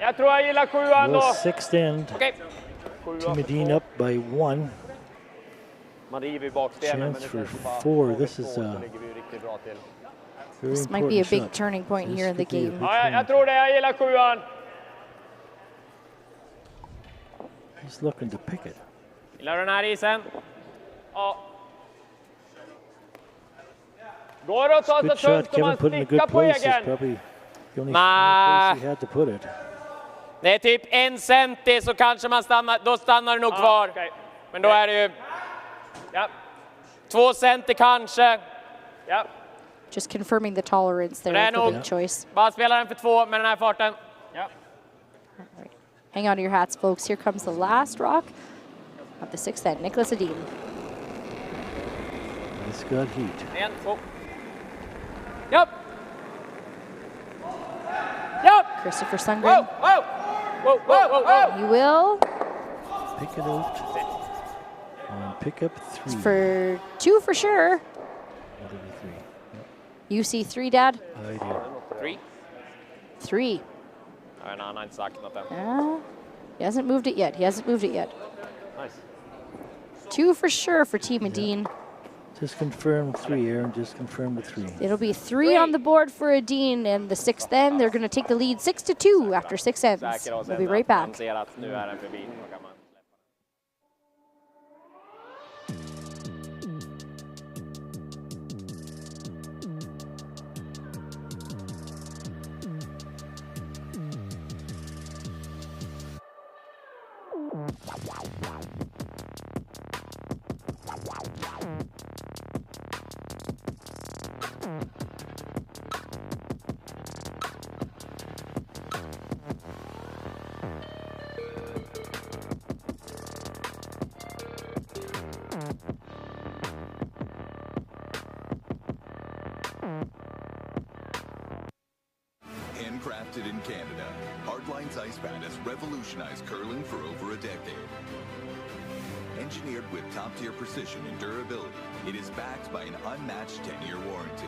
Jag tror jag gillar 7an Well, då. 6th end. Team Edin up by 1. Man river i bakstenen, men det Chance for känns bara 4. This is ligger vi riktigt bra till. very This might be a important big shot. turning point here in the game. Ja, jag tror det. Jag gillar 7an. He's looking to pick it. gillar du den här isen? Ja. Går det att ta så Good tunt shot. som man Kevin put in a stickar good på place. It's egen? probably the only Nah. place he had to put it. Det är typ 1 centi så kanske man stannar, då stannar du nog kvar. Okay. Men då är det ju 2 centi kanske. Ja. Just confirming the tolerance Det there är for nog big choice. bara spela den för 2 med den här farten. Ja. Hang on to your hats, folks. Here comes the last rock of the 6th end. Niklas Edin. He's got heat. 1, 2. Japp! Japp! Christopher Sundgren. Whoa! You will. Pick it out. And pick up 3. For 2 for sure. That'll be 3. You see 3, Dad? I do. 3. 3. Nej, han har inte sagt något än. He hasn't moved it yet. He hasn't moved it yet. Nice. 2 for sure for Team Edin. Just confirm 3, Aaron. Just confirm the 3. It'll be 3 on the board for Edin, and the 6th end, they're going to take the lead 6-2 after 6 ends. We'll be right back. Han ser att nu är den förbi. Då kan man Handcrafted in Canada, Hardline's ice pad has revolutionized curling for over a decade. Engineered with top-tier precision and durability, it is backed by an unmatched 10-year warranty.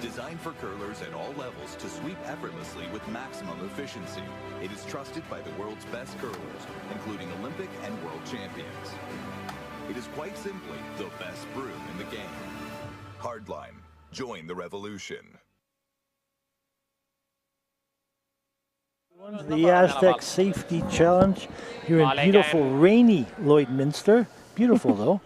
Designed for curlers at all levels to sweep effortlessly with maximum efficiency, it is trusted by the world's best curlers, including Olympic and world champions. It is quite simply the best broom in the game. Hardline. Join the revolution. The Astec Safety Challenge here in beautiful, rainy Lloydminster. Beautiful, though.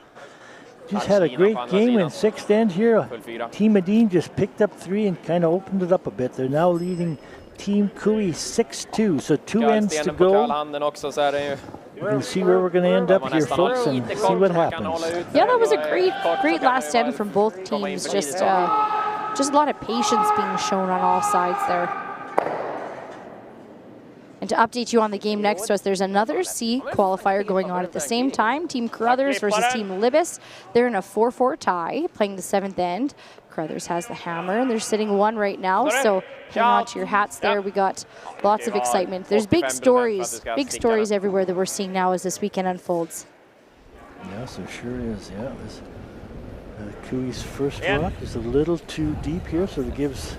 Just had a great game in sixth end here. Team Edin just picked up 3 and kind of opened it up a bit. They're now leading Team Kui 6-2, so 2 ends to go. You can see where we're going to end up here, folks, and see what happens. Yeah, that was a great last end from both teams. Just a lot of patience being shown on all sides there. And to update you on the game next to us, there's another C qualifier going on at the same time. Team Carruthers versus Team Libis. They're in a 4-4 tie, playing the 7th end. Carruthers has the hammer, and they're sitting 1 right now, so hang on to your hats there. We got lots of excitement. There's big stories everywhere that we're seeing now as this weekend unfolds. Yes, there sure is, yeah. Kui's first rock is a little too deep here, so it gives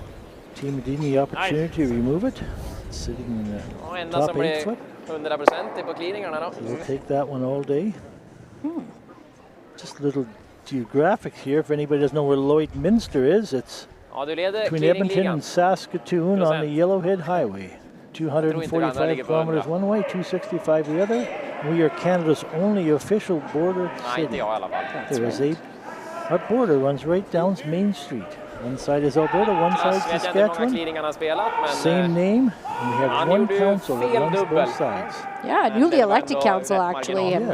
Team Edin the opportunity to remove it. Sitting in the top 8 foot. We'll take that one all day. Just a little geographic here. If anybody doesn't know where Lloydminster is, it's between Edmonton and Saskatoon on the Yellowhead Highway. 245 kilometers one way, 265 the other. We are Canada's only official border city. Our border runs right down Main Street. One side is Alberta, one side Saskatchewan. Same name. And we have one council that runs both sides. Yeah, newly elected council, actually. And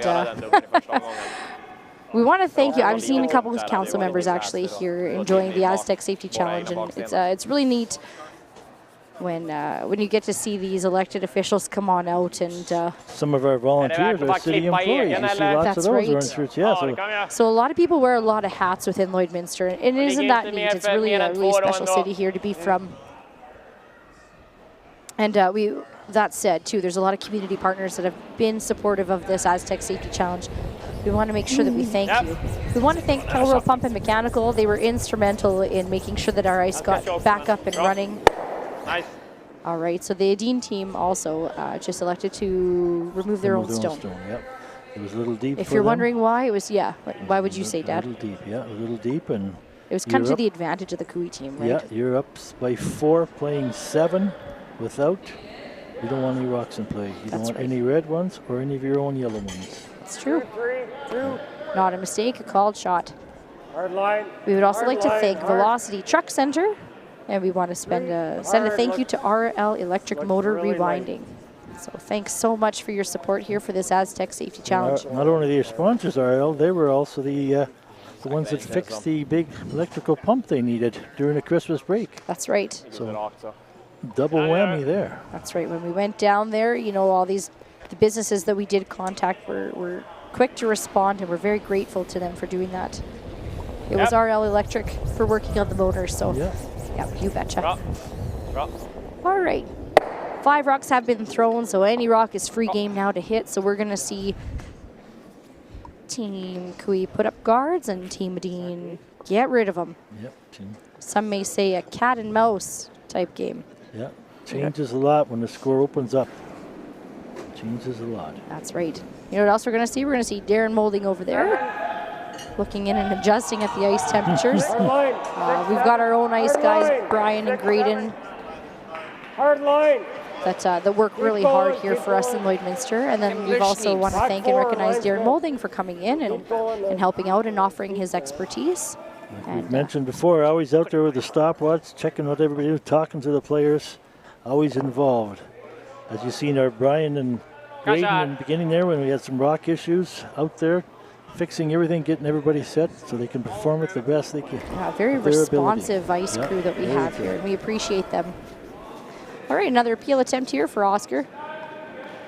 we want to thank you. I've seen a couple of council members actually here enjoying the Astec Safety Challenge, and it's really neat when you get to see these elected officials come on out. And some of our volunteers are city employees. You see lots of those orange shirts. Yeah, so a lot of people wear a lot of hats within Lloydminster, and isn't that neat? It's really a really special city here to be from. And that said, too, there's a lot of community partners that have been supportive of this Astec Safety Challenge. We want to make sure that we thank you. We want to thank Calgary Pump and Mechanical. They were instrumental in making sure that our ice got back up and running. Nice. All right, so the Edin team also just elected to remove their own stone. Yep. It was a little deep. If you're wondering why, it was, why would you say, Dad? A little deep, yeah, a little deep. And it was kind of to the advantage of the Kui team, right? Yeah, you're up by 4, playing 7 without. You don't want any rocks in play. You don't want any red ones or any of your own yellow ones. It's true. 3-2. Not a mistake, a called shot. Hard line. We would also like to thank Velocity Truck Center. And we want to send a thank you to RL Electric Motor Rewinding. So thanks so much for your support here for this Astec Safety Challenge. Not only their sponsors, RL, they were also the ones that fixed the big electrical pump they needed during the Christmas break. That's right. So double whammy there. That's right. When we went down there, you know, all the businesses that we did contact were quick to respond, and we're very grateful to them for doing that. It was RL Electric for working on the motor, so. Yeah, you betcha. All right. 5 rocks have been thrown, so any rock is free game now to hit. So we're going to see Team Kui put up guards and Team Edin get rid of them. Yep. Some may say a cat and mouse type game. Yeah, changes a lot when the score opens up. Changes a lot. That's right. You know what else we're going to see? We're going to see Darren Molding over there, looking in and adjusting at the ice temperatures. We've got our own ice guys, Brian and Graydon, that work really hard here for us in Lloydminster. And then we've also want to thank and recognize Darren Molding for coming in and helping out and offering his expertise. Like we've mentioned before, always out there with the stopwatch, checking what everybody is, talking to the players, always involved. As you've seen our Brian and Graydon in the beginning there when we had some rock issues out there, fixing everything, getting everybody set so they can perform it the best they can. Yeah, very responsive ice crew that we have here, and we appreciate them. All right, another appeal attempt here for Oscar.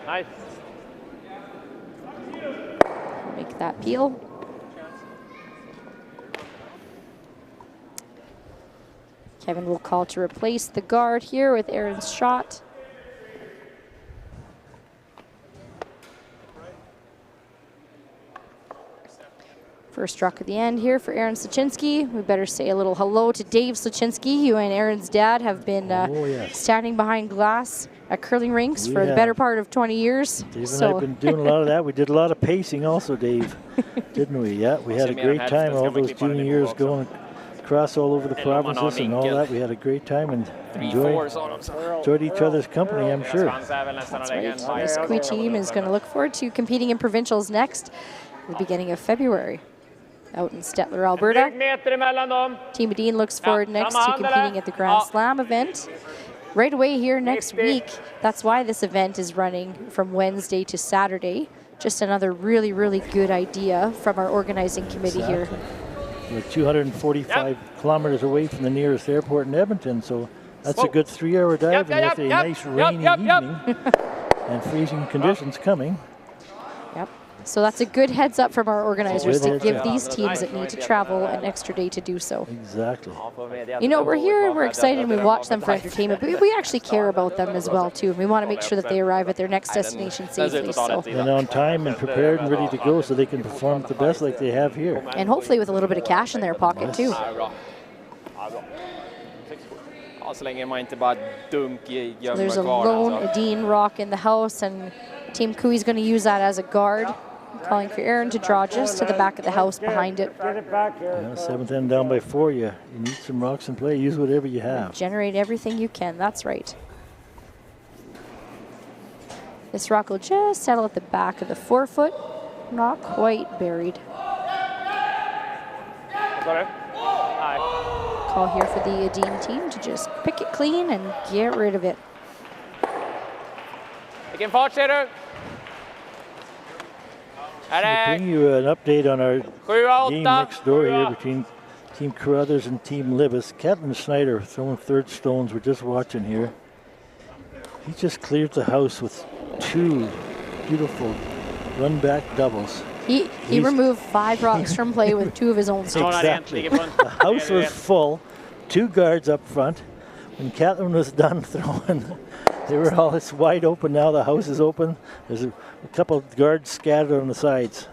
Nice. make that peel. Kevin will call to replace the guard here with Aaron's shot. First rock at the end here for Aaron Sluchinski. We better say a little hello to Dave Sluchinski. You and Aaron's dad have been standing behind glass at curling rinks for the better part of 20 years. Dave and I have been doing a lot of that. We did a lot of pacing also, Dave, didn't we? Yeah, we had a great time all those junior years going across all over the provinces and all that. We had a great time and enjoyed each other's company, I'm sure. That's right. This Kui team is going to look forward to competing in provincials next, at the beginning of February. Out in Stettler, Alberta. Team Edin looks forward next to competing at the Grand Slam event. Right away here next week, that's why this event is running from Wednesday to Saturday. Just another really, really good idea from our organizing committee here. We're 245 kilometers away from the nearest airport in Edmonton, so that's a good 3-hour dive and with a nice rainy evening and freezing conditions coming. Yep. So that's a good heads up from our organizers to give these teams that need to travel an extra day to do so. Exactly. You know, we're here and we're excited and we watch them for entertainment, but we actually care about them as well too. And we want to make sure that they arrive at their next destination safely. So. And on time and prepared and ready to go so they can perform at the best like they have here. And hopefully with a little bit of cash in their pocket too. Så länge man inte bara There's a lone Edin rock in the house, and Team Kui's going to use that as a guard. Calling for Aaron to draw just to the back of the house behind it. Yeah, 7th end down by 4. You need some rocks in play. Use whatever you have. Generate everything you can. That's right. This rock will just settle at the back of the 4-foot. Not quite buried. Call here for the Edin team to just pick it clean and get rid of it. Vilken fart ser du? I'll bring you an update on our game next door here between Team Carruthers and Team Libis. Catlin Snyder throwing third stones. We're just watching here. He just cleared the house with 2 beautiful run-back doubles. He removed 5 rocks from play with 2 of his own stones. Exactly. The house was full. 2 guards up front. When Catlin was done throwing, they were all, it's wide open now. The house is open. There's a couple of guards scattered on the sides.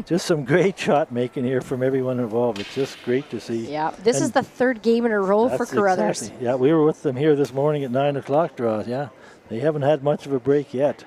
Just some great shot making here from everyone involved. It's just great to see. Yeah, this is the 3rd game in a row for Carruthers. Exactly. Yeah, we were with them here this morning at 9 o'clock draw. Yeah, they haven't had much of a break yet.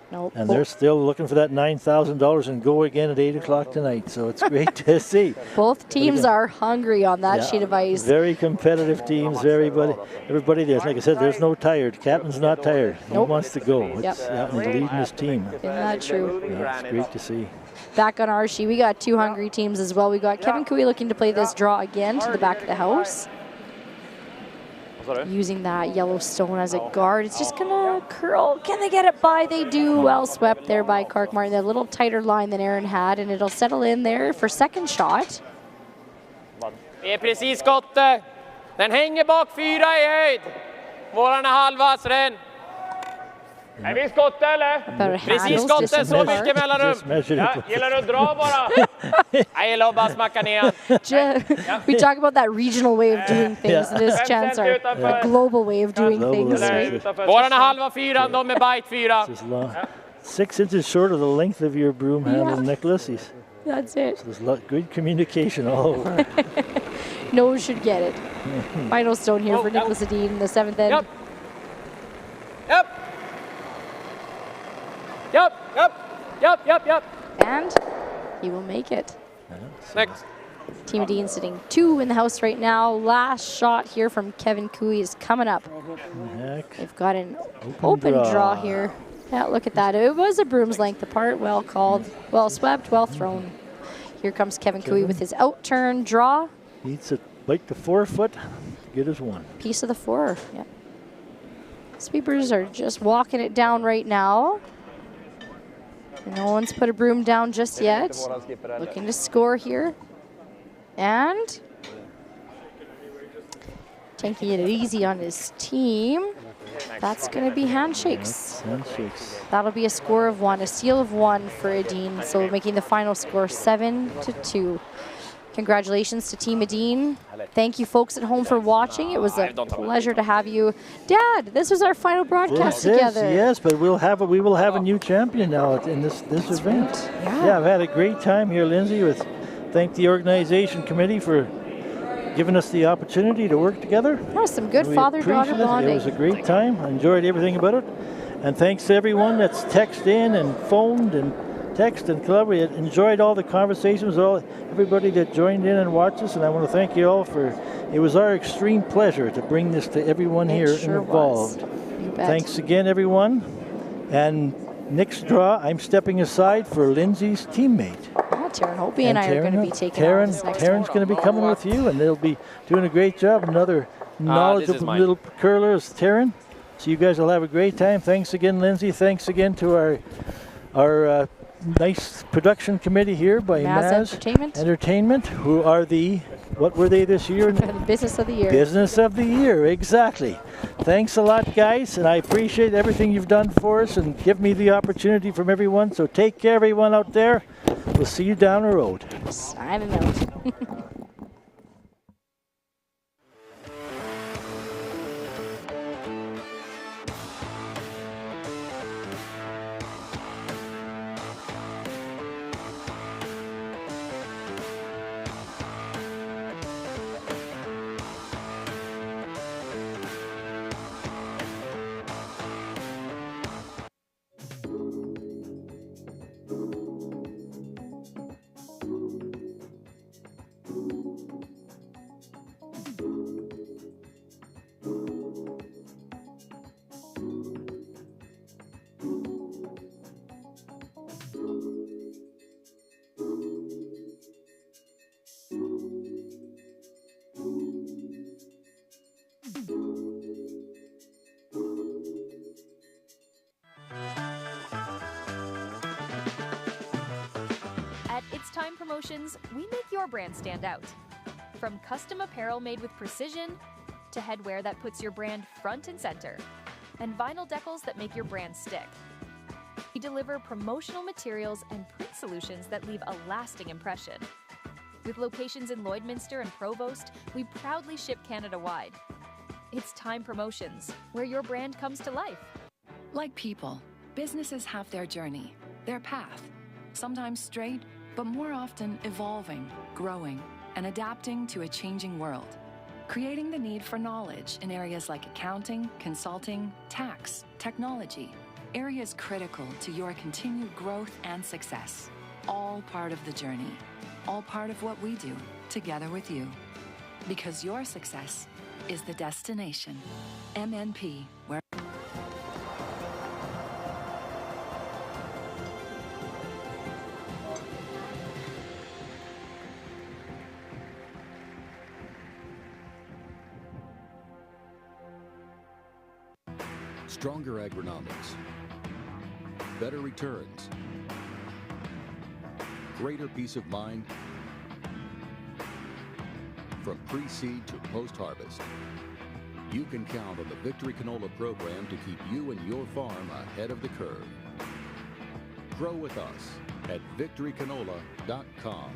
Nope. And they're still looking for that $9,000 and go again at 8 o'clock tonight. So it's great to see. Both teams are hungry on that sheet of ice. Very competitive teams. Everybody there. Like I said, there's no tired. Captain's not tired. He wants to go. He's leading his team. Isn't that true? Yeah, it's great to see. Back on our sheet, we got 2 hungry teams as well. We got Kevin Kui looking to play this draw again to the back of the house. Using that yellow stone as a guard. It's just gonna curl. Can they get it by? They do. Well swept there by Kark Martin. A little tighter line than Aaron had, and it'll settle in there for second shot. Det är precis skottet. Den hänger bak 4 i höjd. Våran är halva, så den. Är vi skottet eller? Precis skottet, så mycket mellanrum. Ja, gillar du att dra bara? Jag gillar att bara smacka ner. We talk about that regional way of doing things. This chance are a global way of doing things, right? Våran är halva 4, de är bite 4. 6 inches short of the length of your broom handle, Nicholas. That's it. So there's good communication all over. No should get it. Final stone here for Niklas Edin in the 7th end. Yep. And he will make it. Next. Team Edin sitting 2 in the house right now. Last shot here from Kevin Kui is coming up. They've got an open draw here. Yeah, look at that. It was a broom's length apart. Well called, well swept, well thrown. Here comes Kevin Kui with his out-turn draw. Needs to bite the 4-foot, get his 1. Piece of the 4, yeah. Sweepers are just walking it down right now. No one's put a broom down just yet. Looking to score here. And taking it easy on his team. That's going to be handshakes. Handshakes. That'll be a score of 1, a seal of 1 for Edin, so making the final score 7-2. Congratulations to Team Edin. Thank you folks at home for watching. It was a pleasure to have you. Dad, this was our final broadcast together. Yes, but we will have a new champion now in this event. Right. Yeah. I've had a great time here, Lindsay. Thank the organization committee for giving us the opportunity to work together. That was some good father-daughter bonding. It was a great time. I enjoyed everything about it. And thanks to everyone that's texted in and phoned and text and collaborate. Enjoyed all the conversations, everybody that joined in and watched us, and I want to thank you all it was our extreme pleasure to bring this to everyone here involved. Thanks again, everyone. And next draw, I'm stepping aside for Lindsay's teammate. Taryn Hopi and I are going to be taking on this next Taryn's going to be coming with you, and they'll be doing a great job. Another knowledgeable little curler is Taryn. So you guys will have a great time. Thanks again, Lindsay. Thanks again to our nice production committee here by Maz Entertainment, who are what were they this year? The Business of the Year. Business of the Year, exactly. Thanks a lot, guys, and I appreciate everything you've done for us and give me the opportunity from everyone. So take care, everyone out there. We'll see you down the road. Signing out. Promotions, we make your brand stand out. From custom apparel made with precision to headwear that puts your brand front and center, and vinyl decals that make your brand stick. We deliver promotional materials and print solutions that leave a lasting impression. With locations in Lloydminster and Provost, we proudly ship Canada-wide. It's Time Promotions, where your brand comes to life. Like people, businesses have their journey, their path, sometimes straight, but more often evolving, growing, and adapting to a changing world. Creating the need for knowledge in areas like accounting, consulting, tax, technology, areas critical to your continued growth and success. All part of the journey, all part of what we do together with you. Because your success is the destination. MNP, where Stronger agronomics, better returns, greater peace of mind from pre-seed to post-harvest. You can count on the Victory Canola program to keep you and your farm ahead of the curve. Grow with us at victorycanola.com.